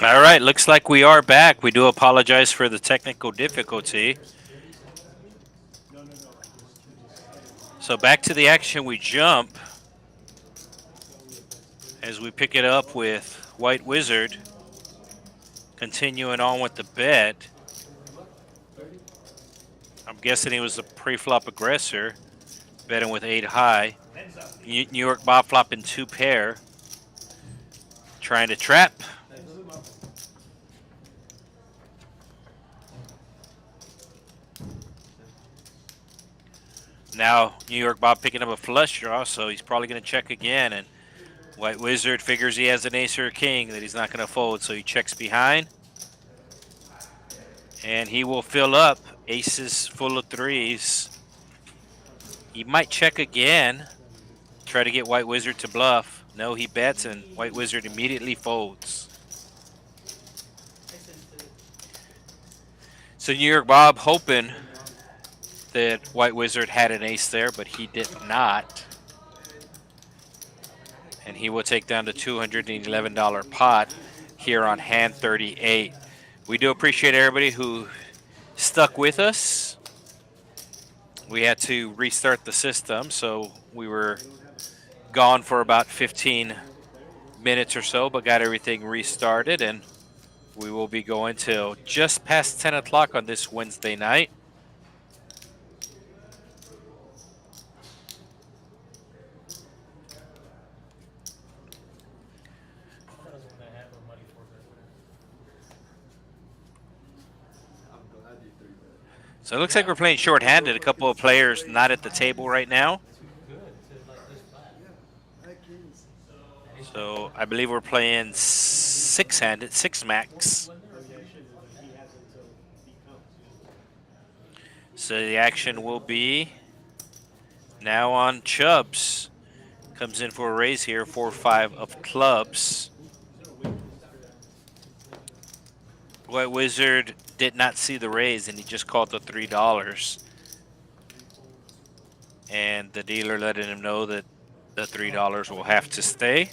All right, looks like we are back. We do apologize for the technical difficulty. So back to the action we jump as we pick it up with White Wizard continuing on with the bet. I'm guessing he was a pre-flop aggressor, betting with 8 high. New York Bob flopping 2 pair, trying to trap. Now New York Bob picking up a flush draw, so he's probably going to check again. And White Wizard figures he has an ace or a king that he's not going to fold, so he checks behind. And he will fill up aces full of 3s. He might check again, try to get White Wizard to bluff. No, he bets, and White Wizard immediately folds. So New York Bob hoping that White Wizard had an ace there, but he did not. And he will take down the $211 pot here on hand 38. We do appreciate everybody who stuck with us. We had to restart the system, so we were gone for about 15 minutes or so, but got everything restarted, and we will be going till just past 10 o'clock on this Wednesday night. So it looks like we're playing short-handed. A couple of players not at the table right now. So I believe we're playing 6-handed, 6 max. So the action will be now on Chubbs. Comes in for a raise here, 4-5 of clubs. White Wizard did not see the raise, and he just called the $3. And the dealer letting him know that the $3 will have to stay.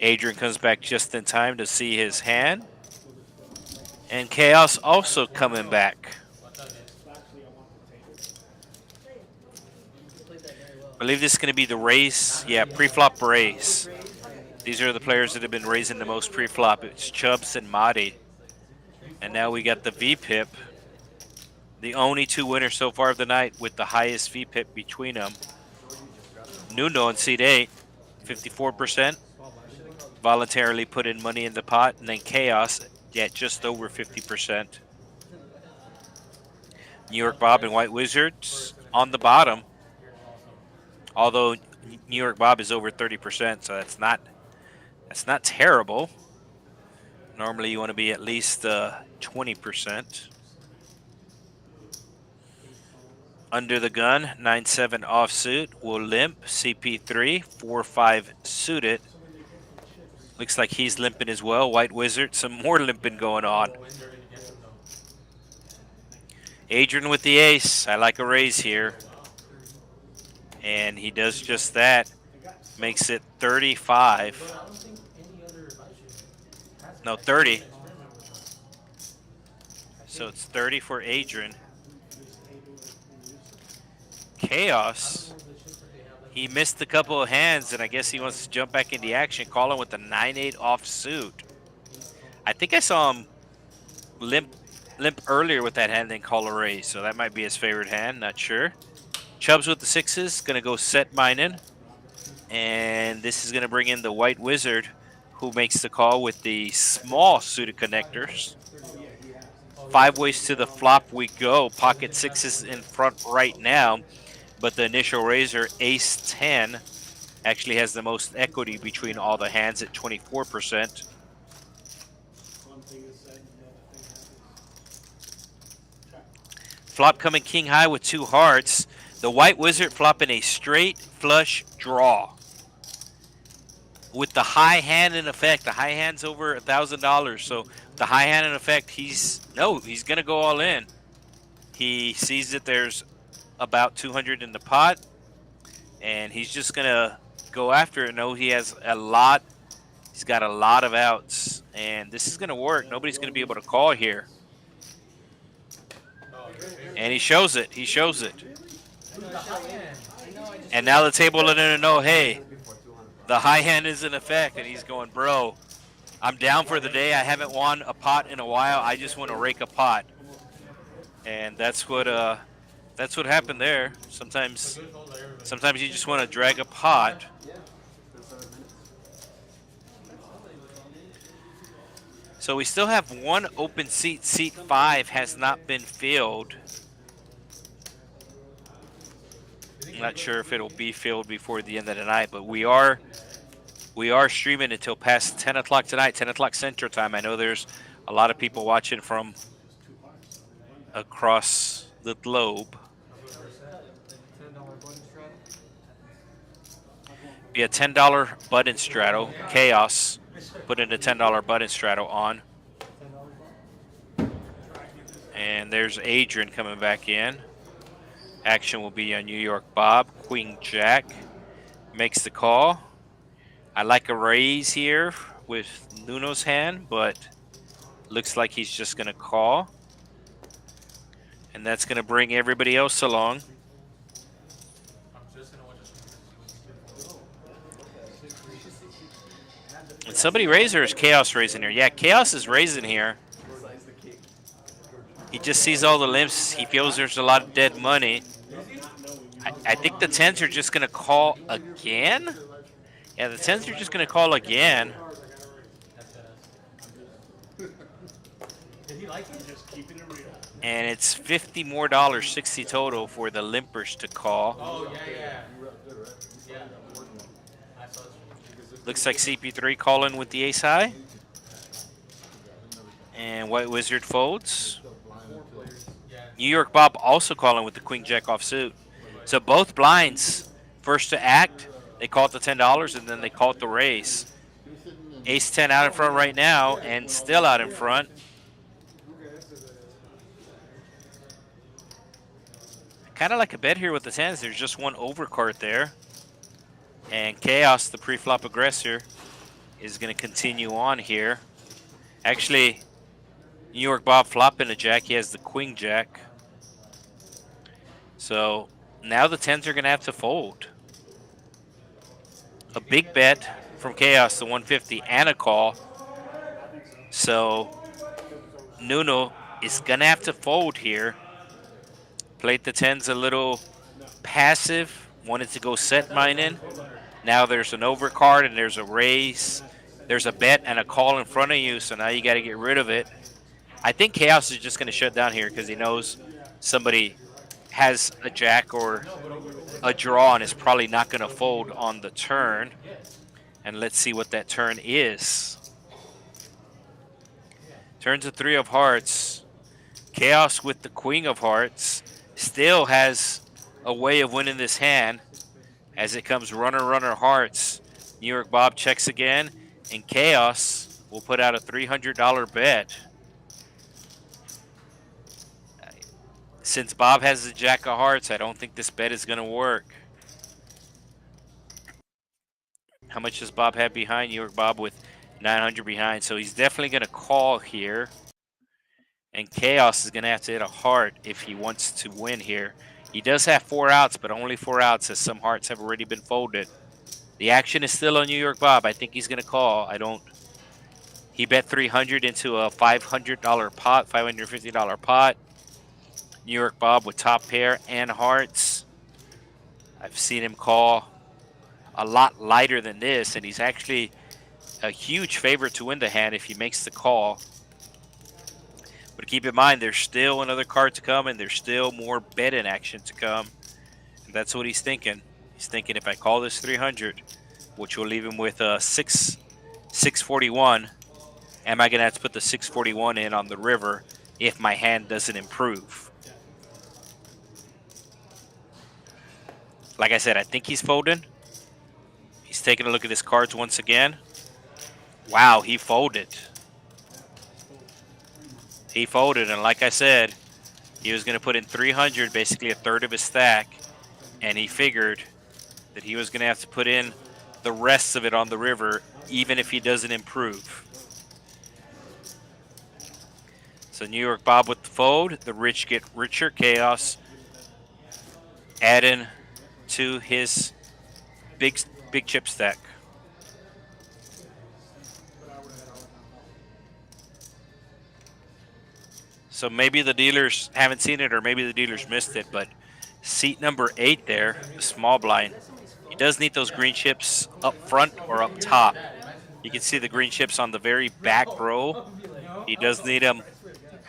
Adrian comes back just in time to see his hand. And Chaos also coming back. I believe this is going to be the raise. Yeah, pre-flop raise. These are the players that have been raising the most pre-flop. It's Chubbs and Mahdi. And now we got the VPIP. The only 2 winners so far of the night with the highest VPIP between them. Nuno in seat 8, 54%. Voluntarily put in money in the pot. And then Chaos at just over 50%. New York Bob and White Wizards on the bottom. Although New York Bob is over 30%, so that's not terrible. Normally you want to be at least 20%. Under the gun, 9-7 offsuit, will limp, CP3, 4-5 suited. Looks like he's limping as well. White Wizard, some more limping going on. Adrian with the ace, I like a raise here. And he does just that. Makes it 35. No, 30. So it's 30 for Adrian. Chaos. He missed a couple of hands, and I guess he wants to jump back into action, calling with the 9-8 offsuit. I think I saw him limp earlier with that hand, then call a raise. So that might be his favorite hand, not sure. Chubbs with the 6s, going to go set mining. And this is going to bring in the White Wizard, who makes the call with the small suited connectors. 5 ways to the flop we go. Pocket 6s in front right now. But the initial raiser, ace-10, actually has the most equity between all the hands at 24%. Flop coming king high with 2 hearts. The White Wizard flopping a straight flush draw. with the high hand in effect. The high hand's over $1,000. So the high hand in effect, he's gonna go all in. He sees that there's about 200 in the pot, and he's just gonna go after it. No, he has a lot. He's got a lot of outs, and this is gonna work. Nobody's gonna be able to call here. And he shows it. He shows it. And now the table letting him know, hey, the high hand is in effect, and he's going, bro, I'm down for the day. I haven't won a pot in a while. I just want to rake a pot. And that's what happened there. Sometimes you just want to drag a pot. So we still have one open seat. Seat 5 has not been filled. I'm not sure if it'll be filled before the end of the night, but we are streaming until past 10 o'clock tonight, 10 o'clock Central Time. I know there's a lot of people watching from across the globe. Be a $10 button straddle. Chaos put in a $10 button straddle on. And there's Adrian coming back in. Action will be on New York Bob. Queen Jack makes the call. I like a raise here with Nuno's hand, but looks like he's just going to call. And that's going to bring everybody else along. And somebody raised, or is Chaos raising here? Yeah, Chaos is raising here. He just sees all the limps. He feels there's a lot of dead money. I think the 10s are just going to call again. Yeah, the 10s are just going to call again. And it's $50 more, 60 total for the limpers to call. Oh, yeah. Looks like CP3 calling with the ace high. And White Wizard folds. New York Bob also calling with the Queen Jack offsuit. So both blinds, first to act, they call it the $10, and then they call it the raise. Ace 10 out in front right now, and still out in front. Kind of like a bet here with the 10s. There's just one overcard there. And Chaos, the pre-flop aggressor, is going to continue on here. Actually, New York Bob flopping a jack. He has the Queen Jack. So now the 10s are going to have to fold. A big bet from Chaos, the 150, and a call. So Nuno is going to have to fold here. Played the 10s a little passive. Wanted to go set mine in. Now there's an overcard and there's a raise. There's a bet and a call in front of you, so now you got to get rid of it. I think Chaos is just going to shut down here because he knows somebody has a jack or a draw and is probably not going to fold on the turn. And let's see what that turn is. Turn's a 3 of hearts. Chaos with the Queen of hearts still has a way of winning this hand as it comes runner, runner, hearts. New York Bob checks again, and Chaos will put out a $300 bet. Since Bob has the jack of hearts, I don't think this bet is going to work. How much does Bob have behind? New York Bob with 900 behind, so he's definitely going to call here. And Chaos is going to have to hit a heart if he wants to win here. He does have 4 outs, but only 4 outs as some hearts have already been folded. The action is still on New York Bob. I think he's going to call. He bet 300 into a $500 pot, $550 pot. New York Bob with top pair and hearts. I've seen him call a lot lighter than this, and he's actually a huge favorite to win the hand if he makes the call. But keep in mind, there's still another card to come, and there's still more betting action to come. And that's what he's thinking. He's thinking, if I call this 300, which will leave him with a 641, am I going to have to put the 641 in on the river if my hand doesn't improve? Like I said, I think he's folding. He's taking a look at his cards once again. Wow, he folded. He folded, and like I said, he was going to put in 300, basically a third of his stack, and he figured that he was going to have to put in the rest of it on the river, even if he doesn't improve. So New York Bob with the fold. The rich get richer. Chaos adding to his big chip stack. So maybe the dealers haven't seen it, or maybe the dealers missed it, but seat number 8 there, the small blind, he does need those green chips up front or up top. You can see the green chips on the very back row. He does need them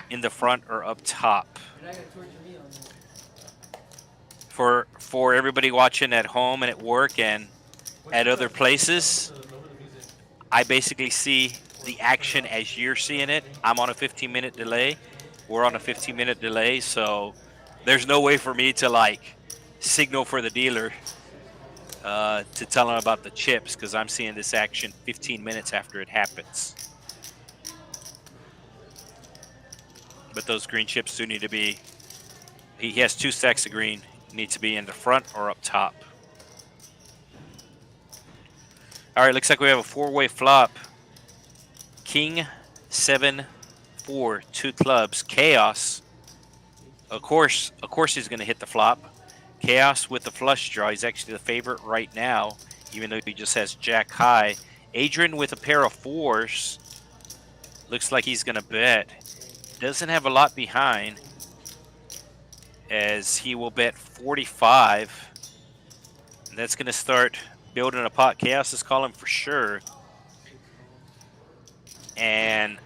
in the front or up top. For everybody watching at home and at work and at other places, I basically see the action as you're seeing it. I'm on a 15-minute delay. We're on a 15-minute delay, so there's no way for me to like signal for the dealer to tell him about the chips, because I'm seeing this action 15 minutes after it happens. But those green chips do need to be, he has 2 stacks of green, need to be in the front or up top. All right, looks like we have a 4-way flop. King, 7, 4, 2 clubs. Chaos, of course he's going to hit the flop. Chaos with the flush draw. He's actually the favorite right now, even though he just has jack high. Adrian with a pair of 4s. Looks like he's going to bet. Doesn't have a lot behind, as he will bet 45. And that's going to start building a pot. Chaos is calling for sure. And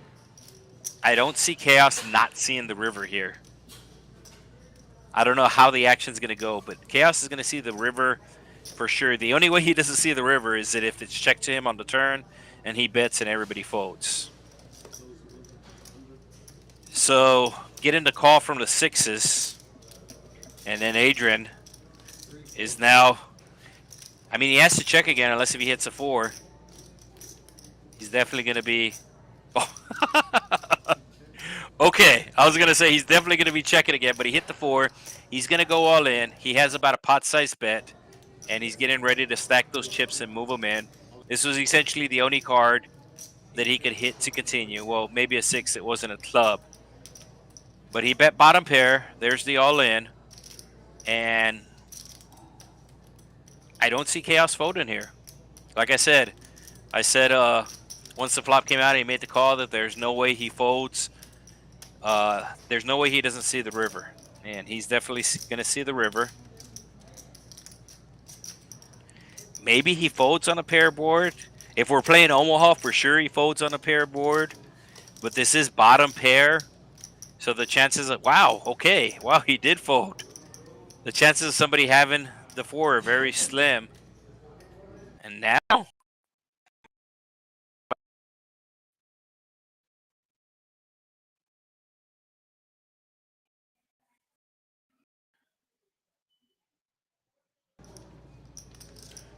I don't see Chaos not seeing the river here. I don't know how the action's going to go, but Chaos is going to see the river for sure. The only way he doesn't see the river is that if it's checked to him on the turn and he bets and everybody folds. So getting the call from the 6s, and then Adrian is now, I mean, he has to check again unless if he hits a 4. He's definitely going to be, oh. Okay, I was going to say he's definitely going to be checking again, but he hit the 4. He's going to go all in. He has about a pot-sized bet, and he's getting ready to stack those chips and move them in. This was essentially the only card that he could hit to continue. Well, maybe a 6. It wasn't a club. But he bet bottom pair. There's the all-in. And I don't see Chaos folding here. Like I said once the flop came out, he made the call that there's no way he folds. There's no way he doesn't see the river. And he's definitely going to see the river. Maybe he folds on a pair board. If we're playing Omaha, for sure he folds on a pair board. But this is bottom pair. So the chances of, wow, okay. Wow, he did fold. The chances of somebody having the 4 are very slim. And now,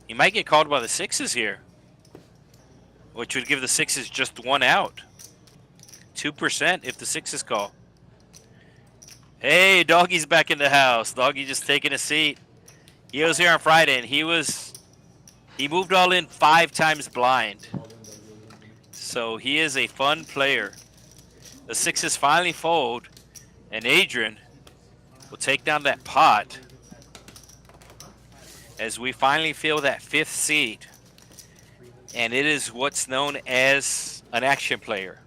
he might get called by the 6s here, which would give the 6s just 1 out. 2% if the 6s call. Hey, Doggy's back in the house. Doggy just taking a seat. He was here on Friday, and he moved all in 5 times blind. So he is a fun player. The 6s finally fold, and Adrian will take down that pot as we finally fill that 5th seat. And it is what's known as an action player.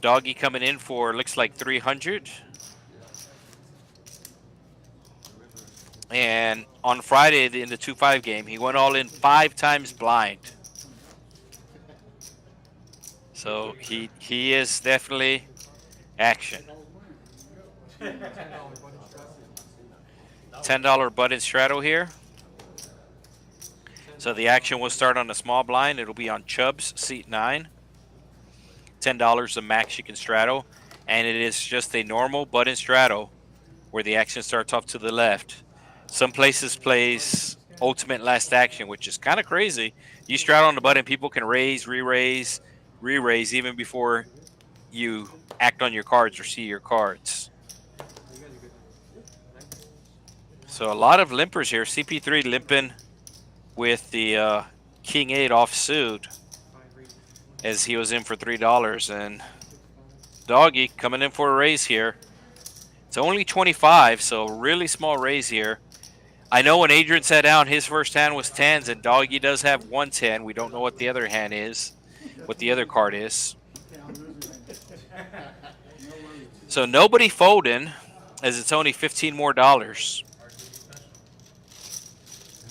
Doggy coming in for, looks like 300. And on Friday in the 2-5 game, he went all in 5 times blind. So he is definitely action. $10 button straddle here. So the action will start on the small blind. It'll be on Chubb's seat 9. $10 the max you can straddle. And it is just a normal button straddle where the action starts off to the left. Some places plays ultimate last action, which is kind of crazy. You straddle on the button, people can raise, re-raise, re-raise even before you act on your cards or see your cards. So a lot of limpers here. CP3 limping with the King 8 offsuit as he was in for $3. And Doggy coming in for a raise here. It's only 25, so really small raise here. I know when Adrian sat down, his first hand was 10s, and Doggy does have 110. We don't know what the other hand is, what the other card is. So nobody folding, as it's only $15 more.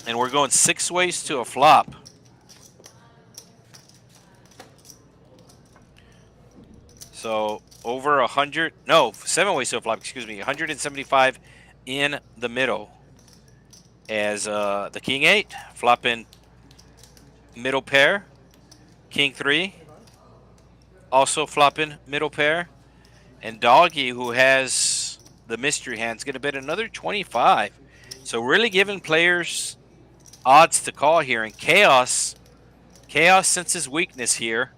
And we're going 6 ways to a flop. So over 100, no, 7 ways to a flop, excuse me, 175 in the middle. As the King 8 flopping middle pair, King 3 also flopping middle pair, and Doggy, who has the mystery hand, is going to bet another 25. So really giving players odds to call here. And Chaos senses weakness here.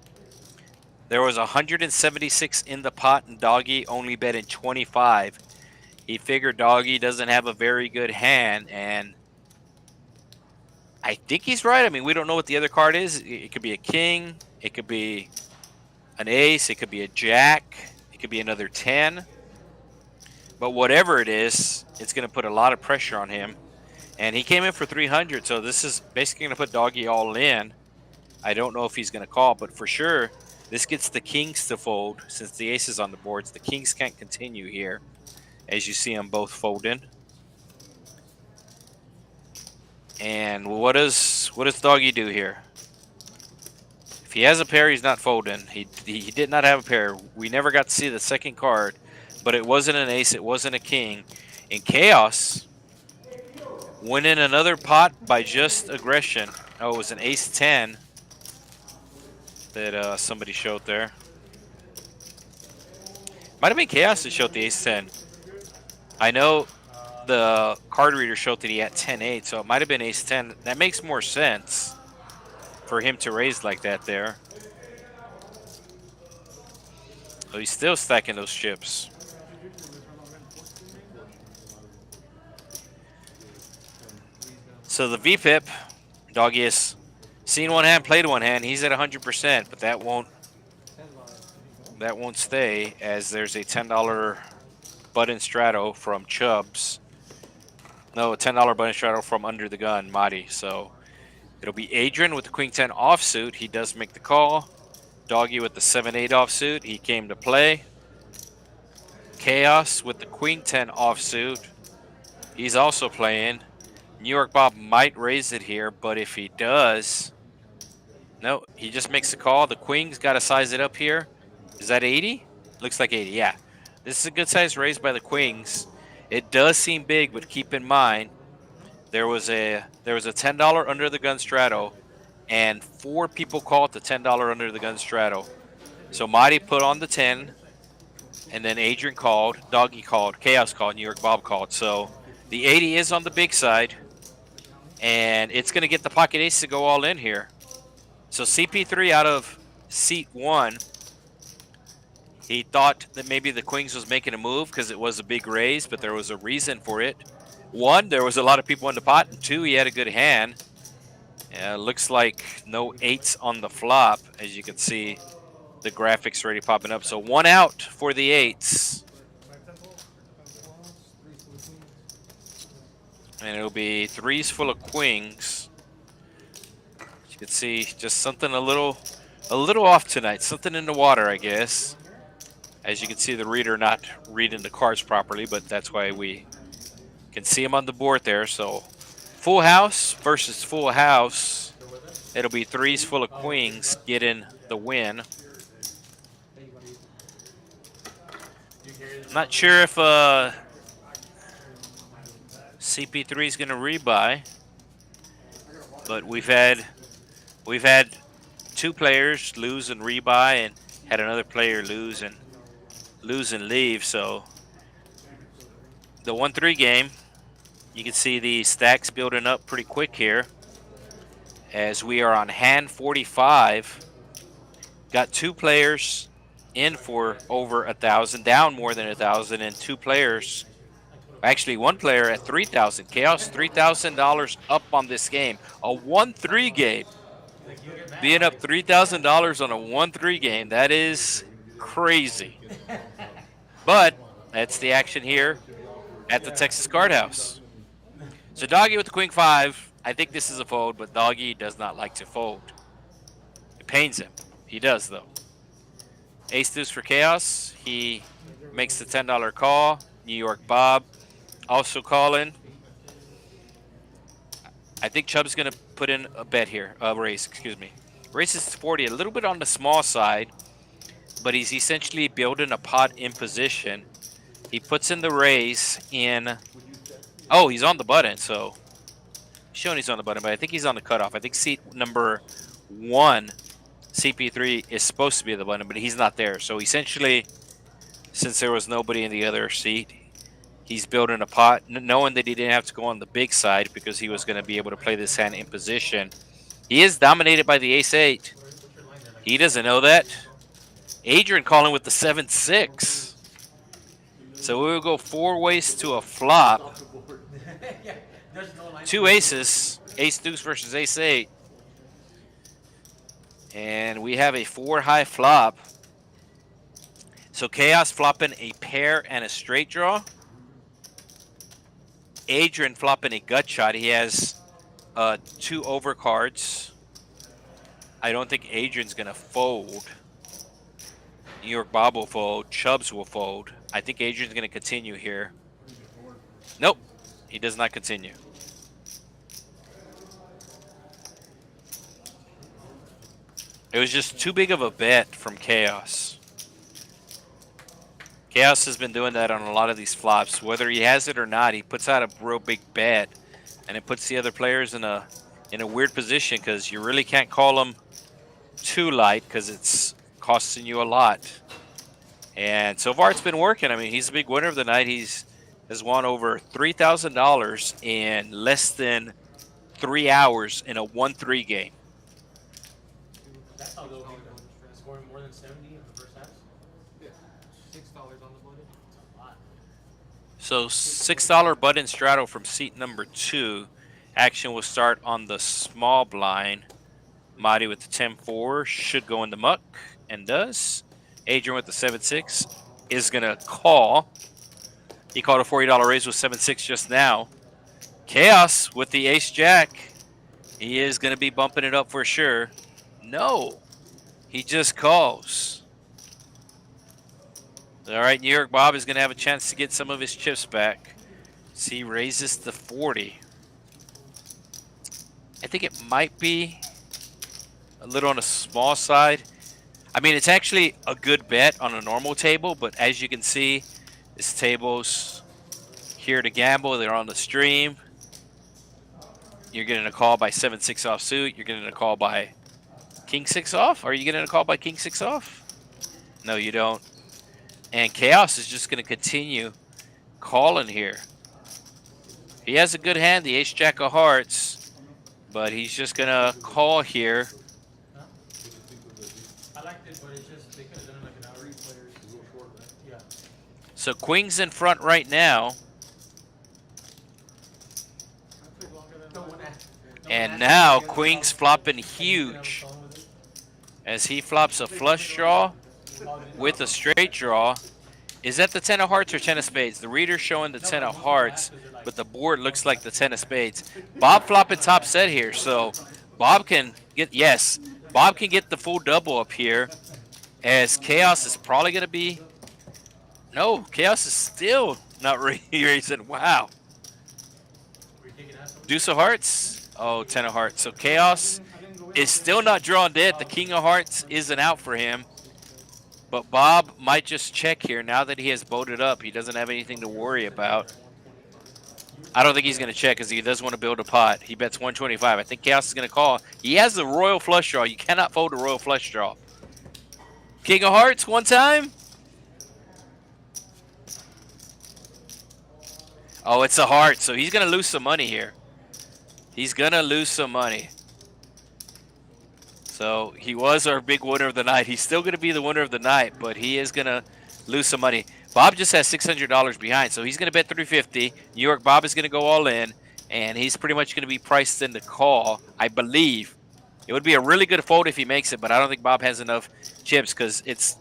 There was 176 in the pot, and Doggy only betting 25. He figured Doggy doesn't have a very good hand, and I think he's right. I mean, we don't know what the other card is. It could be a king. It could be an ace. It could be a jack. It could be another 10. But whatever it is, it's going to put a lot of pressure on him. And he came in for 300, so this is basically going to put Doggy all in. I don't know if he's going to call, but for sure, this gets the kings to fold. Since the ace is on the boards, the kings can't continue here, as you see them both folding. And what does Doggy do here? If he has a pair, he's not folding. He did not have a pair. We never got to see the second card, but it wasn't an ace. It wasn't a king. In Chaos, winning another pot by just aggression. Oh, it was an ace 10 that somebody showed there. Might have been Chaos that showed the ace 10. I know the card reader showed that he had 10-8, so it might have been ace 10. That makes more sense for him to raise like that there. So he's still stacking those chips. So the VPIP, Doggy has seen one hand, played one hand. He's at 100%, but that won't stay, as there's a $10 button straddle from Chubbs. No, a $10 button straddle from Under the Gun, Marty. So it'll be Adrian with the Queen 10 offsuit. He does make the call. Doggy with the 7-8 offsuit. He came to play. Chaos with the Queen 10 offsuit. He's also playing. New York Bob might raise it here, but if he does, no, he just makes the call. The Queen's got to size it up here. Is that 80? Looks like 80, yeah. This is a good size raise by the Queens. It does seem big, but keep in mind there was a $10 under the gun straddle, and 4 people called the $10 under the gun straddle. So Marty put on the 10, and then Adrian called, Doggy called, Chaos called, New York Bob called. So the 80 is on the big side, and it's going to get the pocket ace to go all in here. So CP3 out of seat 1. He thought that maybe the Queens was making a move because it was a big raise, but there was a reason for it. 1, there was a lot of people in the pot, and 2, he had a good hand. Looks like no 8s on the flop, as you can see the graphics already popping up. So 1 out for the 8s. And it'll be 3s full of queens. As you can see, just something a little off tonight. Something in the water, I guess. As you can see, the reader not reading the cards properly, but that's why we can see them on the board there. So full house versus full house. It'll be 3s full of queens getting the win. I'm not sure if CP3 is going to rebuy, but we've had 2 players lose and rebuy, and had another player lose and leave. So the 1-3 game, You can see the stacks building up pretty quick here as we are on hand 45. Got 2 players in for over 1,000, down more than 1,000, and 2 players, actually 1 player at 3,000. Chaos $3,000 up on this game. A 1-3 game. Being up $3,000 on a 1-3 game, that is crazy. But that's the action here at the Texas Card House. So Doggy with the Queen 5. I think this is a fold, but Doggy does not like to fold. It pains him. He does, though. Ace deuce for Chaos. He makes the $10 call. New York Bob also calling. I think Chubb's going to put in a bet here. Raise, excuse me. Raises to 40, a little bit on the small side, but he's essentially building a pot in position. He puts in the raise in. Oh, he's on the button, so showing he's on the button, but I think he's on the cutoff. I think seat number 1, CP3, is supposed to be the button, but he's not there. So essentially, since there was nobody in the other seat, he's building a pot, knowing that he didn't have to go on the big side because he was going to be able to play this hand in position. He is dominated by the ace-8. He doesn't know that. Adrian calling with the 7-6. So we will go 4 ways to a flop. 2 aces, ace deuce versus ace-8. And we have a 4 high flop. So Chaos flopping a pair and a straight draw. Adrian flopping a gut shot. He has 2 overcards. I don't think Adrian's going to fold. New York Bob will fold. Chubbs will fold. I think Adrian's going to continue here. Nope, he does not continue. It was just too big of a bet from Chaos. Chaos has been doing that on a lot of these flops. Whether he has it or not, he puts out a real big bet, and it puts the other players in a weird position because you really can't call them too light because it's costing you a lot. And so far it's been working. I mean, he's a big winner of the night. Has won over $3,000 in less than 3 hours in a 1-3 game. That's how low he's scoring more than 70 in the first half. Yeah. $6 on the button. A lot. So $6 button straddle from seat number 2. Action will start on the small blind. Marty with the 10-4 should go in the muck and does. Adrian with the 7-6 is going to call. He called a $40 raise with 7-6 just now. Chaos with the ace-jack. He is going to be bumping it up for sure. No, he just calls. All right, New York Bob is going to have a chance to get some of his chips back. So he raises the 40. I think it might be a little on the small side. I mean, it's actually a good bet on a normal table, but as you can see, this table's here to gamble. They're on the stream. You're getting a call by 7-6 offsuit. You're getting a call by King 6 off. Are you getting a call by King 6 off? No, you don't. And Chaos is just going to continue calling here. He has a good hand, the ace-jack of hearts, but he's just going to call here. I liked it, but it's just they could have done it like an hour. Players a little short, right? Yeah. So Queen's in front right now. And now Queen's flopping huge as he flops a flush draw with a straight draw. Is that the 10 of hearts or 10 of spades? The reader's showing the 10 of hearts, but the board looks like the 10 of spades. Bob flopping top set here, so Bob can get, yes, Bob can get the full double up here as Chaos is probably going to be, no, Chaos is still not raising. Wow. Deuce of hearts. Oh, 10 of hearts. So Chaos is still not drawing dead. The King of hearts isn't out for him. But Bob might just check here now that he has boated up. He doesn't have anything to worry about. I don't think he's going to check because he does want to build a pot. He bets 125. I think Chaos is going to call. He has the royal flush draw. You cannot fold a royal flush draw. King of hearts one time. Oh, it's a heart, so he's going to lose some money here. He's going to lose some money. So he was our big winner of the night. He's still going to be the winner of the night, but he is going to lose some money. Bob just has $600 behind, so he's going to bet 350. New York Bob is going to go all in, and he's pretty much going to be priced in the call, I believe. It would be a really good fold if he makes it, but I don't think Bob has enough chips because it's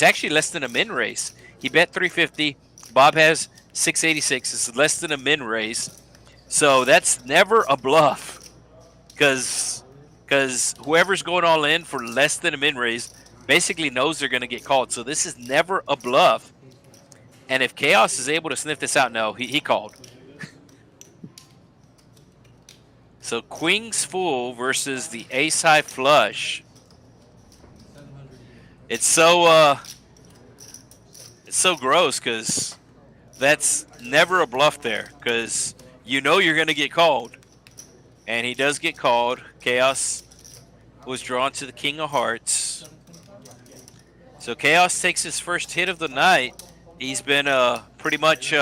actually less than a min raise. He bet 350. Bob has 686. It's less than a min raise, so that's never a bluff because whoever's going all in for less than a min raise basically knows they're going to get called. So this is never a bluff. And if Chaos is able to sniff this out, no, he called. So Queen's full versus the ace high flush. It's so gross because that's never a bluff there because you know you're going to get called. And he does get called. Chaos was drawn to the King of Hearts. So Chaos takes his first hit of the night. He's been pretty much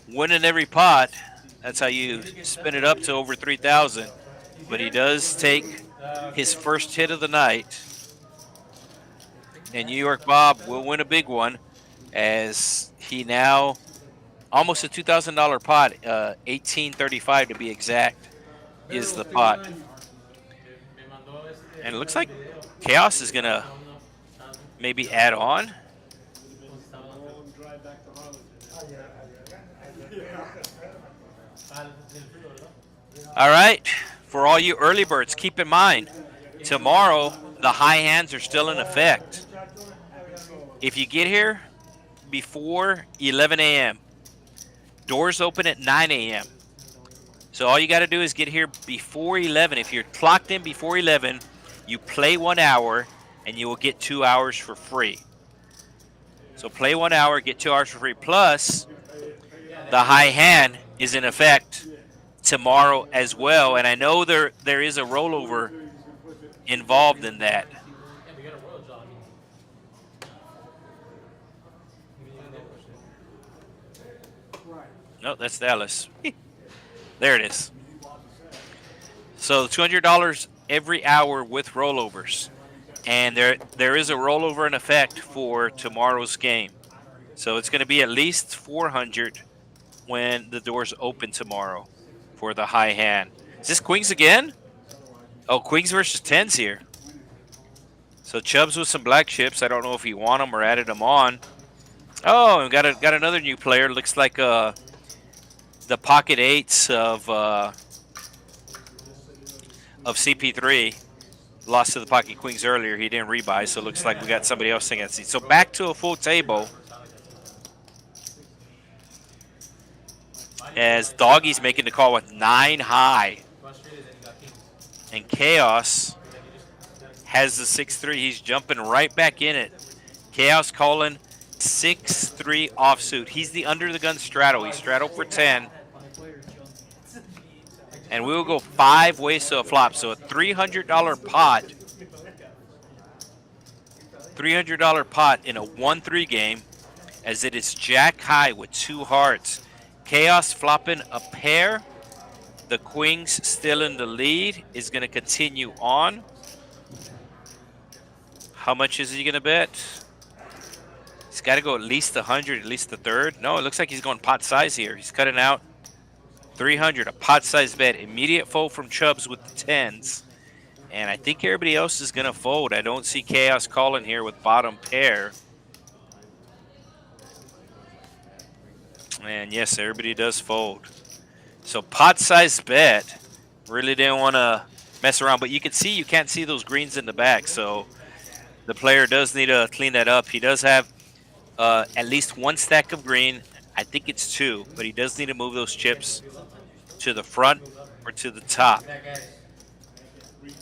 winning every pot. That's how you spin it up to over 3,000. But he does take his first hit of the night. And New York Bob will win a big one as he now almost a $2,000 pot, $1,835 to be exact, is the pot. And it looks like Chaos is going to maybe add on. All right, for all you early birds, keep in mind, tomorrow the high hands are still in effect. If you get here before 11 a.m., doors open at 9 a.m. So all you got to do is get here before 11. If you're clocked in before 11, you play 1 hour, and you will get 2 hours for free. So play 1 hour, get 2 hours for free. Plus, the high hand is in effect tomorrow as well. And I know there is a rollover involved in that. No, that's Dallas. There it is. So $200 every hour with rollovers. And there is a rollover in effect for tomorrow's game. So it's going to be at least 400 when the doors open tomorrow for the high hand. Is this Queens again? Oh, Queens versus tens here. So Chubbs with some black chips. I don't know if he won them or added them on. Oh, and got another new player. Looks like the pocket eights of CP3. Lost to the pocket queens earlier. He didn't rebuy, so it looks like we got somebody else sitting at seat. So back to a full table. As Doggy's making the call with 9 high. And Chaos has the 6-3. He's jumping right back in it. Chaos calling 6-3 offsuit. He's the under the gun straddle. He straddled for 10. And we will go 5 ways to a flop. So a $300 pot. $300 pot in a 1-3 game as it is jack high with 2 hearts. Chaos flopping a pair. The queens still in the lead. Is going to continue on. How much is he going to bet? He's got to go at least 100, at least the third. No, it looks like he's going pot size here. He's cutting out 300, a pot size bet. Immediate fold from Chubbs with the 10s. And I think everybody else is going to fold. I don't see Chaos calling here with bottom pair. And yes, everybody does fold. So pot size bet. Really didn't want to mess around. But you can see, you can't see those greens in the back. So the player does need to clean that up. He does have at least 1 stack of green. I think it's 2. But he does need to move those chips to the front or to the top.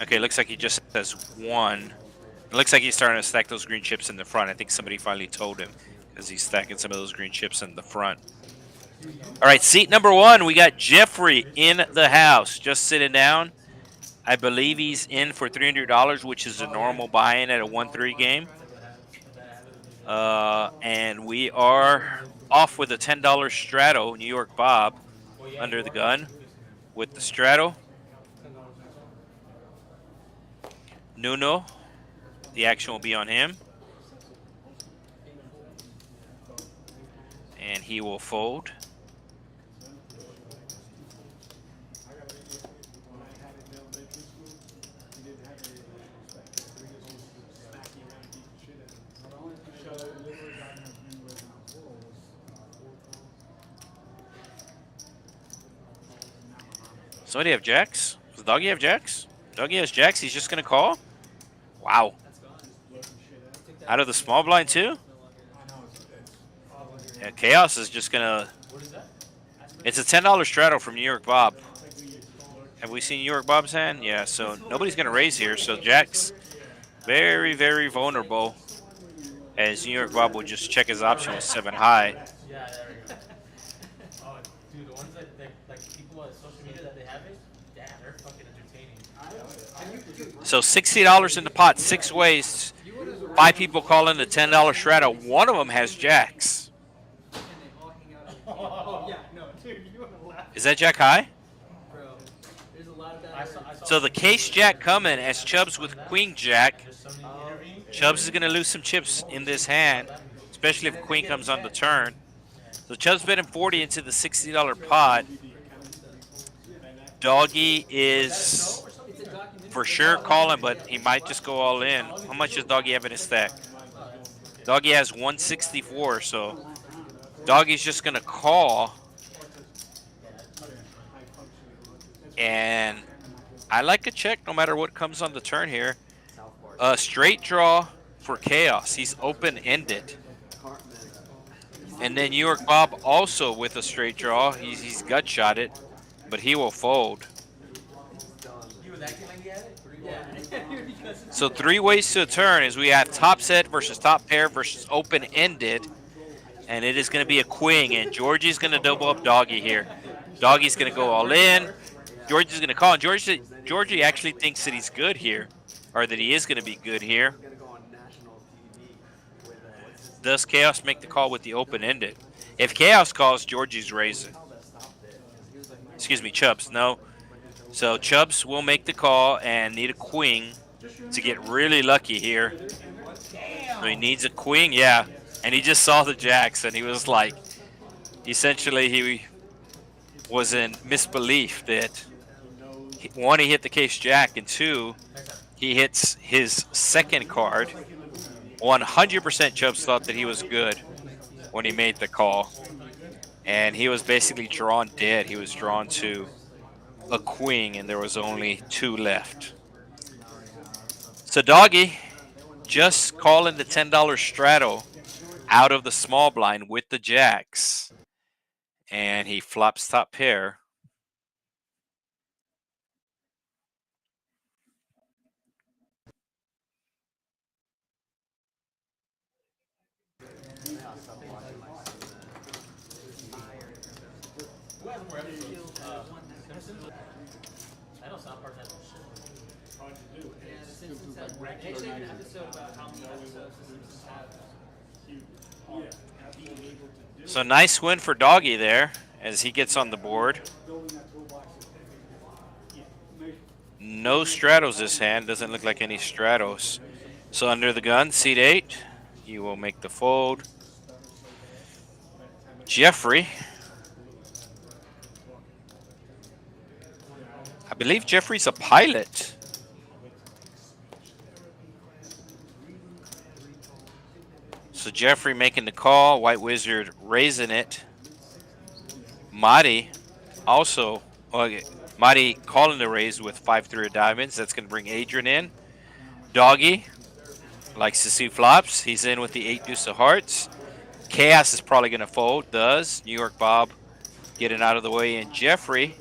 Okay, looks like he just has 1. It looks like he's starting to stack those green chips in the front. I think somebody finally told him because he's stacking some of those green chips in the front. All right, seat number 1, we got Jeffrey in the house, just sitting down. I believe he's in for $300, which is a normal buy-in at a 1-3 game. And we are off with a $10 Strato, New York Bob, Well, yeah, under you the are gun 250 now. with the Strato. $10 next one. Nuno, the action will be on him. And he will fold. Somebody have jacks? Does Doggy have jacks? Doggy has jacks. He's just going to call? Wow. Out of the small blind, too? Yeah, Chaos is just going to... What is that? It's a $10 Straddle from New York Bob. Have we seen New York Bob's hand? Yeah, so nobody's going to raise here. So Jack's very, very vulnerable, as New York Bob will just check his option with 7 high. Yeah, there we go. Oh, dude, the ones that like people on social media that they have it, damn, they're fucking entertaining. So $60 in the pot, 6 ways. 5 people call in the $10 Straddle. One of them has jacks. Oh, yeah, no, dude, you want to laugh. Is that jack high? Bro, there's a lot of that. I saw So the case jack coming as Chubbs with queen jack. There's somebody interviewing. Chubbs is going to lose some chips in this hand, especially if queen comes on the turn. So Chubbs betting 40 into the $60 pot. Doggy is for sure calling, but he might just go all in. How much does Doggy have in his stack? Doggy has 164, so Doggy's just going to call. And I like a check no matter what comes on the turn here. A straight draw for Chaos. He's open-ended. And then New York Bob also with a straight draw. He's gut-shot it, but he will fold. You was acting like he had it? Yeah. So 3 ways to a turn is we have top set versus top pair versus open-ended. And it is going to be a queen, and Georgie's going to double up Doggy here. Doggy's going to go all in. Georgie's going to call, and Georgie actually thinks that he's good here, or that he is going to be good here. Does Chaos make the call with the open-ended? If Chaos calls, Georgie's raising. Excuse me, Chubbs, no. So Chubbs will make the call and need a queen to get really lucky here. So he needs a queen, yeah. And he just saw the jacks, and he was like, essentially he was in misbelief that, 1, he hit the case jack, and 2, he hits his second card. 100% Chubbs thought that he was good when he made the call. And he was basically drawn dead. He was drawn to a queen, and there was only 2 left. So Doggy just calling the $10 Strato out of the small blind with the jacks. And he flops top pair. Who has more episodes? Simpsons? I know South Park has more shit. Yeah, the Simpsons have. They actually have an episode about how many episodes the Simpsons have. So nice win for Doggy there as he gets on the board. No Stratos this hand. Doesn't look like any Stratos. So under the gun, seat 8. You will make the fold. Jeffrey. I believe Jeffrey's a pilot. So Jeffrey making the call. White Wizard raising it. Marty also. Marty calling the raise with 5-3 of diamonds. That's going to bring Adrian in. Doggy likes to see flops. He's in with the 8 deuce of hearts. Chaos is probably going to fold. Does. New York Bob getting out of the way. And Jeffrey.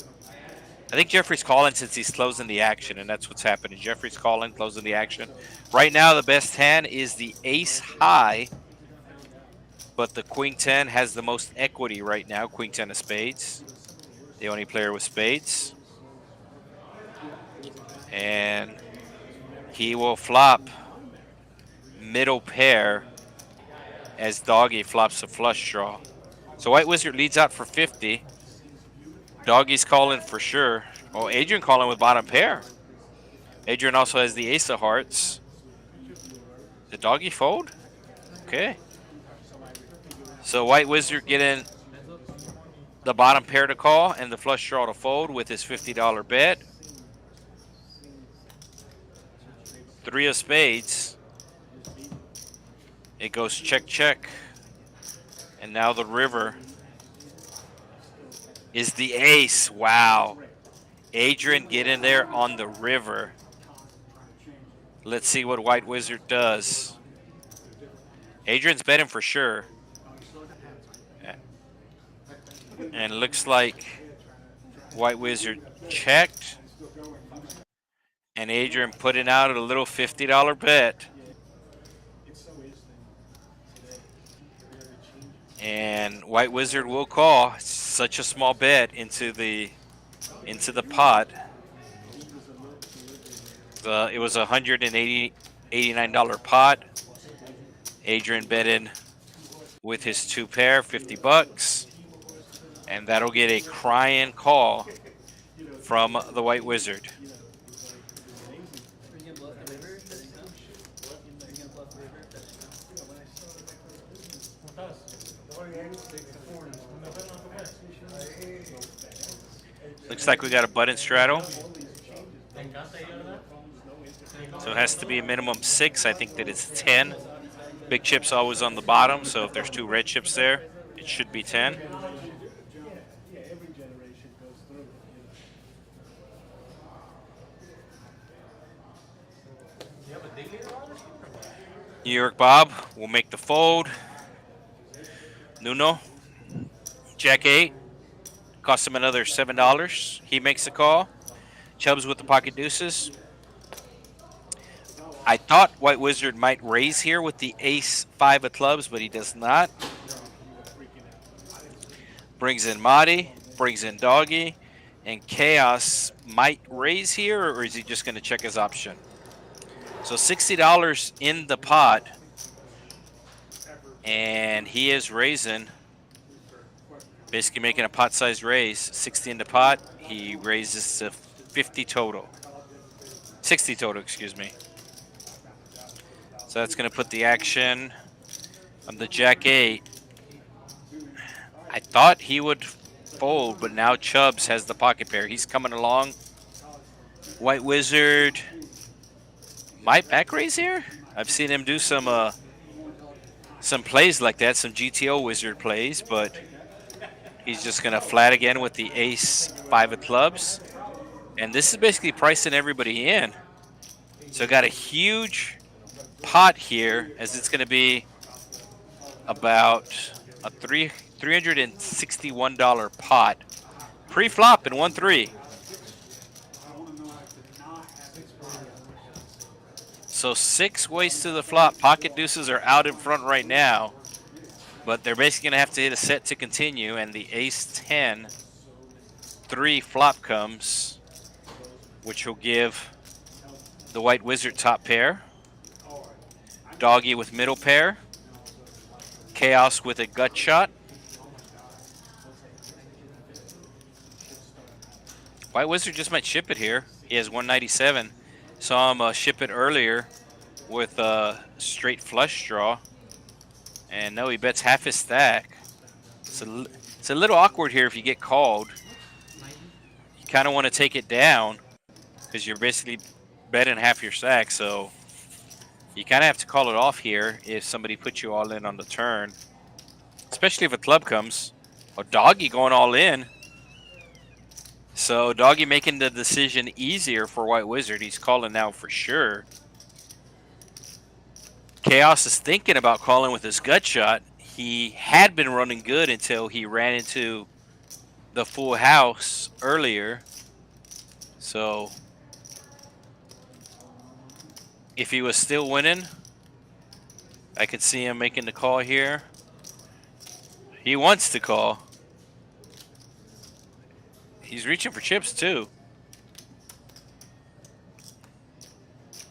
I think Jeffrey's calling since he's closing the action, and that's what's happening. Jeffrey's calling, closing the action. Right now, the best hand is the ace high, but the queen 10 has the most equity right now. Queen 10 of spades. The only player with spades. And he will flop middle pair as Doggy flops a flush draw. So White Wizard leads out for 50. Doggy's calling for sure. Oh, Adrian calling with bottom pair. Adrian also has the ace of hearts. The Doggy fold? Okay. So White Wizard getting the bottom pair to call and the flush draw to fold with his $50 bet. 3 of spades. It goes check, check. And now the river is the ace. Wow. Adrian getting there on the river. Let's see what White Wizard does. Adrian's betting for sure. And it looks like White Wizard checked. And Adrian putting out a little $50 bet. And White Wizard will call. Such a small bet into the pot. It was a $189 pot. Adrian betting with his 2 pair, 50 bucks. And that'll get a crying call from the White Wizard. Looks like we got a button straddle. So it has to be a minimum 6. I think that it's 10. Big chip's always on the bottom, so if there's 2 red chips there, it should be 10. New York Bob will make the fold. Nuno, Jack 8, cost him another $7. He makes the call. Chubbs with the pocket deuces. I thought White Wizard might raise here with the ace 5 of clubs, but he does not. Brings in Marty, brings in Doggy, and Chaos might raise here, or is he just going to check his option? So $60 in the pot, and he is raising, basically making a pot-sized raise. 60 in the pot, he raises to 50 total. 60 total, excuse me. So that's going to put the action on the Jack 8. I thought he would fold, but now Chubbs has the pocket pair. He's coming along. White Wizard might back raise here. I've seen him do some plays like that, some GTO Wizard plays, but he's just going to flat again with the ace 5 of clubs. And this is basically pricing everybody in. So got a huge pot here, as it's going to be about a $361 pot pre-flop in 1-3. So 6 ways to the flop. Pocket deuces are out in front right now, but they're basically going to have to hit a set to continue, and the ace 10 3 flop comes, which will give the White Wizard top pair, Doggy with middle pair, Chaos with a gut shot. White Wizard just might ship it here. He has 197. Saw him ship it earlier with a straight flush draw. And no, he bets half his stack. It's a little awkward here if you get called. You kind of want to take it down because you're basically betting half your stack. So you kind of have to call it off here if somebody puts you all in on the turn. Especially if a club comes. Oh, Doggy going all in. So Doggy making the decision easier for White Wizard. He's calling now for sure. Chaos is thinking about calling with his gut shot. He had been running good until he ran into the full house earlier. So if he was still winning, I could see him making the call here. He wants to call. He's reaching for chips too.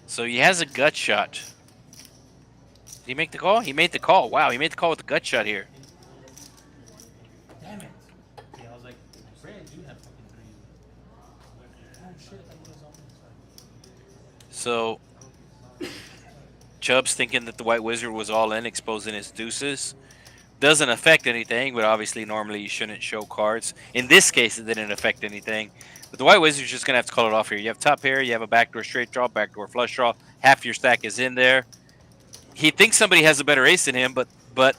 So he has a gut shot. Did he make the call? He made the call. Wow, he made the call with the gut shot here. So Chubb's thinking that the White Wizard was all in, exposing his deuces. Doesn't affect anything, but obviously normally you shouldn't show cards. In this case, it didn't affect anything. But the White Wizard's just going to have to call it off here. You have top pair, you have a backdoor straight draw, backdoor flush draw. Half your stack is in there. He thinks somebody has a better ace than him, but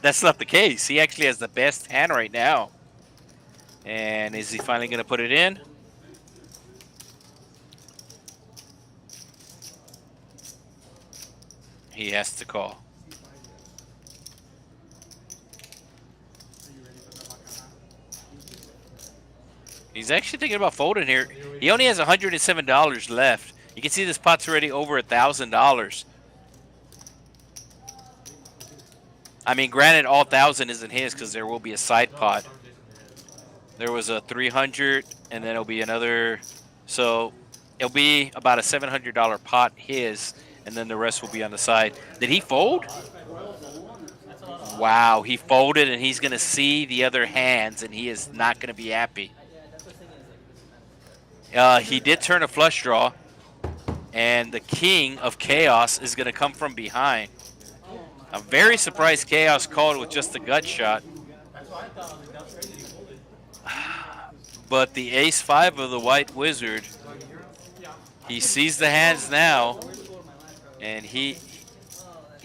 that's not the case. He actually has the best hand right now. And is he finally going to put it in? He has to call. He's actually thinking about folding here. He only has $107 left. You can see this pot's already over $1,000. I mean, granted, all 1,000 isn't his because there will be a side pot. There was a 300, and then it'll be another. So it'll be about a $700 pot his, and then the rest will be on the side. Did he fold? Wow, he folded, and he's going to see the other hands, and he is not going to be happy. He did turn a flush draw, and the king of chaos is going to come from behind. I'm very surprised chaos called with just a gut shot. But the ace-5 of the White Wizard, he sees the hands now, and he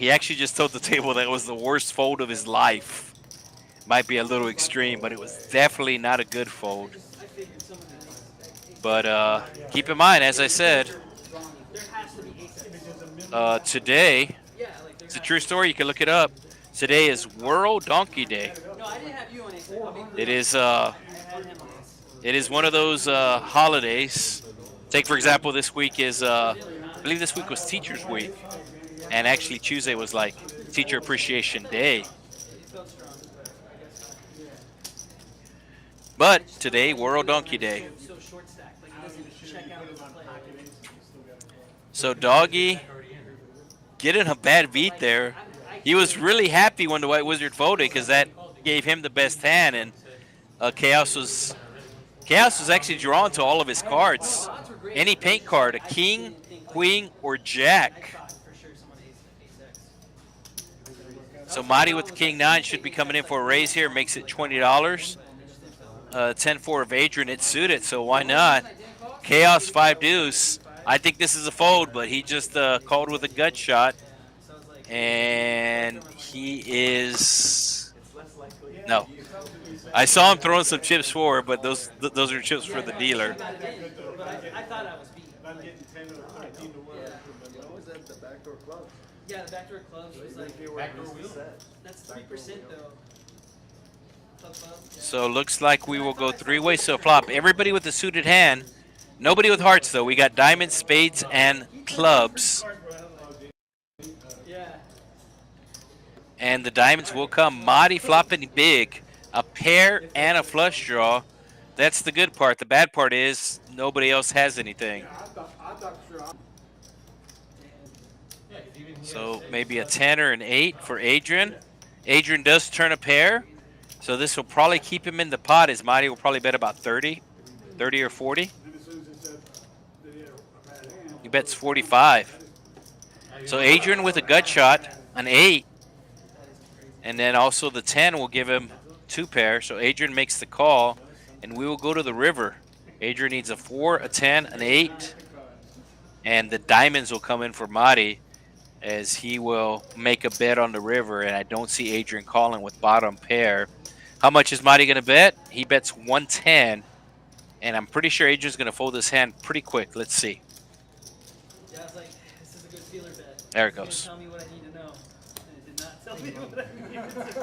actually just told the table that it was the worst fold of his life. Might be a little extreme, but it was definitely not a good fold. But keep in mind, as I said, today, it's a true story. You can look it up. Today is World Donkey Day. It is one of those holidays. Take, for example, this week is, I believe this week was Teacher's Week. And actually Tuesday was like Teacher Appreciation Day. But today, World Donkey Day. So Doggy getting a bad beat there. He was really happy when the White Wizard folded because that gave him the best hand, and Chaos was actually drawn to all of his cards. Any paint card, a king, queen, or jack. So Marty with the king 9 should be coming in for a raise here, makes it $20. 10-4 of Adrian, it's suited, so why not? Chaos 5 deuce. I think this is a fold, but he just called with a gut shot. And he is... No. I saw him throwing some chips forward, but those are chips for the dealer. I thought I was beaten. I'm getting 10 or 15 to 1. What was that, the backdoor clubs? Yeah, the backdoor clubs was like, that's 3% though. Club. So looks like we will go three-way. So flop everybody with the suited hand. Nobody with hearts, though. We got diamonds, spades, and clubs. Yeah. And the diamonds will come. Marty flopping big. A pair and a flush draw. That's the good part. The bad part is nobody else has anything. So maybe a 10 or an 8 for Adrian. Adrian does turn a pair. So this will probably keep him in the pot, as Marty will probably bet about 30 or 40. He bets 45. So Adrian with a gut shot, an 8. And then also the 10 will give him 2 pair. So Adrian makes the call, and we will go to the river. Adrian needs a 4, a 10, an 8. And the diamonds will come in for Marty, as he will make a bet on the river, and I don't see Adrian calling with bottom pair. How much is Marty going to bet? He bets 110, and I'm pretty sure Adrian's going to fold his hand pretty quick. Let's see. Yeah, I was like, this is a good feeler bet. There it It's gonna goes. tell me what I need to know. And it did not tell me what I needed to know.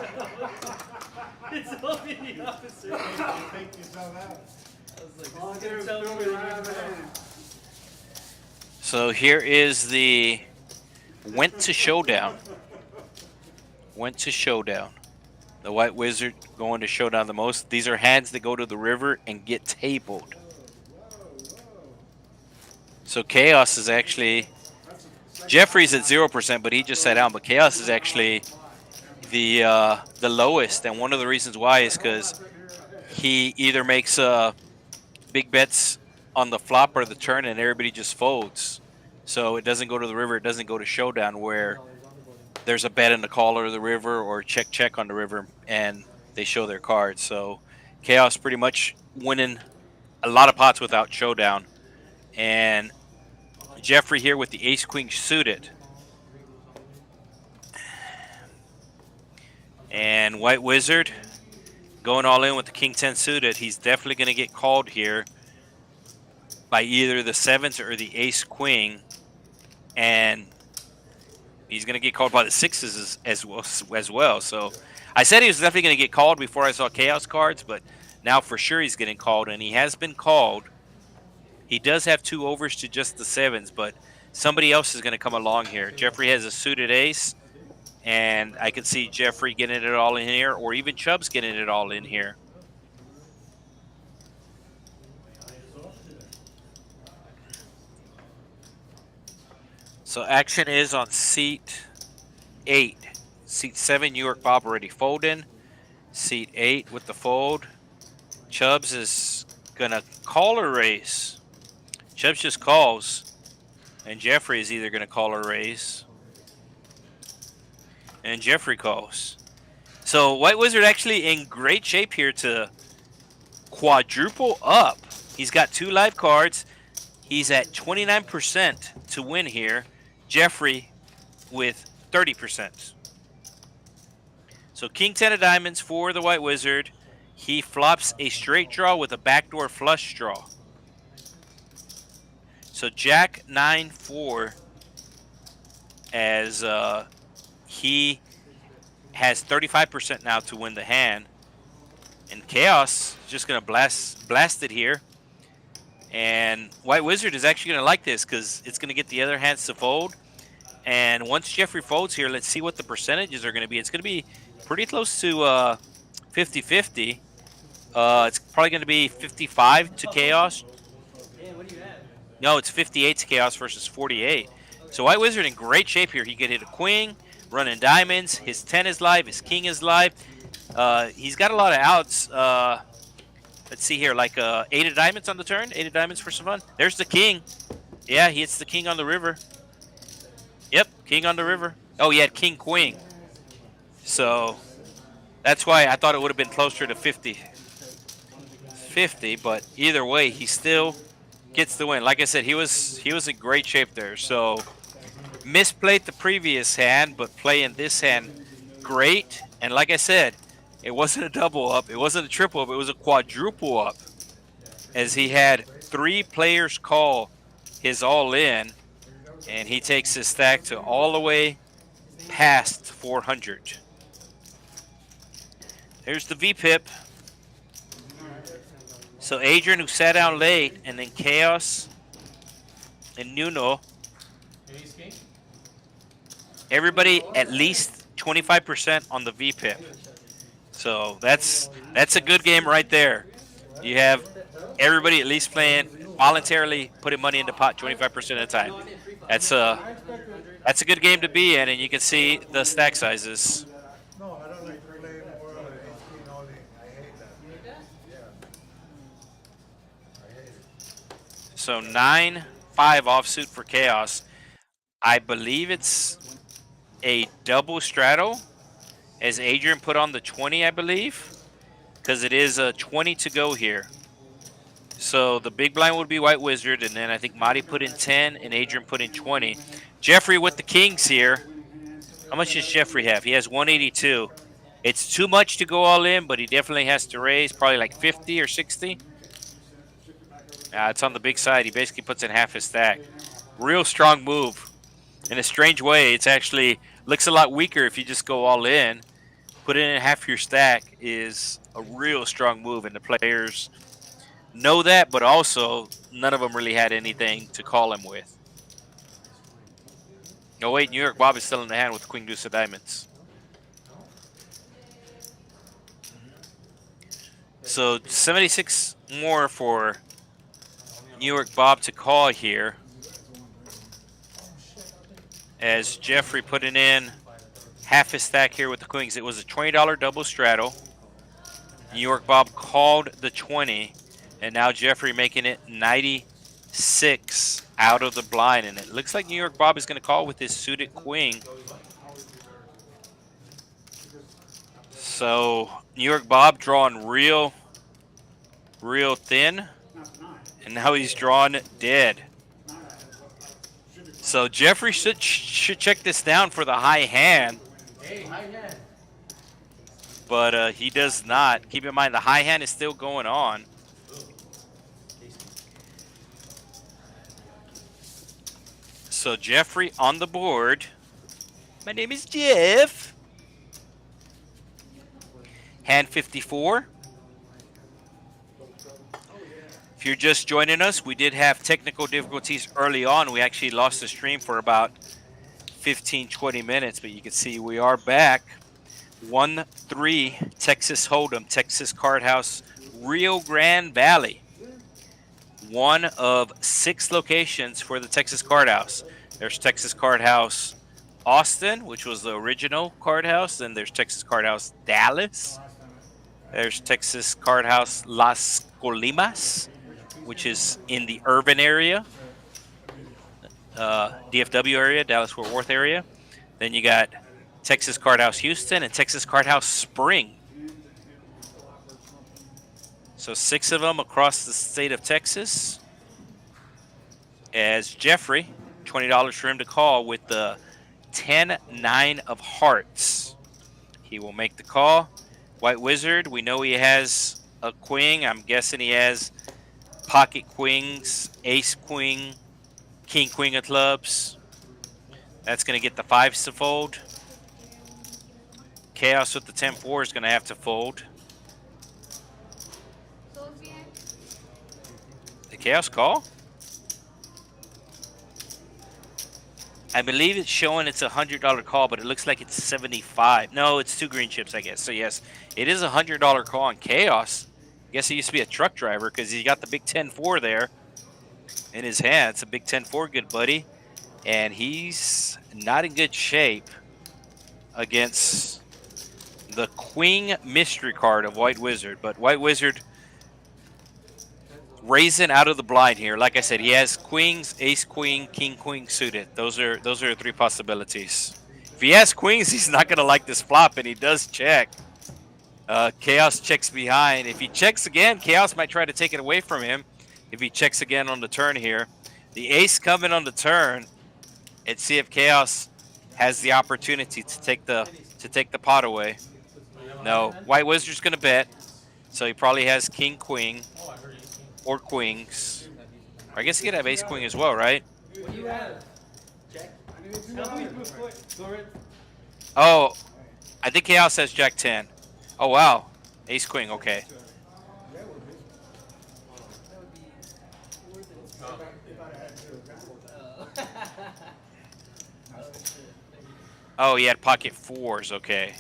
It told me the opposite. I was like, this is gonna tell me what I need to know. So here is the went to showdown. Went to showdown. The White Wizard going to showdown the most. These are hands that go to the river and get tabled. So Chaos is actually... Jeffrey's at 0%, but he just sat down. But Chaos is actually the lowest. And one of the reasons why is because he either makes big bets on the flop or the turn, and everybody just folds. So it doesn't go to the river. It doesn't go to showdown where there's a bet in the caller of the river or check on the river and they show their cards. So Chaos pretty much winning a lot of pots without showdown. And Jeffrey here with the ace queen suited. And White Wizard going all in with the king 10 suited. He's definitely going to get called here by either the sevens or the ace queen. And he's going to get called by the sixes as well. So I said he was definitely going to get called before I saw Chaos cards, but now for sure he's getting called, and he has been called. He does have 2 overs to just the sevens, but somebody else is going to come along here. Jeffrey has a suited ace, and I can see Jeffrey getting it all in here, or even Chubb's getting it all in here. So action is on seat 8. Seat 7, New York Bob already folding. Seat 8 with the fold. Chubbs is going to call or raise. Chubbs just calls. And Jeffrey is either going to call or raise. And Jeffrey calls. So White Wizard actually in great shape here to quadruple up. He's got 2 live cards. He's at 29% to win here. Jeffrey with 30%. So King 10 of diamonds for the White Wizard. He flops a straight draw with a backdoor flush draw. So Jack 9-4 as he has 35% now to win the hand. And Chaos is just going to blast it here. And White Wizard is actually going to like this because it's going to get the other hands to fold. And once Jeffrey folds here, let's see what the percentages are going to be. It's going to be pretty close to 50-50. It's probably going to be 55 to Chaos. Yeah, what do you have? No, it's 58 to Chaos versus 48. So White Wizard in great shape here. He could hit a queen, running diamonds. His 10 is live. His king is live. He's got a lot of outs. Let's see here, like 8 of diamonds on the turn. 8 of diamonds for some fun. There's the king. Yeah, he hits the king on the river. Yep, king on the river. Oh, he had king queen. So that's why I thought it would have been closer to 50-50. But either way, he still gets the win. Like I said, he was in great shape there. So misplayed the previous hand, but playing this hand great. And like I said, it wasn't a double up. It wasn't a triple up. It was a quadruple up. As he had 3 players call his all-in, and he takes his stack to all the way past 400. Here's the VPIP. So Adrian, who sat down late, and then Chaos and Nuno. Everybody at least 25% on the VPIP. So that's a good game right there. You have everybody at least playing voluntarily, putting money in the pot 25% of the time. That's a good game to be in, and you can see the stack sizes. No, I don't like playing more like 18 only. I hate that. I hate it. So 9-5 offsuit for Chaos. I believe it's a double straddle, as Adrian put on the 20, I believe, because it is a 20 to go here. So the big blind would be White Wizard, and then I think Marty put in 10 and Adrian put in 20. Jeffrey with the kings here. How much does Jeffrey have? He has 182. It's too much to go all in, but he definitely has to raise probably like 50 or 60. It's on the big side. He basically puts in half his stack. Real strong move. In a strange way, it's actually looks a lot weaker if you just go all in. Put in half your stack is a real strong move, and the players know that, but also none of them really had anything to call him with. Oh wait, New York Bob is still in the hand with Queen Deuce of Diamonds. So 76 more for New York Bob to call here, as Jeffrey putting in half his stack here with the queens. It was a $20 double straddle. New York Bob called the 20, and now Jeffrey making it 96 out of the blind, and it looks like New York Bob is going to call with his suited queen. So New York Bob drawing real thin, and now he's drawn dead. So Jeffrey should check this down for the high hand, Hey, high hand. but he does not. Keep in mind the high hand is still going on. So Jeffrey on the board. My name is Jeff. Hand 54. If you're just joining us, we did have technical difficulties early on. We actually lost the stream for about 15, 20 minutes, but you can see we are back. 1-3 Texas Hold'em, Texas Card House, Rio Grande Valley. One of 6 locations for the Texas Card House. There's Texas Card House Austin, which was the original card house. Then there's Texas Card House Dallas. There's Texas Card House Las Colimas, which is in the urban area, DFW area, Dallas-Fort Worth area. Then you got Texas Card House Houston and Texas Card House Spring. So 6 of them across the state of Texas. As Jeffrey, $20 for him to call with the 10-9 of hearts. He will make the call. White Wizard, we know he has a queen. I'm guessing he has pocket queens, ace queen, king queen of clubs. That's going to get the 5s to fold. Chaos with the 10-4 is going to have to fold. The Chaos call? I believe it's showing it's a $100 call, but it looks like it's 75. No, it's 2 green chips, I guess. So yes, it is a $100 call on Chaos. I guess he used to be a truck driver because he got the big 10-4 there in his hand. It's a big 10-4, good buddy. And he's not in good shape against the Queen mystery card of White Wizard. But White Wizard raising out of the blind here. Like I said, he has queens, ace queen, king queen suited. Those are 3 possibilities. If he has queens, he's not going to like this flop, and he does check. Chaos checks behind. If he checks again, Chaos might try to take it away from him. If he checks again on the turn here, the ace coming on the turn, and see if Chaos has the opportunity to take the pot away. No, White Wizard's going to bet, so he probably has king queen. Or queens. Or I guess he could have ace queen as well, right? What do you have? Jack? Tell me before. Go ahead. Oh, I think Chaos has jack 10. Oh, wow. Ace queen, okay. Oh, he had pocket 4s, okay.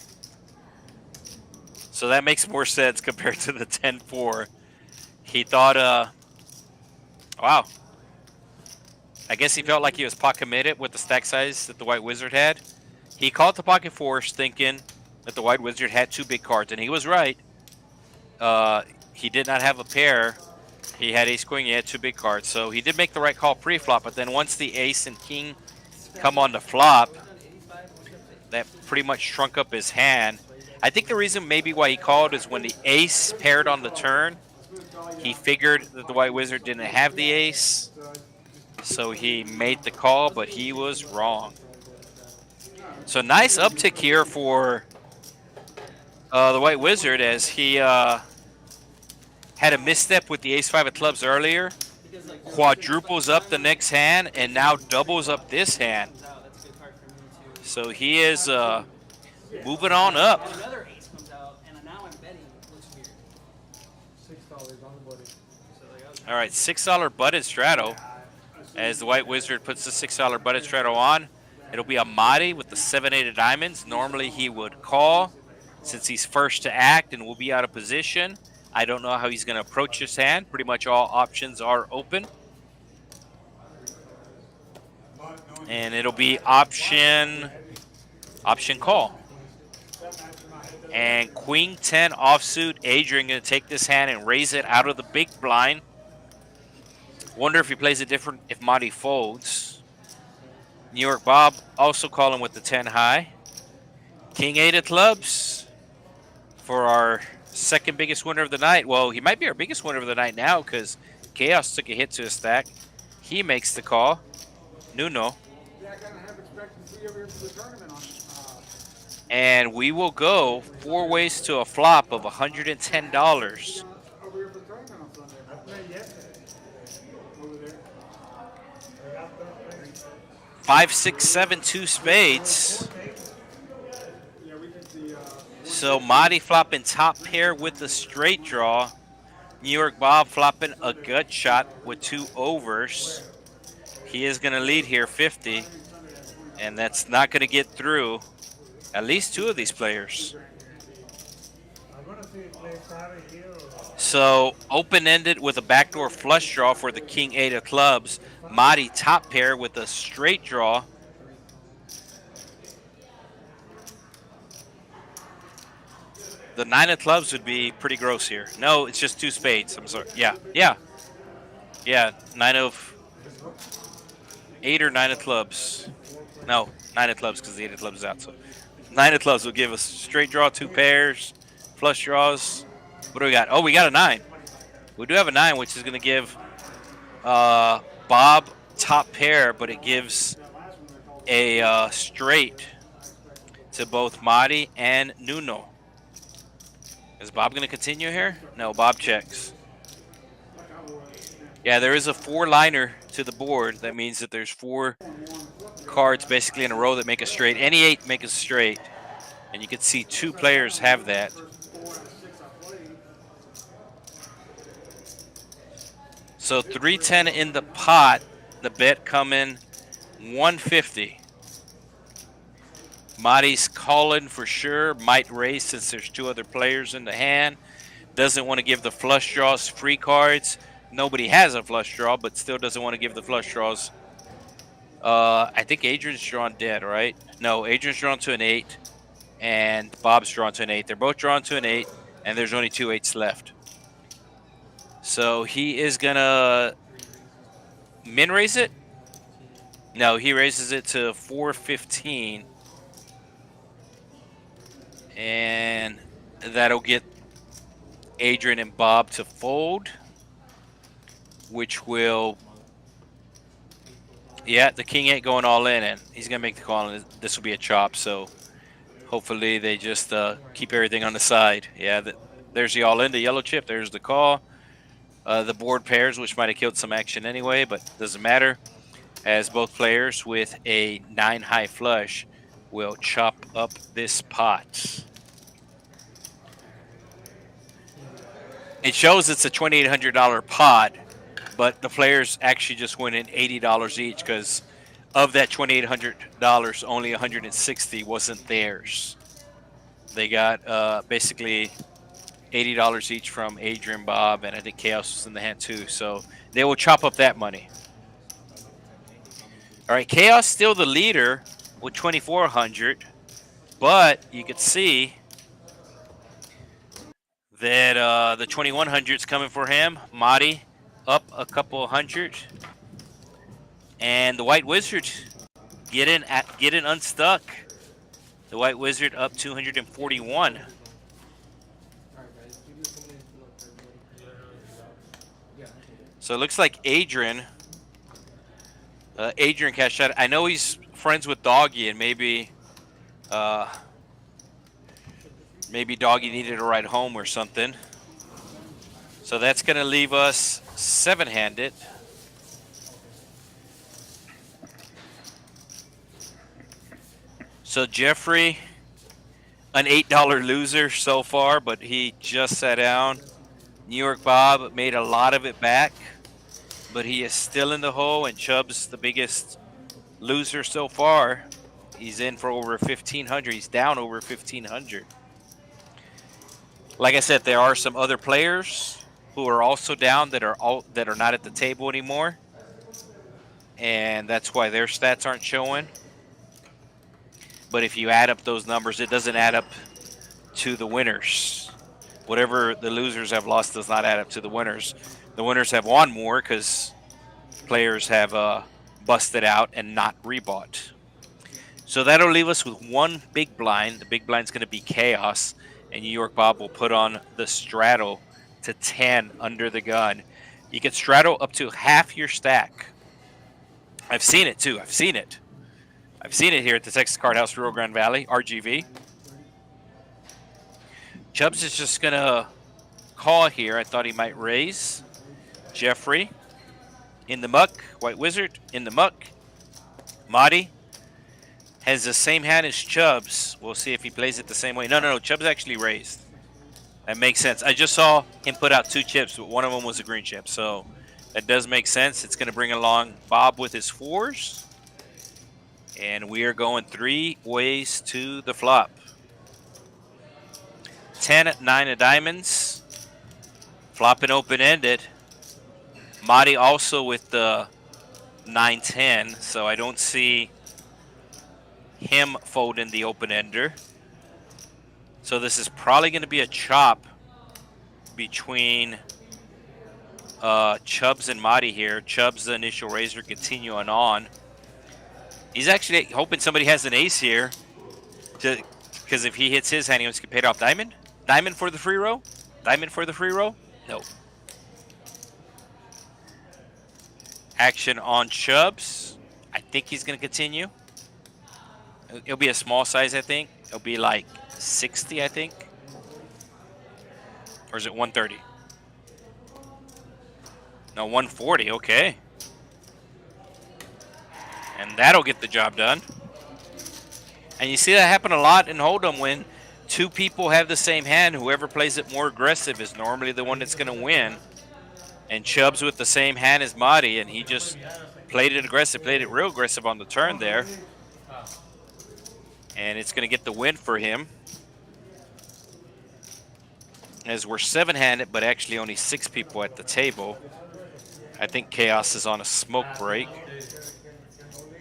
So that makes more sense compared to the 10-4. He thought, wow. I guess he felt like he was pot committed with the stack size that the White Wizard had. He called the pocket 4s thinking that the White Wizard had 2 big cards, and he was right. He did not have a pair. He had ace queen, he had 2 big cards. So he did make the right call pre-flop, but then once the ace and king come on the flop, that pretty much shrunk up his hand. I think the reason maybe why he called is when the ace paired on the turn, he figured that the White Wizard didn't have the ace, so he made the call, but he was wrong. So nice uptick here for the White Wizard as he had a misstep with the ace-5 of clubs earlier, quadruples up the next hand, and now doubles up this hand. So he is moving on up. Another ace comes out, and now I'm betting. Looks weird. $6 on the button. All right, $6 butted straddle. As the White Wizard puts the $6 butted straddle on, it'll be a Mahdi with the 7-8 of diamonds. Normally he would call since he's first to act and will be out of position. I don't know how he's going to approach this hand. Pretty much all options are open. And it'll be option call. And Queen 10 offsuit. Adrian going to take this hand and raise it out of the big blind. Wonder if he plays it different if Marty folds. New York Bob also calling with the 10 high. King 8 of clubs for our second biggest winner of the night. Well, he might be our biggest winner of the night now because Chaos took a hit to his stack. He makes the call. Nuno. Yeah, I kind of have expected to be over here for the tournament on. And we will go 4 ways to a flop of $110. Over here for the tournament on Sunday. I played yesterday. Over there. I got those 5, 6, 7, 2 spades. Yeah, we did the. So Marty flopping top pair with the straight draw. New York Bob flopping a gut shot with 2 overs. He is going to lead here 50. And that's not going to get through at least 2 of these players. I'm going to see if play Saturday here or So open-ended with a backdoor flush draw for the King 8 of clubs. Marty top pair with a straight draw. The 9 of clubs would be pretty gross here. No, it's just 2 spades. I'm sorry. Yeah. 9 of 8 or 9 of clubs. No, 9 of clubs because the 8 of clubs is out. So 9 of clubs will give us straight draw, 2 pairs, flush draws. What do we got? Oh, we got a 9. We do have a 9, which is going to give Bob top pair, but it gives a straight to both Marty and Nuno. Is Bob going to continue here? No, Bob checks. Yeah, there is a 4-liner to the board. That means that there's 4 cards basically in a row that make a straight. Any 8 make a straight. And you can see 2 players have that. So 310 in the pot. The bet coming 150. Marty's calling for sure. Might raise since there's 2 other players in the hand. Doesn't want to give the flush draws free cards. Nobody has a flush draw, but still doesn't want to give the flush draws. I think Adrian's drawn dead, right? No, Adrian's drawn to an 8, and Bob's drawn to an 8. They're both drawn to an 8, and there's only 2 8s left. So he is going to min raise it? No, he raises it to 415. And that'll get Adrian and Bob to fold, which will, yeah, the king ain't going all in, and he's going to make the call, and this will be a chop, so hopefully they just keep everything on the side. Yeah, there's the all in, the yellow chip, there's the call. The board pairs, which might have killed some action anyway, but doesn't matter, as both players with a 9 high flush will chop up this pot. It shows it's a $2,800 pot, but the players actually just win in $80 each because of that $2,800, only $160 wasn't theirs. They got basically $80 each from Adrian, Bob, and I think Chaos was in the hand too. So they will chop up that money. All right, Chaos still the leader with 2,400, but you can see that the 2,100 is coming for him. Marty up a couple hundred, and the White Wizard getting unstuck. The White Wizard up 241. So it looks like Adrian cashed out. I know he's friends with Doggy, and maybe Doggy needed a ride home or something. So that's going to leave us 7-handed. So Jeffrey, an $8 loser so far, but he just sat down. New York Bob made a lot of it back, but he is still in the hole, and Chubb's the biggest loser so far. He's in for over 1,500. He's down over 1,500. Like I said, there are some other players who are also down that are not at the table anymore, and that's why their stats aren't showing. But if you add up those numbers, it doesn't add up to the winners. Whatever the losers have lost does not add up to the winners. The winners have won more because players have busted out and not rebought. So that'll leave us with one big blind. The big blind's going to be Chaos, and New York Bob will put on the straddle to 10 under the gun. You can straddle up to half your stack. I've seen it too. I've seen it here at the Texas Card House, Rio Grande Valley, RGV. Chubbs is just going to call here. I thought he might raise. Jeffrey in the muck. White Wizard in the muck. Marty has the same hand as Chubbs. We'll see if he plays it the same way. No. Chubbs actually raised. That makes sense. I just saw him put out 2 chips, but one of them was a green chip. So that does make sense. It's going to bring along Bob with his 4s. And we are going 3 ways to the flop. 10 at 9 of diamonds. Flopping open-ended. Marty also with the 9-10. So I don't see him folding the open-ender. So this is probably going to be a chop between Chubbs and Marty here. Chubbs, the initial raiser, continuing on. He's actually hoping somebody has an ace here, because if he hits his hand, he wants to get paid off diamond. Diamond for the free roll? Diamond for the free roll? No. Action on Chubbs. I think he's going to continue. It'll be a small size, I think. It'll be like 60, I think. Or is it 130? No, 140. Okay. And that'll get the job done. And you see that happen a lot in Hold'em when 2 people have the same hand. Whoever plays it more aggressive is normally the one that's going to win. And Chubbs with the same hand as Marty, and he just played it aggressive, played it real aggressive on the turn there. And it's going to get the win for him. As we're 7-handed, but actually only 6 people at the table. I think Chaos is on a smoke break.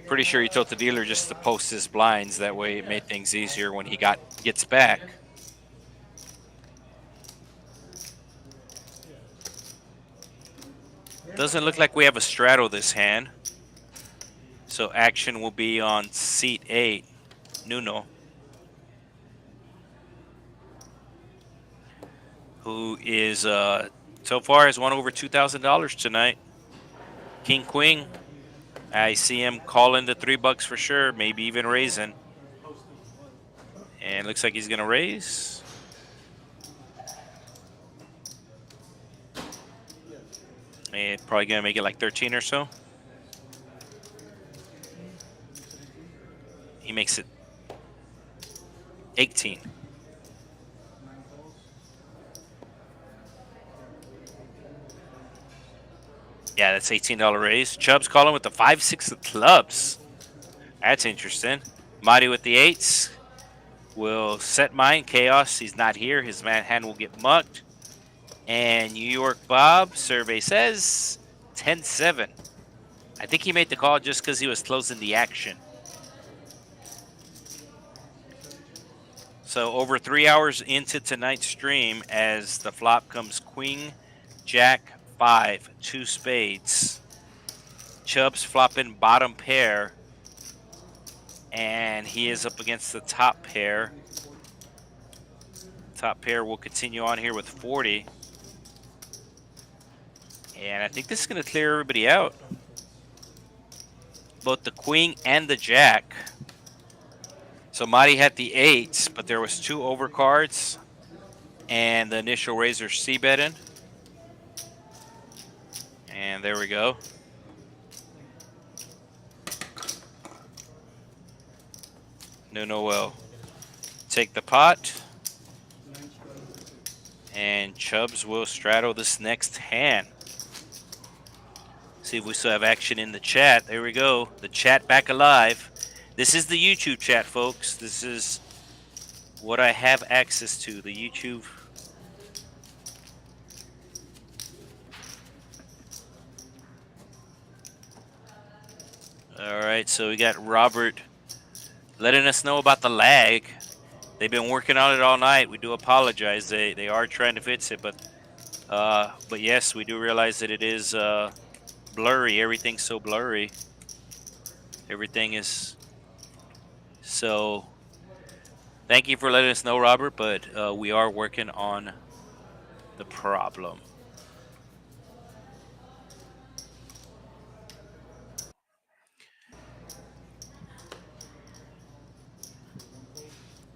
Pretty sure he told the dealer just to post his blinds. That way it made things easier when he gets back. Doesn't look like we have a straddle this hand. So action will be on seat 8, Nuno, who is so far has won over $2,000 tonight. King Queen. I see him calling the $3 for sure, maybe even raising. And looks like he's going to raise. And probably going to make it like 13 or so. He makes it 18. Yeah, that's $18 raise. Chubbs calling with the 5-6 of clubs. That's interesting. Marty with the 8s. Will set mine. Chaos, he's not here. His hand will get mucked. And New York Bob, survey says 10-7. I think he made the call just because he was closing the action. So over 3 hours into tonight's stream, as the flop comes Queen, Jack, 5, 2 spades. Chubbs flopping bottom pair. And he is up against the top pair. Top pair will continue on here with 40. And I think this is going to clear everybody out. Both the Queen and the Jack. So Marty had the 8s, but there was 2 overcards. And the initial raiser c-betting. And there we go. Nuno will take the pot. And Chubbs will straddle this next hand. See if we still have action in the chat. There we go. The chat back alive. This is the YouTube chat, folks. This is what I have access to, the YouTube. All right, so we got Robert letting us know about the lag. They've been working on it all night. We do apologize. They are trying to fix it, but yes, we do realize that it is blurry. Everything's so blurry. Everything is so. Thank you for letting us know, Robert, but we are working on the problem.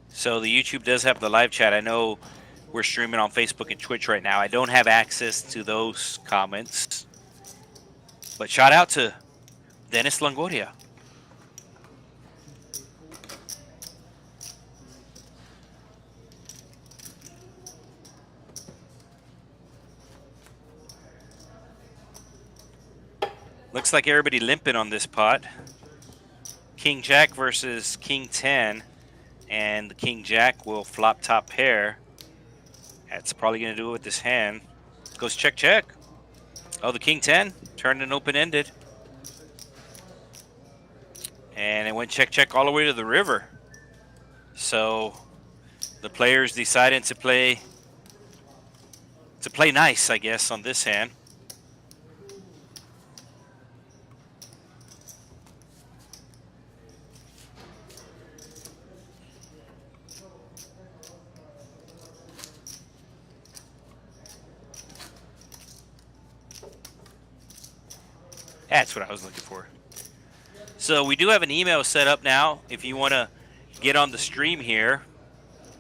So the YouTube does have the live chat. I know we're streaming on Facebook and Twitch right now. I don't have access to those comments. But shout out to Dennis Longoria. Looks like everybody limping on this pot. King Jack versus King 10. And the King Jack will flop top pair. That's probably going to do it with this hand. Goes check, check. Oh, the King 10 turned an open-ended. And it went check, check all the way to the river. So the players decided to play nice, I guess, on this hand. That's what I was looking for. So we do have an email set up now. If you want to get on the stream here,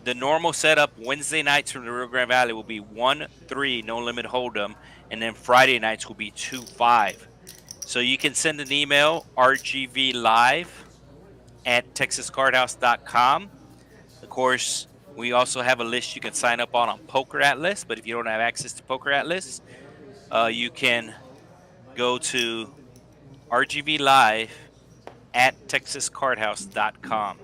the normal setup Wednesday nights from the Rio Grande Valley will be 1-3 no limit hold'em, and then Friday nights will be 2-5. So you can send an email rgvlive@texascardhouse.com. Of course, we also have a list you can sign up on Poker Atlas, but if you don't have access to Poker Atlas, you can go to rgvlive@texascardhouse.com.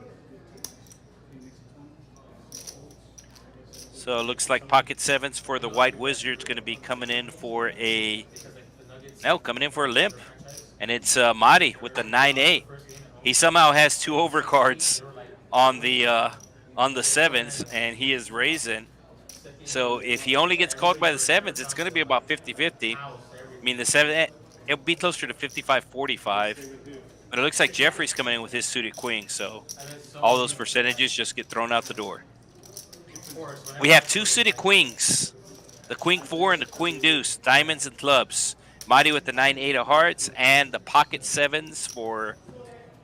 So it looks like pocket sevens for the White Wizards going to be coming in for a limp, and it's Madi with the 9-8. He somehow has two overcards on the sevens, and he is raising. So if he only gets called by the sevens, it's going to be about 50-50. I mean, the seven, it'll be closer to 55-45. But it looks like Jeffrey's coming in with his suited queen, so all those percentages just get thrown out the door. We have two suited queens, the queen 4 and the queen deuce, diamonds and clubs. Mighty with the 9-8 of hearts and the pocket sevens for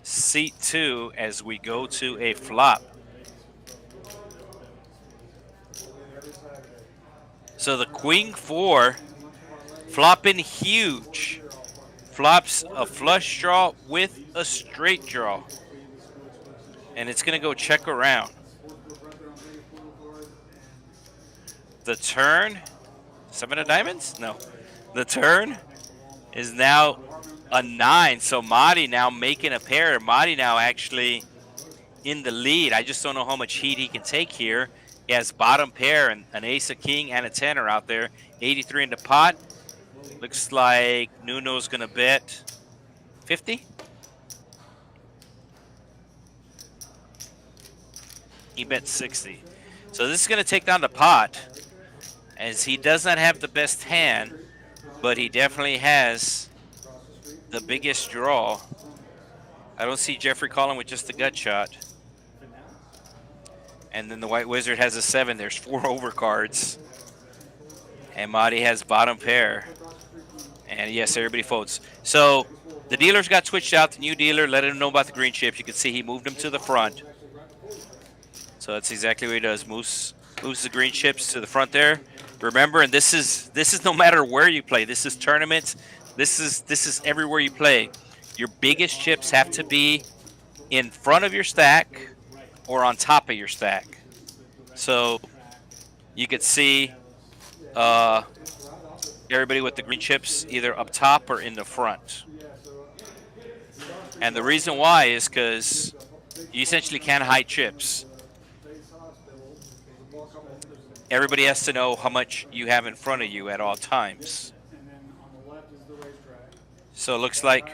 seat 2 as we go to a flop. So the queen 4 flopping huge. Flops a flush draw with a straight draw. And it's going to go check around. The turn, 7 of diamonds? No. The turn is now a 9. So Madi now making a pair. Madi now actually in the lead. I just don't know how much heat he can take here. He has bottom pair and an ace, a king, and a 10 are out there. 83 in the pot. Looks like Nuno's going to bet 50. He bet 60. So this is going to take down the pot, as he does not have the best hand, but he definitely has the biggest draw. I don't see Jeffrey calling with just a gut shot. And then the White Wizard has a 7. There's 4 overcards. And Madi has bottom pair. And yes, everybody folds. So the dealers got switched out. The new dealer let him know about the green chips. You can see he moved them to the front. So that's exactly what he does. Moves the green chips to the front there. Remember, and this is no matter where you play. This is tournaments. This is everywhere you play. Your biggest chips have to be in front of your stack or on top of your stack. So you could see everybody with the green chips either up top or in the front. And the reason why is because you essentially can't hide chips. Everybody has to know how much you have in front of you at all times. So it looks like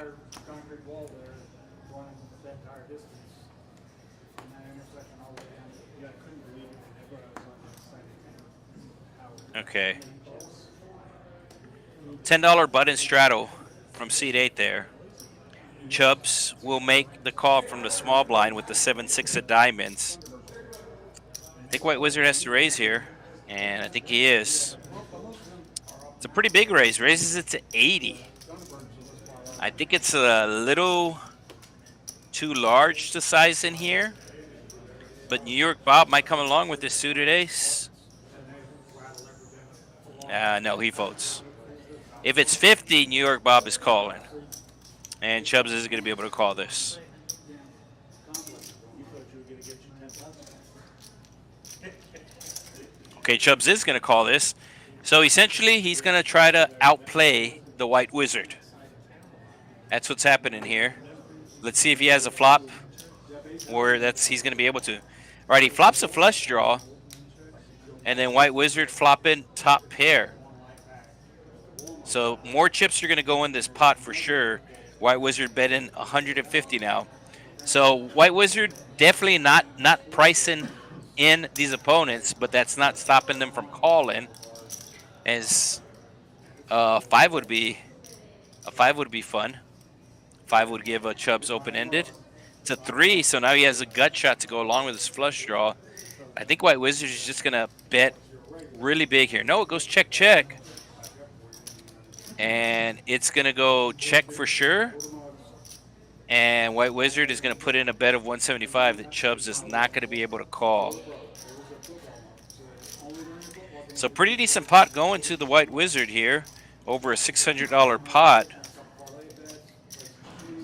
okay. $10 button straddle from seat 8 there. Chubbs will make the call from the small blind with the 7-6 of diamonds. I think White Wizard has to raise here, and I think he is. It's a pretty big raise. Raises it to 80. I think it's a little too large to size in here, but New York Bob might come along with this suited ace. No, he folds. If it's 50, New York Bob is calling, and Chubbs isn't going to be able to call this. Okay, Chubbs is going to call this. So essentially, he's going to try to outplay the White Wizard. That's what's happening here. Let's see if he has a flop, or he's going to be able to. All right, he flops a flush draw, and then White Wizard flopping top pair. So more chips are going to go in this pot for sure. White Wizard betting 150 now. So White Wizard definitely not pricing in these opponents, but that's not stopping them from calling. As a 5 would be fun. 5 would give Chubbs open-ended. It's a 3, so now he has a gut shot to go along with his flush draw. I think White Wizard is just going to bet really big here. No, it goes check, check. And it's going to go check for sure. And White Wizard is going to put in a bet of 175 that Chubbs is not going to be able to call. So pretty decent pot going to the White Wizard here. Over a $600 pot.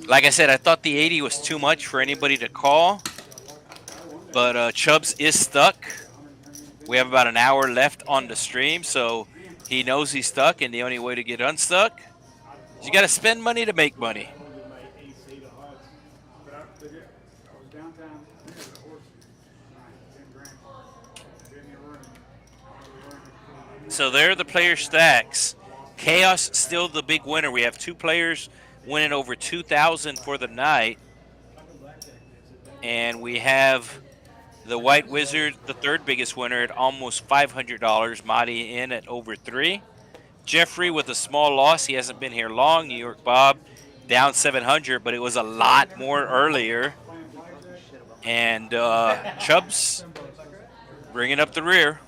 Like I said, I thought the 80 was too much for anybody to call. But Chubbs is stuck. We have about an hour left on the stream, so he knows he's stuck, and the only way to get unstuck is you got to spend money to make money. So there are the player stacks. Chaos still the big winner. We have 2 players winning over 2,000 for the night. And we have the White Wizard, the 3rd biggest winner at almost $500. Mahdi in at over 3. Jeffrey with a small loss. He hasn't been here long. New York Bob down 700, but it was a lot more earlier. And Chubbs bringing up the rear.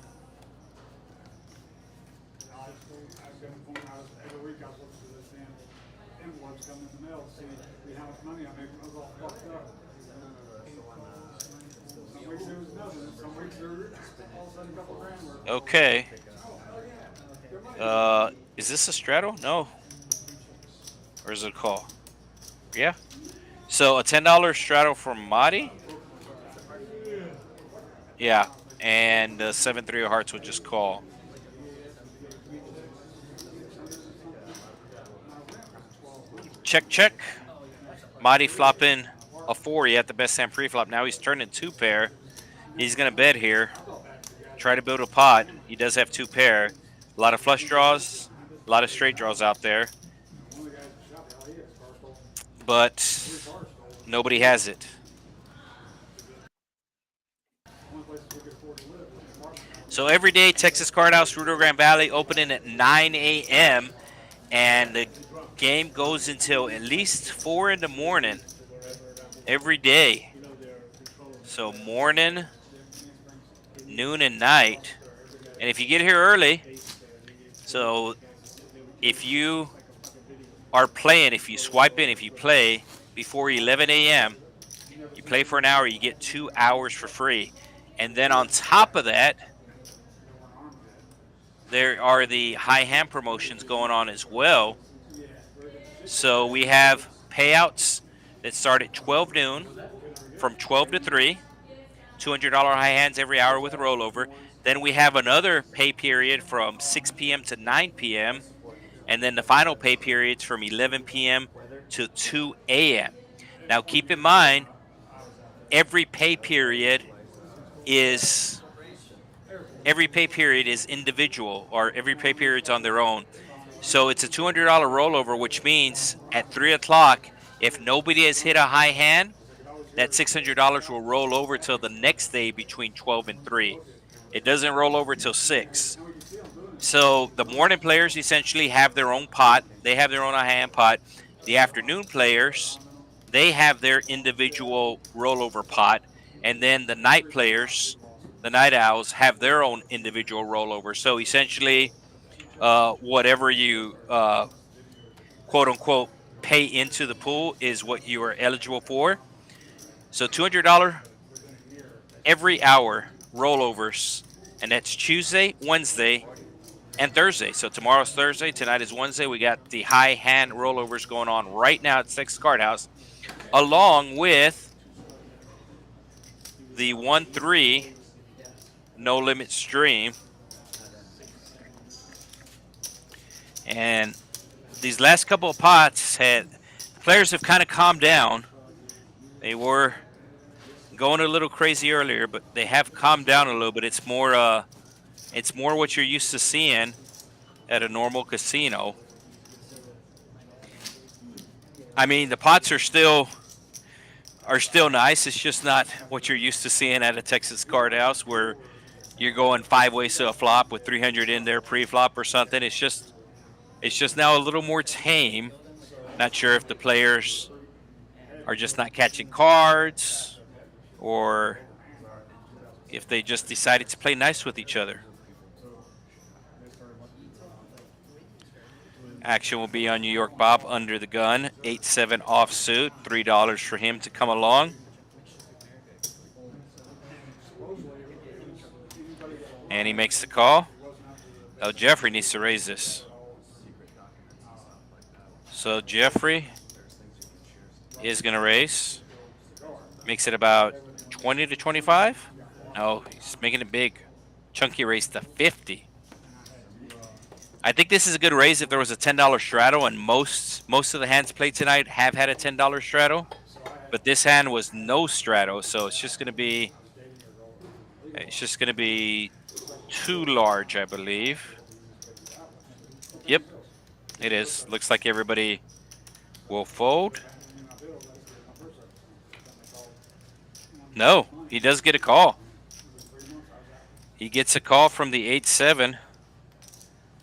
Okay. Is this a straddle? No. Or is it a call? Yeah. So a $10 straddle from Mahdi. Yeah. And 7-3 of hearts would just call. Check, check. Mahdi flopping a 4. He had the best hand pre-flop. Now he's turning 2 pair. He's going to bet here. Try to build a pot. He does have 2 pair. A lot of flush draws. A lot of straight draws out there. But nobody has it. So every day, Texas Card House, Rio Grande Valley, opening at 9 a.m. And the game goes until at least 4 in the morning every day. So morning, noon, and night. And if you get here early, so if you are playing, if you swipe in, if you play before 11 a.m., you play for an hour, you get 2 hours for free. And then on top of that, there are the high hand promotions going on as well. So we have payouts that start at 12 noon from 12 to 3, $200 high hands every hour with a rollover. Then we have another pay period from 6 p.m. to 9 p.m. And then the final pay periods from 11 p.m. to 2 a.m. Now keep in mind, every pay period is individual, or every pay period's on their own. So it's a $200 rollover, which means at 3 o'clock, if nobody has hit a high hand, that $600 will roll over till the next day between 12 and 3. It doesn't roll over till 6. So the morning players essentially have their own pot. They have their own hand pot. The afternoon players, they have their individual rollover pot. And then the night players, the night owls, have their own individual rollover. So essentially, whatever you quote unquote pay into the pool is what you are eligible for. So $200 every hour rollovers, and that's Tuesday, Wednesday, and Thursday. So tomorrow's Thursday, tonight is Wednesday. We got the high hand rollovers going on right now at Texas Card House, along with the 1-3 no limit stream. And these last couple of pots players have kind of calmed down. They were going a little crazy earlier, but they have calmed down a little bit. It's more what you're used to seeing at a normal casino. I mean, the pots are still nice. It's just not what you're used to seeing at a Texas Card House where you're going 5 ways to a flop with 300 in there pre-flop or something. It's just now a little more tame. Not sure if the players are just not catching cards or if they just decided to play nice with each other. Action will be on New York Bob under the gun, 8-7 offsuit, $3 for him to come along. And he makes the call. Oh, Jeffrey needs to raise this. So Jeffrey is going to raise. Makes it about 20 to 25. No, he's making it big. Chunky raise to 50. I think this is a good raise if there was a $10 straddle, and most of the hands played tonight have had a $10 straddle, but this hand was no straddle, so it's just going to be too large, I believe. Yep, it is. Looks like everybody will fold. No, he does get a call. He gets a call from the 8-7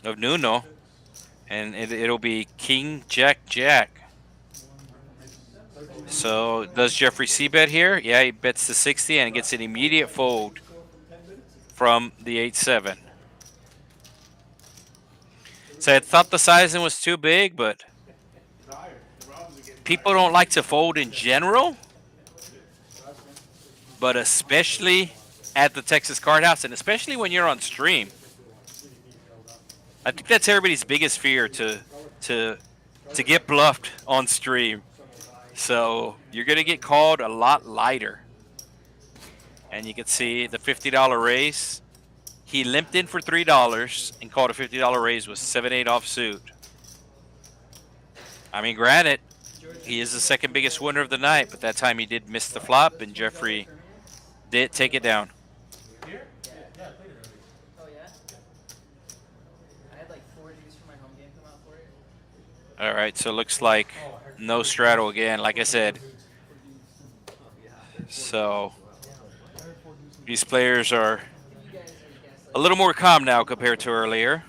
of Nuno, and it'll be King, Jack, Jack. So does Jeffrey c-bet here? Yeah, he bets the 60 and gets an immediate fold from the 8-7. So I thought the sizing was too big, but people don't like to fold in general, but especially at the Texas Card House, and especially when you're on stream. I think that's everybody's biggest fear, to get bluffed on stream. So you're going to get called a lot lighter. And you can see the $50 raise. He limped in for $3 and called a $50 raise with 7-8 offsuit. I mean, granted, he is the second biggest winner of the night, but that time he did miss the flop, and Jeffrey did take it down. Here? Yeah, I played it already. Oh yeah? I had like 4 Gs for my home game come out for it. All right, so it looks like no straddle again, like I said. So these players are a little more calm now compared to earlier.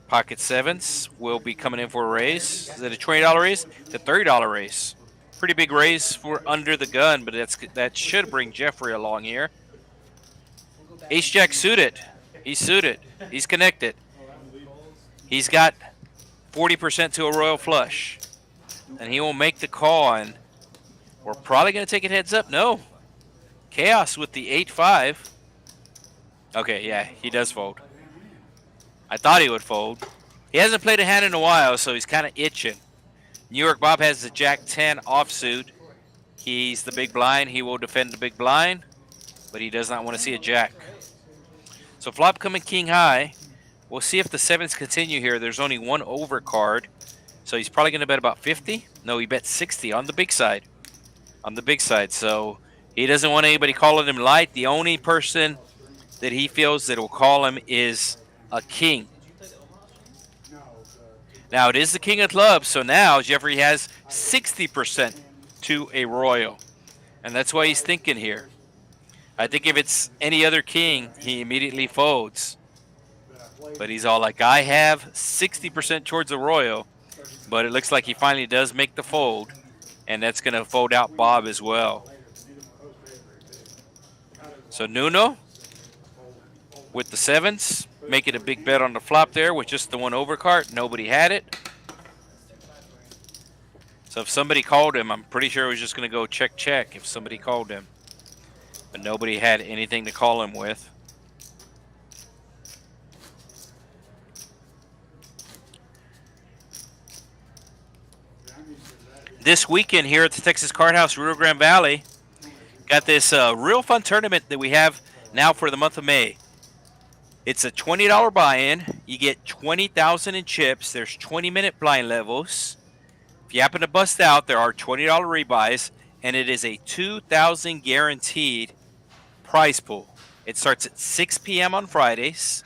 Pocket sevens will be coming in for a raise. Is it a $20 raise? It's a $30 raise. Pretty big raise for under the gun, but that should bring Jeffrey along here. Ace-Jack suited. He's suited. He's connected. He's got 40% to a royal flush. And he will make the call, and we're probably going to take it heads up. No. Chaos with the 8-5. Okay, yeah, he does fold. I thought he would fold. He hasn't played a hand in a while, so he's kind of itching. New York Bob has the Jack-10 offsuit. He's the big blind. He will defend the big blind, but he does not want to see a jack. So flop coming king high. We'll see if the sevens continue here. There's only one over card, so he's probably going to bet about 50. No, he bet 60 on the big side. On the big side, so he doesn't want anybody calling him light. The only person that he feels that will call him is a king. Now, it is the king of clubs, so now Jeffrey has 60% to a royal. And that's why he's thinking here. I think if it's any other king, he immediately folds. But he's all like, I have 60% towards the royal. But it looks like he finally does make the fold. And that's going to fold out Bob as well. So Nuno with the sevens, making a big bet on the flop there with just the one overcard. Nobody had it. So if somebody called him, I'm pretty sure he was just going to go check, check if somebody called him. But nobody had anything to call him with. This weekend here at the Texas Card House, Rio Grande Valley, got this real fun tournament that we have now for the month of May. It's a $20 buy-in. You get 20,000 in chips. There's 20-minute blind levels. If you happen to bust out, there are $20 rebuys, and it is a 2,000 guaranteed prize pool. It starts at 6 p.m. on Fridays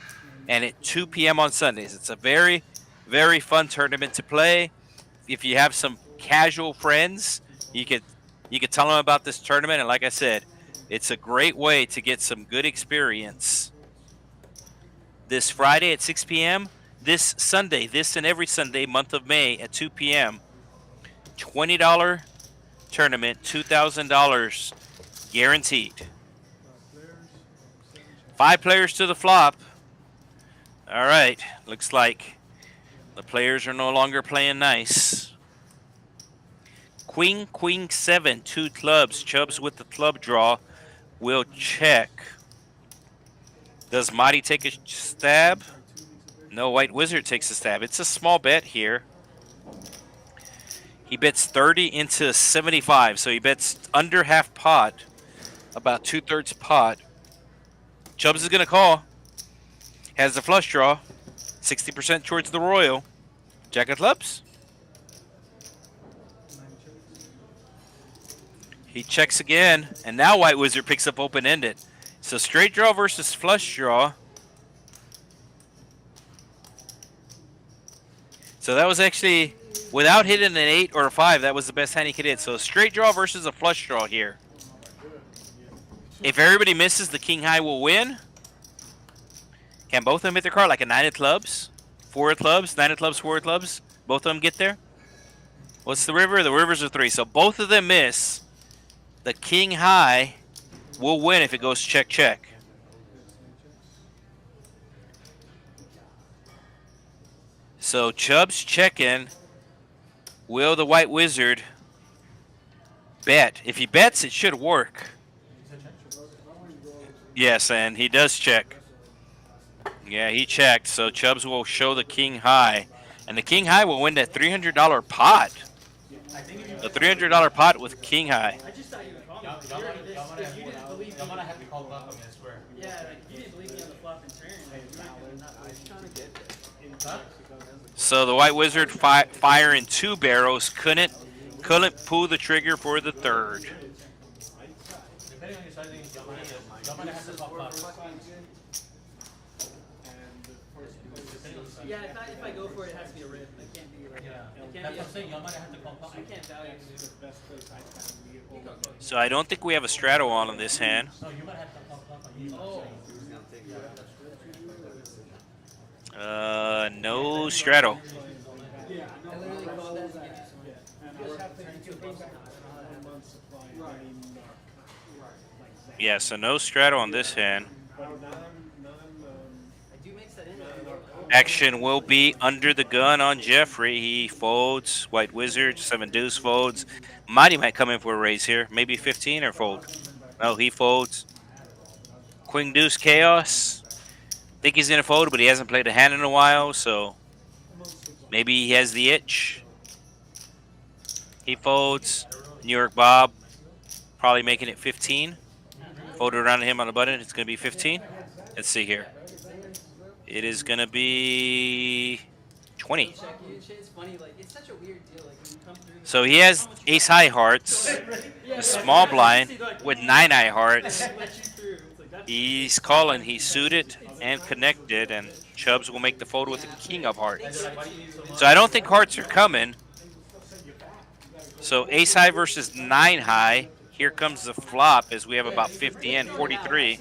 and at 2 p.m. on Sundays. It's a very, very fun tournament to play. If you have some casual friends, you could tell them about this tournament, and like I said, it's a great way to get some good experience. This Friday at 6 p.m., this Sunday, this and every Sunday, month of May at 2 p.m., $20 tournament, $2,000 guaranteed. 5 players to the flop. All right, looks like the players are no longer playing nice. Queen, queen, 7, 2 clubs. Chubbs with the club draw will check. Does Marty take a stab? No, White Wizard takes a stab. It's a small bet here. He bets 30 into 75, so he bets under half pot, about 2/3 pot. Chubbs is going to call. Has the flush draw. 60% towards the royal. Jack of clubs. He checks again, and now White Wizard picks up open-ended. So straight draw versus flush draw. So that was actually, without hitting an 8 or a 5, that was the best hand he could hit. So straight draw versus a flush draw here. If everybody misses, the king high will win. Can both of them hit their card? Like a 9 of clubs, 4 of clubs, 9 of clubs, 4 of clubs. Both of them get there. What's the river? The rivers are 3. So both of them miss. The king high will win if it goes check, check. So Chubbs checking. Will the White Wizard bet? If he bets, it should work. Yes, and he does check. Yeah, he checked. So Chubbs will show the king high. And the king high will win that $300 pot. The $300 pot with king high. I just thought you would call me. Y'all You didn't believe me. might have to call bluff on me, I swear. Yeah, like you didn't believe me on the flop and turn. Like, you're not I was trying to get there. Huh? So the White Wizard firing 2 barrels. Couldn't pull the trigger for the third. Depending on your sizing, y'all might have to call bluff. Yeah, if I go for it, it has to be a rip. It can't be like Yeah, it can't that's be what I'm saying. Y'all might have to call bluff. I can't value. So I don't think we have a straddle on this hand. No, you might have to call bluff on you. Oh. No straddle. I literally called that Yeah, so no straddle on this hand. I do mix that in. Action will be under the gun on Jeffrey. He folds. White Wizard, 7 deuce folds. Mighty might come in for a raise here. Maybe 15 or fold. No, he folds. Queen deuce chaos. Think he's going to fold, but he hasn't played a hand in a while, so maybe he has the itch. He folds. New York Bob probably making it 15. Fold around him on the button. It's going to be 15. Let's see here. It is going to be 20. It's funny, like it's such a weird deal. Like when you come through. So he has ace high hearts, a small blind with 9 high hearts. He's calling. He's suited and connected, and Chubbs will make the fold with the king of hearts. So I don't think hearts are coming. So ace high versus 9 high. Here comes the flop as we have about 50 and 43.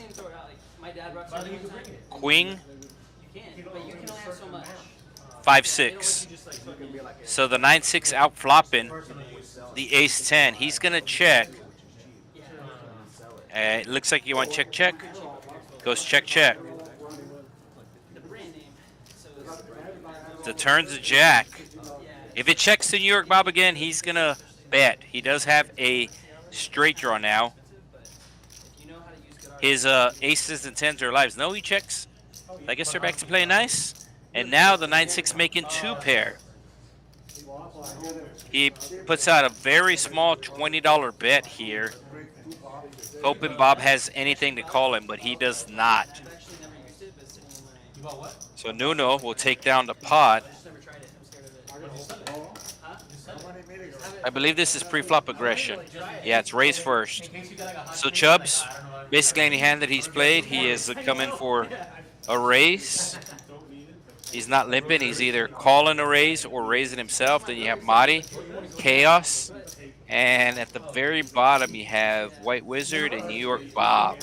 Queen. 5-6. So the 9-6 out flopping the ace-10. He's gonna check. It looks like you want check check. Goes check check. The turn's a jack. If it checks to New York Bob again, he's gonna bet. He does have a straight draw now. His aces and tens are lives. No, he checks. I guess they're back to play nice. And now the 9-6 making two pair. He puts out a very small $20 bet here, hoping Bob has anything to call him, but he does not. So Nuno will take down the pot. I believe this is pre-flop aggression. Yeah, it's raise first. So Chubbs, basically any hand that he's played, he is coming for a raise. He's not limping. He's either calling a raise or raising himself. Then you have Marty, Chaos, and at the very bottom you have White Wizard and New York Bob.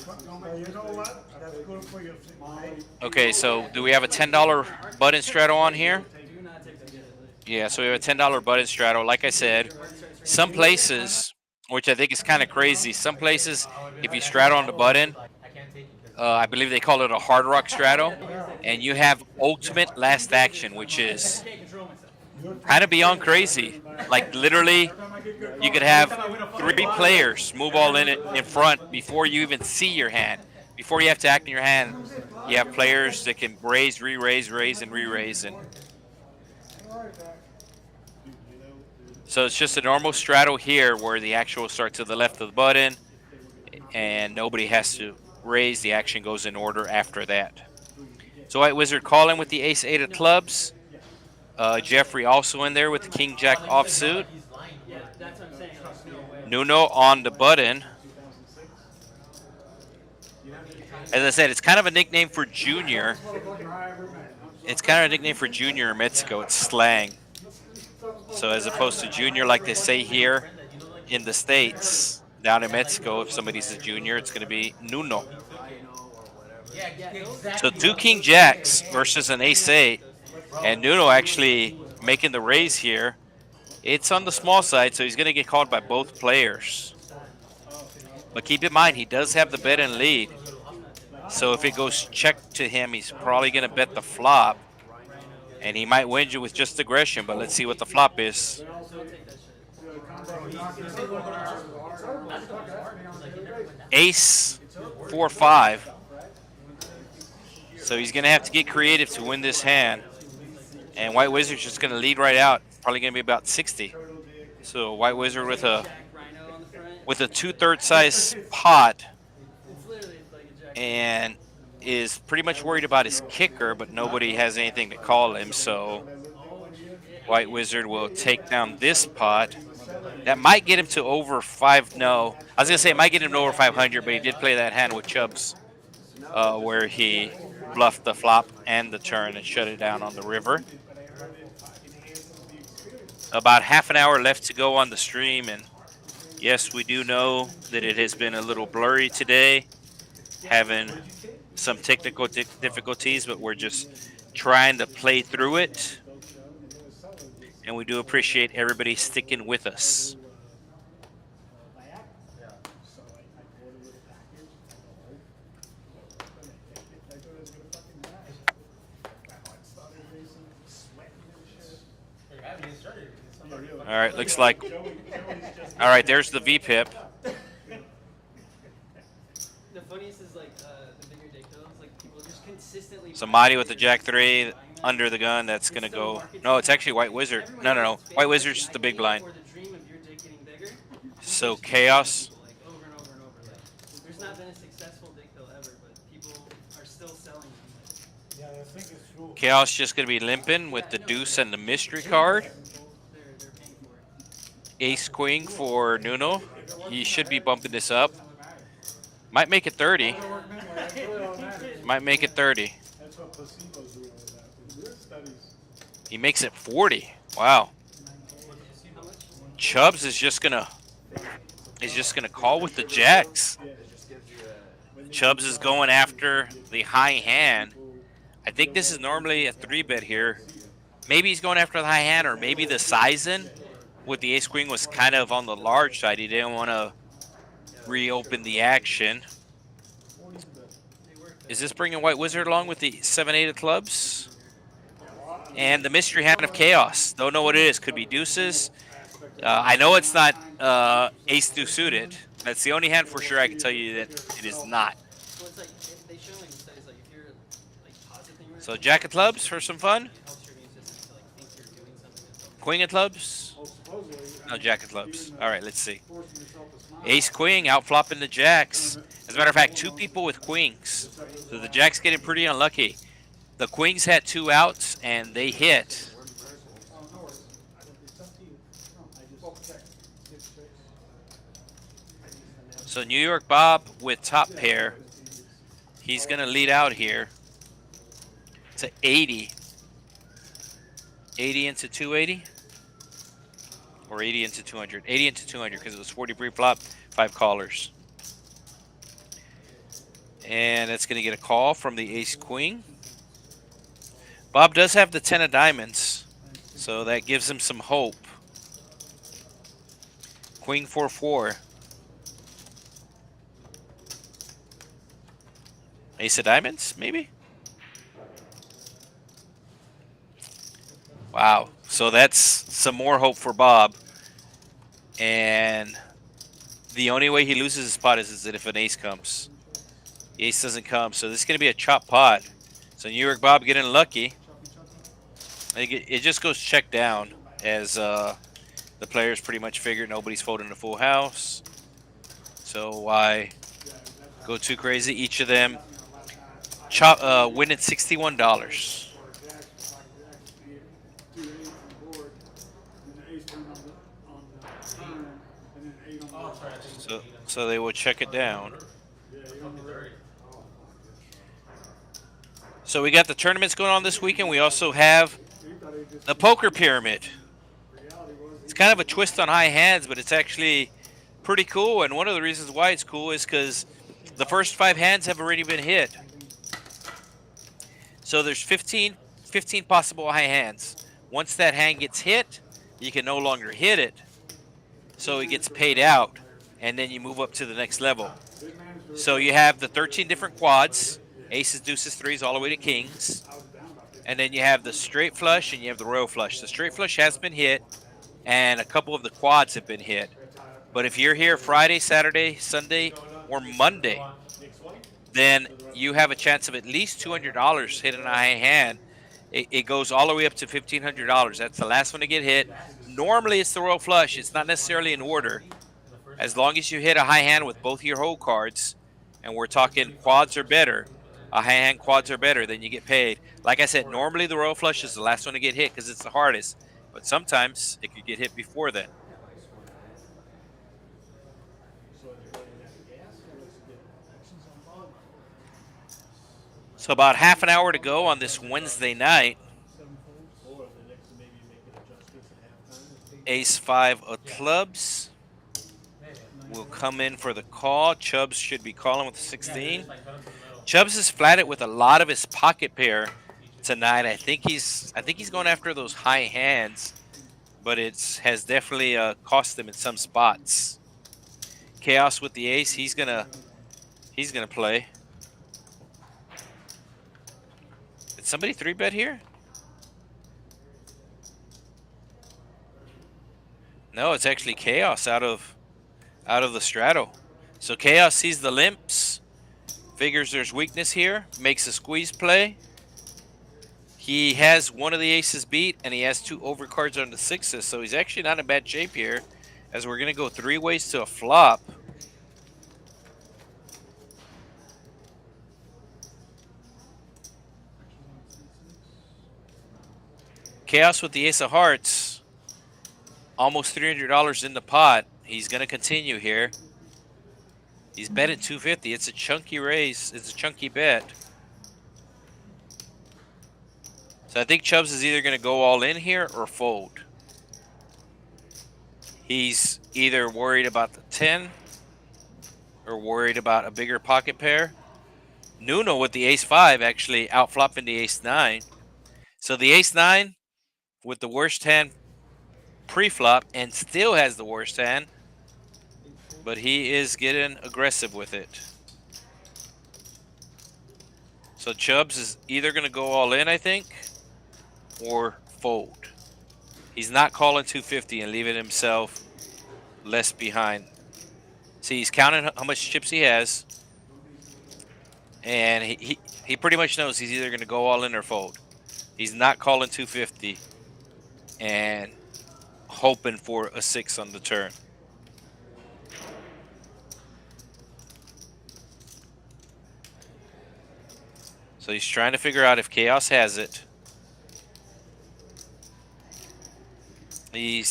Okay, so do we have a $10 button straddle on here? Yeah, so we have a $10 button straddle. Like I said, some places, which I think is kind of crazy, some places, if you straddle on the button, I believe they call it a hard rock straddle, and you have ultimate last action, which is kind of beyond crazy. Like literally, you could have 3 players move all in front before you even see your hand. Before you have to act in your hand, you have players that can raise, re-raise, raise, and re-raise. And so it's just a normal straddle here where the action will start to the left of the button, and nobody has to raise. The action goes in order after that. So White Wizard calling with the ace-8 of clubs. Jeffrey also in there with the king-jack offsuit. Nuno on the button. As I said, it's kind of a nickname for Junior. It's kind of a nickname for Junior in Mexico. It's slang. So as opposed to Junior, like they say here in the States, down in Mexico, if somebody's a Junior, it's going to be Nuno. So 2 king jacks versus an ace-8, and Nuno actually making the raise here. It's on the small side, so he's going to get called by both players. But keep in mind, he does have the bet and lead. So if it goes check to him, he's probably going to bet the flop. And he might win you with just aggression, but let's see what the flop is. Ace 4-5. So he's going to have to get creative to win this hand. And White Wizard's just going to lead right out. Probably going to be about 60. So White Wizard with a 2/3 size pot and is pretty much worried about his kicker, but nobody has anything to call him. So White Wizard will take down this pot. That might get him to over 5. No, I was going to say it might get him to over 500, but he did play that hand with Chubbs where he bluffed the flop and the turn and shut it down on the river. About half an hour left to go on the stream, and yes, we do know that it has been a little blurry today, having some technical difficulties, but we're just trying to play through it, and we do appreciate everybody sticking with us. All right, looks like. All right, there's the VPIP. The funniest is like the bigger dick though. It's like people just consistently. So Marty with the Jack 3 under the gun. That's gonna go. No, it's actually White Wizard. No. White Wizard's the big blind. So Chaos. Over and over and over. Like, there's not been a successful dick pill ever, but people are still selling them. Yeah, I think it's true. Chaos just gonna be limping with the deuce and the mystery card. Ace Queen for Nuno. He should be bumping this up. Might make it 30. Might make it 30. That's what placebos do with that. Good studies. He makes it 40. Wow. Chubbs is just gonna call with the jacks. Chubbs is going after the high hand. I think this is normally a 3-bet here, maybe he's going after the high hand, or maybe the sizing with the ace queen was kind of on the large side. He didn't want to reopen the action. Is this bringing White Wizard along with the 7-8 of clubs? And the mystery hand of chaos. Don't know what it is. Could be deuces. I know it's not ace deuce suited. That's the only hand for sure I can tell you that it is not. So it's like if they show like it's like if you're like positive thing. So jack of clubs for some fun. It helps your immune system to like think you're doing something. That's helpful. Queen of clubs. Well, supposedly, No, jack of clubs. All right, let's see. forcing yourself to smile. Ace queen out flopping the jacks. As a matter of fact, 2 people with queens. So the jacks getting pretty unlucky. The queens had 2 outs and they hit. Oh, no worries. It's up to you. No, I just check. So New York Bob with top pair. He's going to lead out here. It's a 80. 80 into 280? Or 80 into 200? 80 into 200 because it was 40 pre-flop, 5 callers. And it's going to get a call from the ace queen. Bob does have the 10 of diamonds, so that gives him some hope. Queen 4-4. Ace of diamonds, maybe? Wow. So that's some more hope for Bob. And the only way he loses his pot is that if an ace comes. The ace doesn't come, so this is going to be a chop pot. So New York Bob getting lucky. I think it just goes check down as the players pretty much figure nobody's folding the full house. So why go too crazy? Each of them winning $61. So they will check it down. So we got the tournaments going on this weekend. We also have the poker pyramid. It's kind of a twist on high hands, but it's actually pretty cool. And one of the reasons why it's cool is because the first 5 hands have already been hit. So there's 15 possible high hands. Once that hand gets hit, you can no longer hit it. So it gets paid out, and then you move up to the next level. So you have the 13 different quads, aces, deuces, threes, all the way to kings. And then you have the straight flush and you have the royal flush. The straight flush has been hit, and a couple of the quads have been hit. But if you're here Friday, Saturday, Sunday, or Monday, then you have a chance of at least $200 hitting a high hand. It goes all the way up to $1,500. That's the last one to get hit. Normally it's the royal flush. It's not necessarily in order. As long as you hit a high hand with both your whole cards, and we're talking quads or better, a high hand quads or better, then you get paid. Like I said, normally the royal flush is the last one to get hit because it's the hardest. But sometimes it could get hit before then. So about half an hour to go on this Wednesday night. Ace-5 of clubs will come in for the call. Chubbs should be calling with the 16. Chubbs is flatted with a lot of his pocket pair tonight. I think he's going after those high hands, but it has definitely cost him in some spots. Chaos with the ace. He's gonna play. Did somebody 3-bet here? No, it's actually Chaos out of the straddle. So Chaos sees the limps, figures there's weakness here, makes a squeeze play. He has one of the aces beat, and he has 2 overcards on the 6s, so he's actually not in bad shape here, as we're going to go 3 ways to a flop. Chaos with the ace of hearts. Almost $300 in the pot. He's going to continue here. He's bet at 250. It's a chunky raise. It's a chunky bet. So I think Chubbs is either going to go all in here or fold. He's either worried about the 10 or worried about a bigger pocket pair. Nuno with the ace-5 actually outflopping the ace-9. So the ace-9 with the worst hand pre-flop and still has the worst hand, but he is getting aggressive with it. So Chubbs is either going to go all in, I think, or fold. He's not calling 250 and leaving himself less behind. See, he's counting how much chips he has, and he pretty much knows he's either going to go all in or fold. He's not calling 250 and hoping for a 6 on the turn. So he's trying to figure out if Chaos has it. He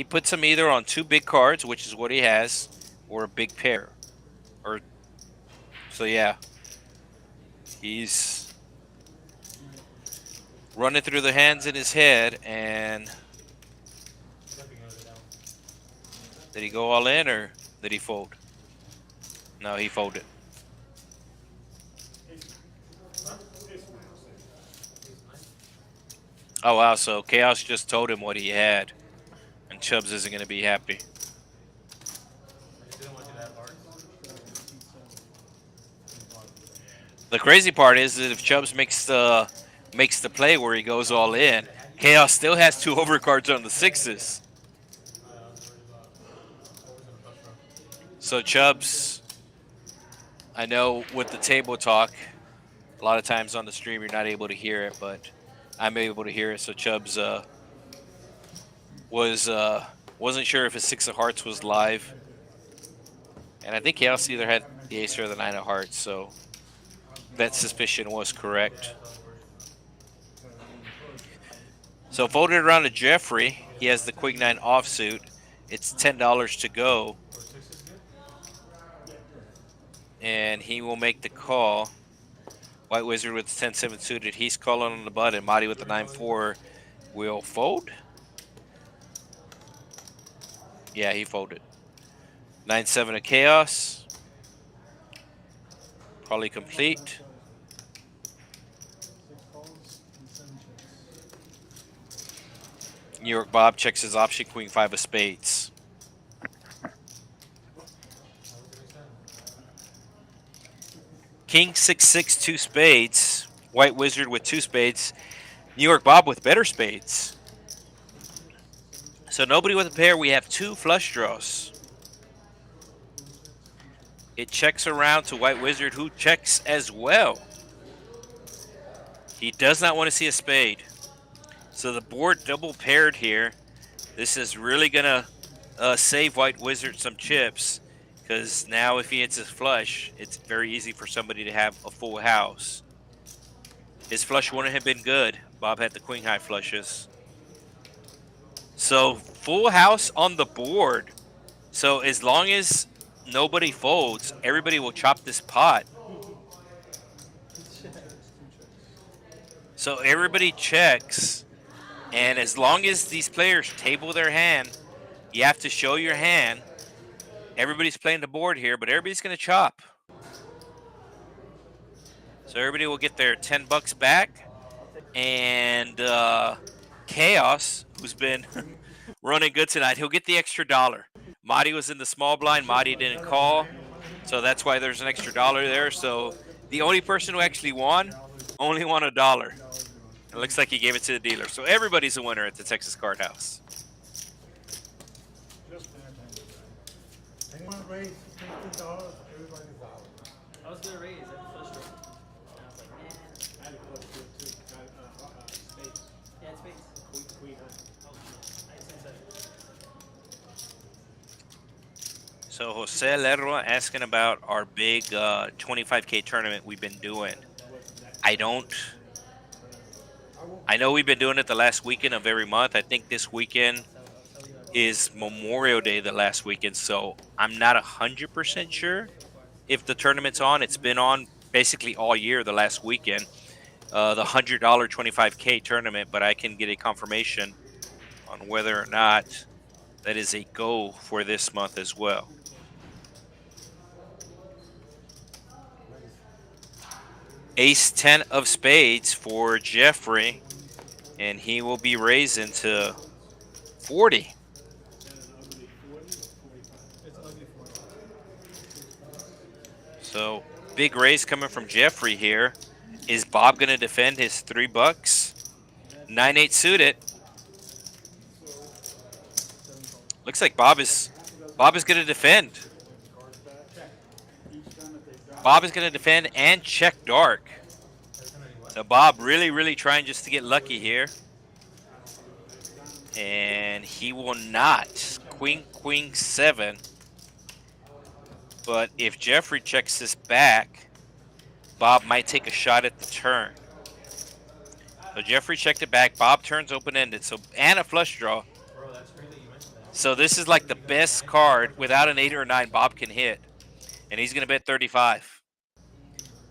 puts him either on 2 big cards, which is what he has, or a big pair. So yeah, he's running through the hands in his head, and did he go all in or did he fold? No, he folded. Oh wow, so Chaos just told him what he had, and Chubbs isn't going to be happy. The crazy part is that if Chubbs makes the play where he goes all in, Chaos still has 2 overcards on the 6s. So Chubbs, I know with the table talk, a lot of times on the stream you're not able to hear it, but I'm able to hear it. So Chubbs wasn't sure if his 6 of hearts was live, and I think Chaos either had the ace or the 9 of hearts. So that suspicion was correct. So folded around to Jeffrey. He has the Queen 9 offsuit. It's $10 to go, and he will make the call. White Wizard with the 10-7 suited. He's calling on the button. Marty with the 9-4 will fold. Yeah, he folded. 9-7 of Chaos. Probably complete. New York Bob checks his option, Queen 5 of spades. King 6-6 2 spades. White Wizard with 2 spades. New York Bob with better spades. So nobody with a pair. We have 2 flush draws. It checks around to White Wizard, who checks as well. He does not want to see a spade. So the board double paired here. This is really going to save White Wizard some chips, because now if he hits his flush, it's very easy for somebody to have a full house. His flush wouldn't have been good. Bob had the queen high flushes. So full house on the board. So as long as nobody folds, everybody will chop this pot. So everybody checks. And as long as these players table their hand, you have to show your hand. Everybody's playing the board here, but everybody's going to chop. So everybody will get their $10 back. And Chaos, who's been running good tonight, he'll get the extra $1. Marty was in the small blind. Marty didn't call. So that's why there's an extra $1 there. So the only person who actually won only won $1. It looks like he gave it to the dealer. So everybody's a winner at the Texas Card House. They want to raise $50, everybody's out. I was gonna raise at the flush draw. And I was like, man. I had to go to spades. Yeah, it's spades. Queen high. Oh, I sense that. So Jose Lerro asking about our big 25K tournament we've been doing. I know we've been doing it the last weekend of every month. I think this weekend is Memorial Day, the last weekend, so I'm not 100% sure if the tournament's on. It's been on basically all year, the last weekend, the $100 25K tournament, but I can get a confirmation on whether or not that is a go for this month as well. Ace 10 of spades for Jeffrey. And he will be raising to 40. So big raise coming from Jeffrey here. Is Bob going to defend his $3? 9-8 suited. Looks like Bob is going to defend. Bob is going to defend and check dark. So Bob really trying just to get lucky here. And he will not. Queen 7. But if Jeffrey checks this back, Bob might take a shot at the turn. So Jeffrey checked it back. Bob turns open-ended. So and a flush draw. So this is like the best card without an 8 or a 9 Bob can hit. And he's going to bet 35.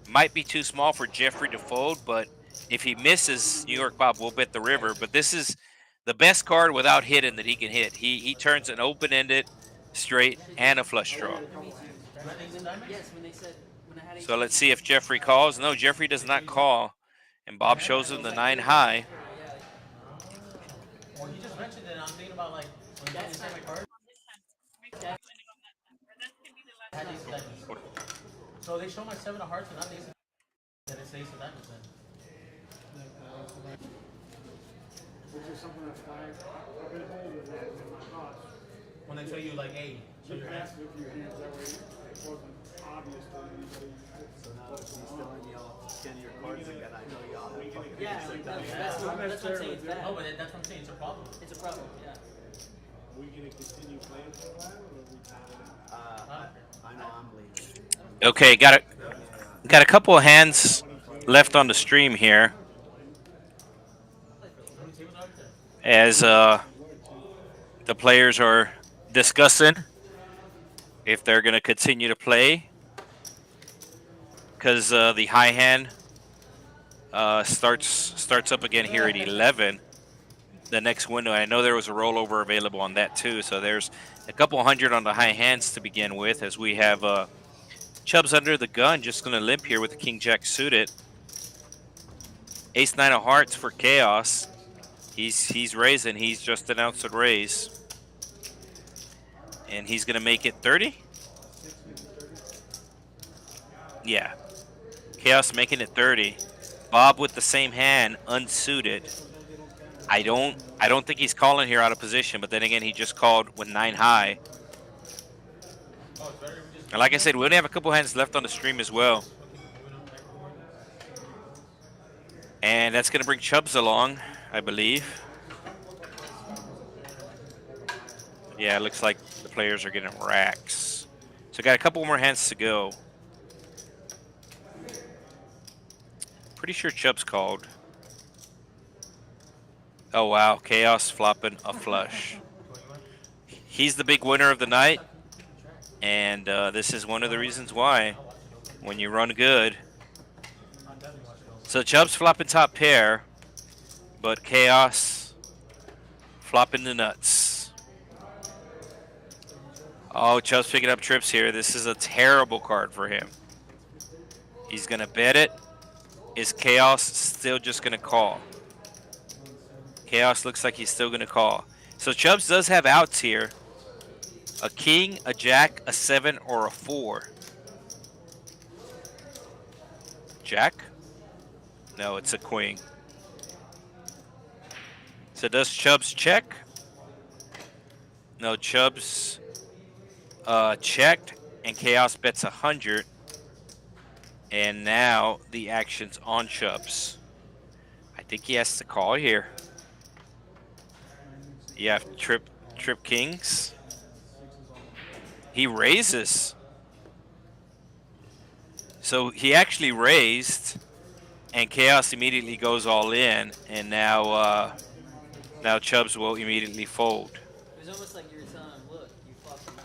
Might be too small for Jeffrey to fold, but if he misses, New York Bob will bet the river. But this is the best card without hitting that he can hit. He turns an open-ended, straight, and a flush draw. So let's see if Jeffrey calls. No, Jeffrey does not call. And Bob shows him the 9 high. Well, you just mentioned it, and I'm thinking about like when you say my card. So they show my 7 of hearts and not the ace of then it's the ace of diamonds then. Which is something I've been holding in my thoughts. When they show you like, hey, show your hands. Ask a few hands, that way it wasn't obvious to anybody. So now he's telling y'all, scan your cards again. I know y'all have fucking Yeah, insect that's on what I'm saying. It's bad. No, but that's what I'm saying. It's a problem. It's a problem. Yeah. Are we gonna continue playing for a while, or are we tired? I know I'm bleeding. Okay, got a couple of hands left on the stream here. As the players are discussing if they're going to continue to play, because the high hand starts up again here at 11. The next window. I know there was a rollover available on that too, so there's a couple hundred on the high hands to begin with, as we have Chubbs under the gun, just going to limp here with the King Jack suited. Ace 9 of hearts for Chaos. He's raising. He's just announced a raise. And he's going to make it 30? Yeah. Chaos making it 30. Bob with the same hand, unsuited. I don't think he's calling here out of position, but then again, he just called with 9 high. And like I said, we only have a couple hands left on the stream as well. And that's going to bring Chubbs along, I believe. Yeah, it looks like the players are getting racks. So got a couple more hands to go. Pretty sure Chubbs called. Oh, wow. Chaos flopping a flush. He's the big winner of the night. And this is one of the reasons why, when you run good. So Chubbs flopping top pair, but Chaos flopping the nuts. Oh, Chubbs picking up trips here. This is a terrible card for him. He's going to bet it. Is Chaos still just going to call? Chaos looks like he's still going to call. So Chubbs does have outs here. A king, a jack, a 7, or a 4. Jack? No, it's a queen. So does Chubbs check? No, Chubbs checked, and Chaos bets 100. And now the action's on Chubbs. I think he has to call here. You have trip kings. He raises. So he actually raised, and Chaos immediately goes all in, and now now Chubbs will immediately fold. It was almost like you were telling him, look, you flopped the nuts.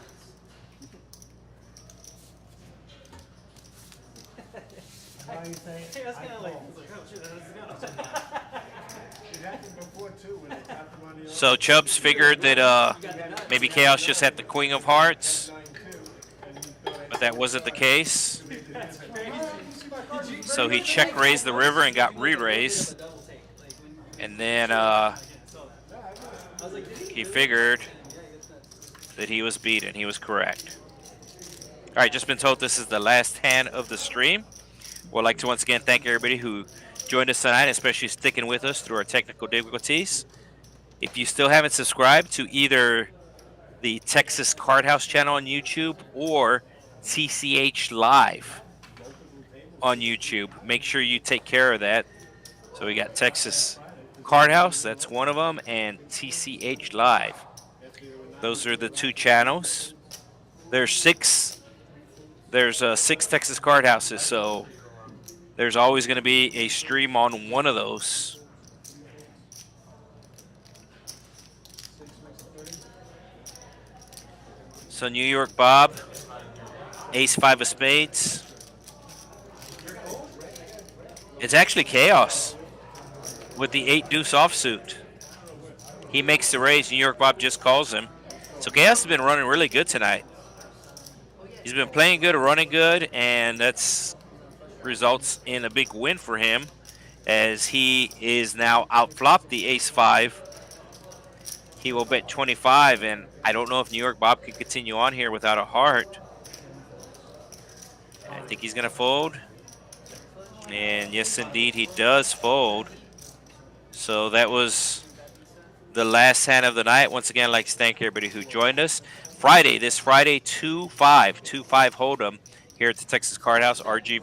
Why you say? Hey, that's I kind of like, call? I was like, oh shit, that was It happened before too when they tapped him on the other. So Chubbs figured that maybe Chaos just had the queen of hearts, but that wasn't the case. So he check raised the river and got re-raised. And then he figured that he was beaten. He was correct. All right, just been told this is the last hand of the stream. We'd like to once again thank everybody who joined us tonight, especially sticking with us through our technical difficulties. If you still haven't subscribed to either the Texas Card House channel on YouTube or TCH Live on YouTube, make sure you take care of that. So we got Texas Card House, that's one of them, and TCH Live. Those are the two channels. There's six Texas Card Houses, so there's always going to be a stream on one of those. So New York Bob, ace-5 of spades. It's actually chaos with the 8-deuce offsuit. He makes the raise. New York Bob just calls him. So chaos has been running really good tonight. He's been playing good, running good, and that's results in a big win for him as he is now outflopped the ace-5. He will bet 25, and I don't know if New York Bob can continue on here without a heart. I think he's going to fold. And yes, indeed, he does fold. So that was the last hand of the night. Once again, I'd like to thank everybody who joined us. This Friday, 2-5 Hold'em here at the Texas Card House, RGV.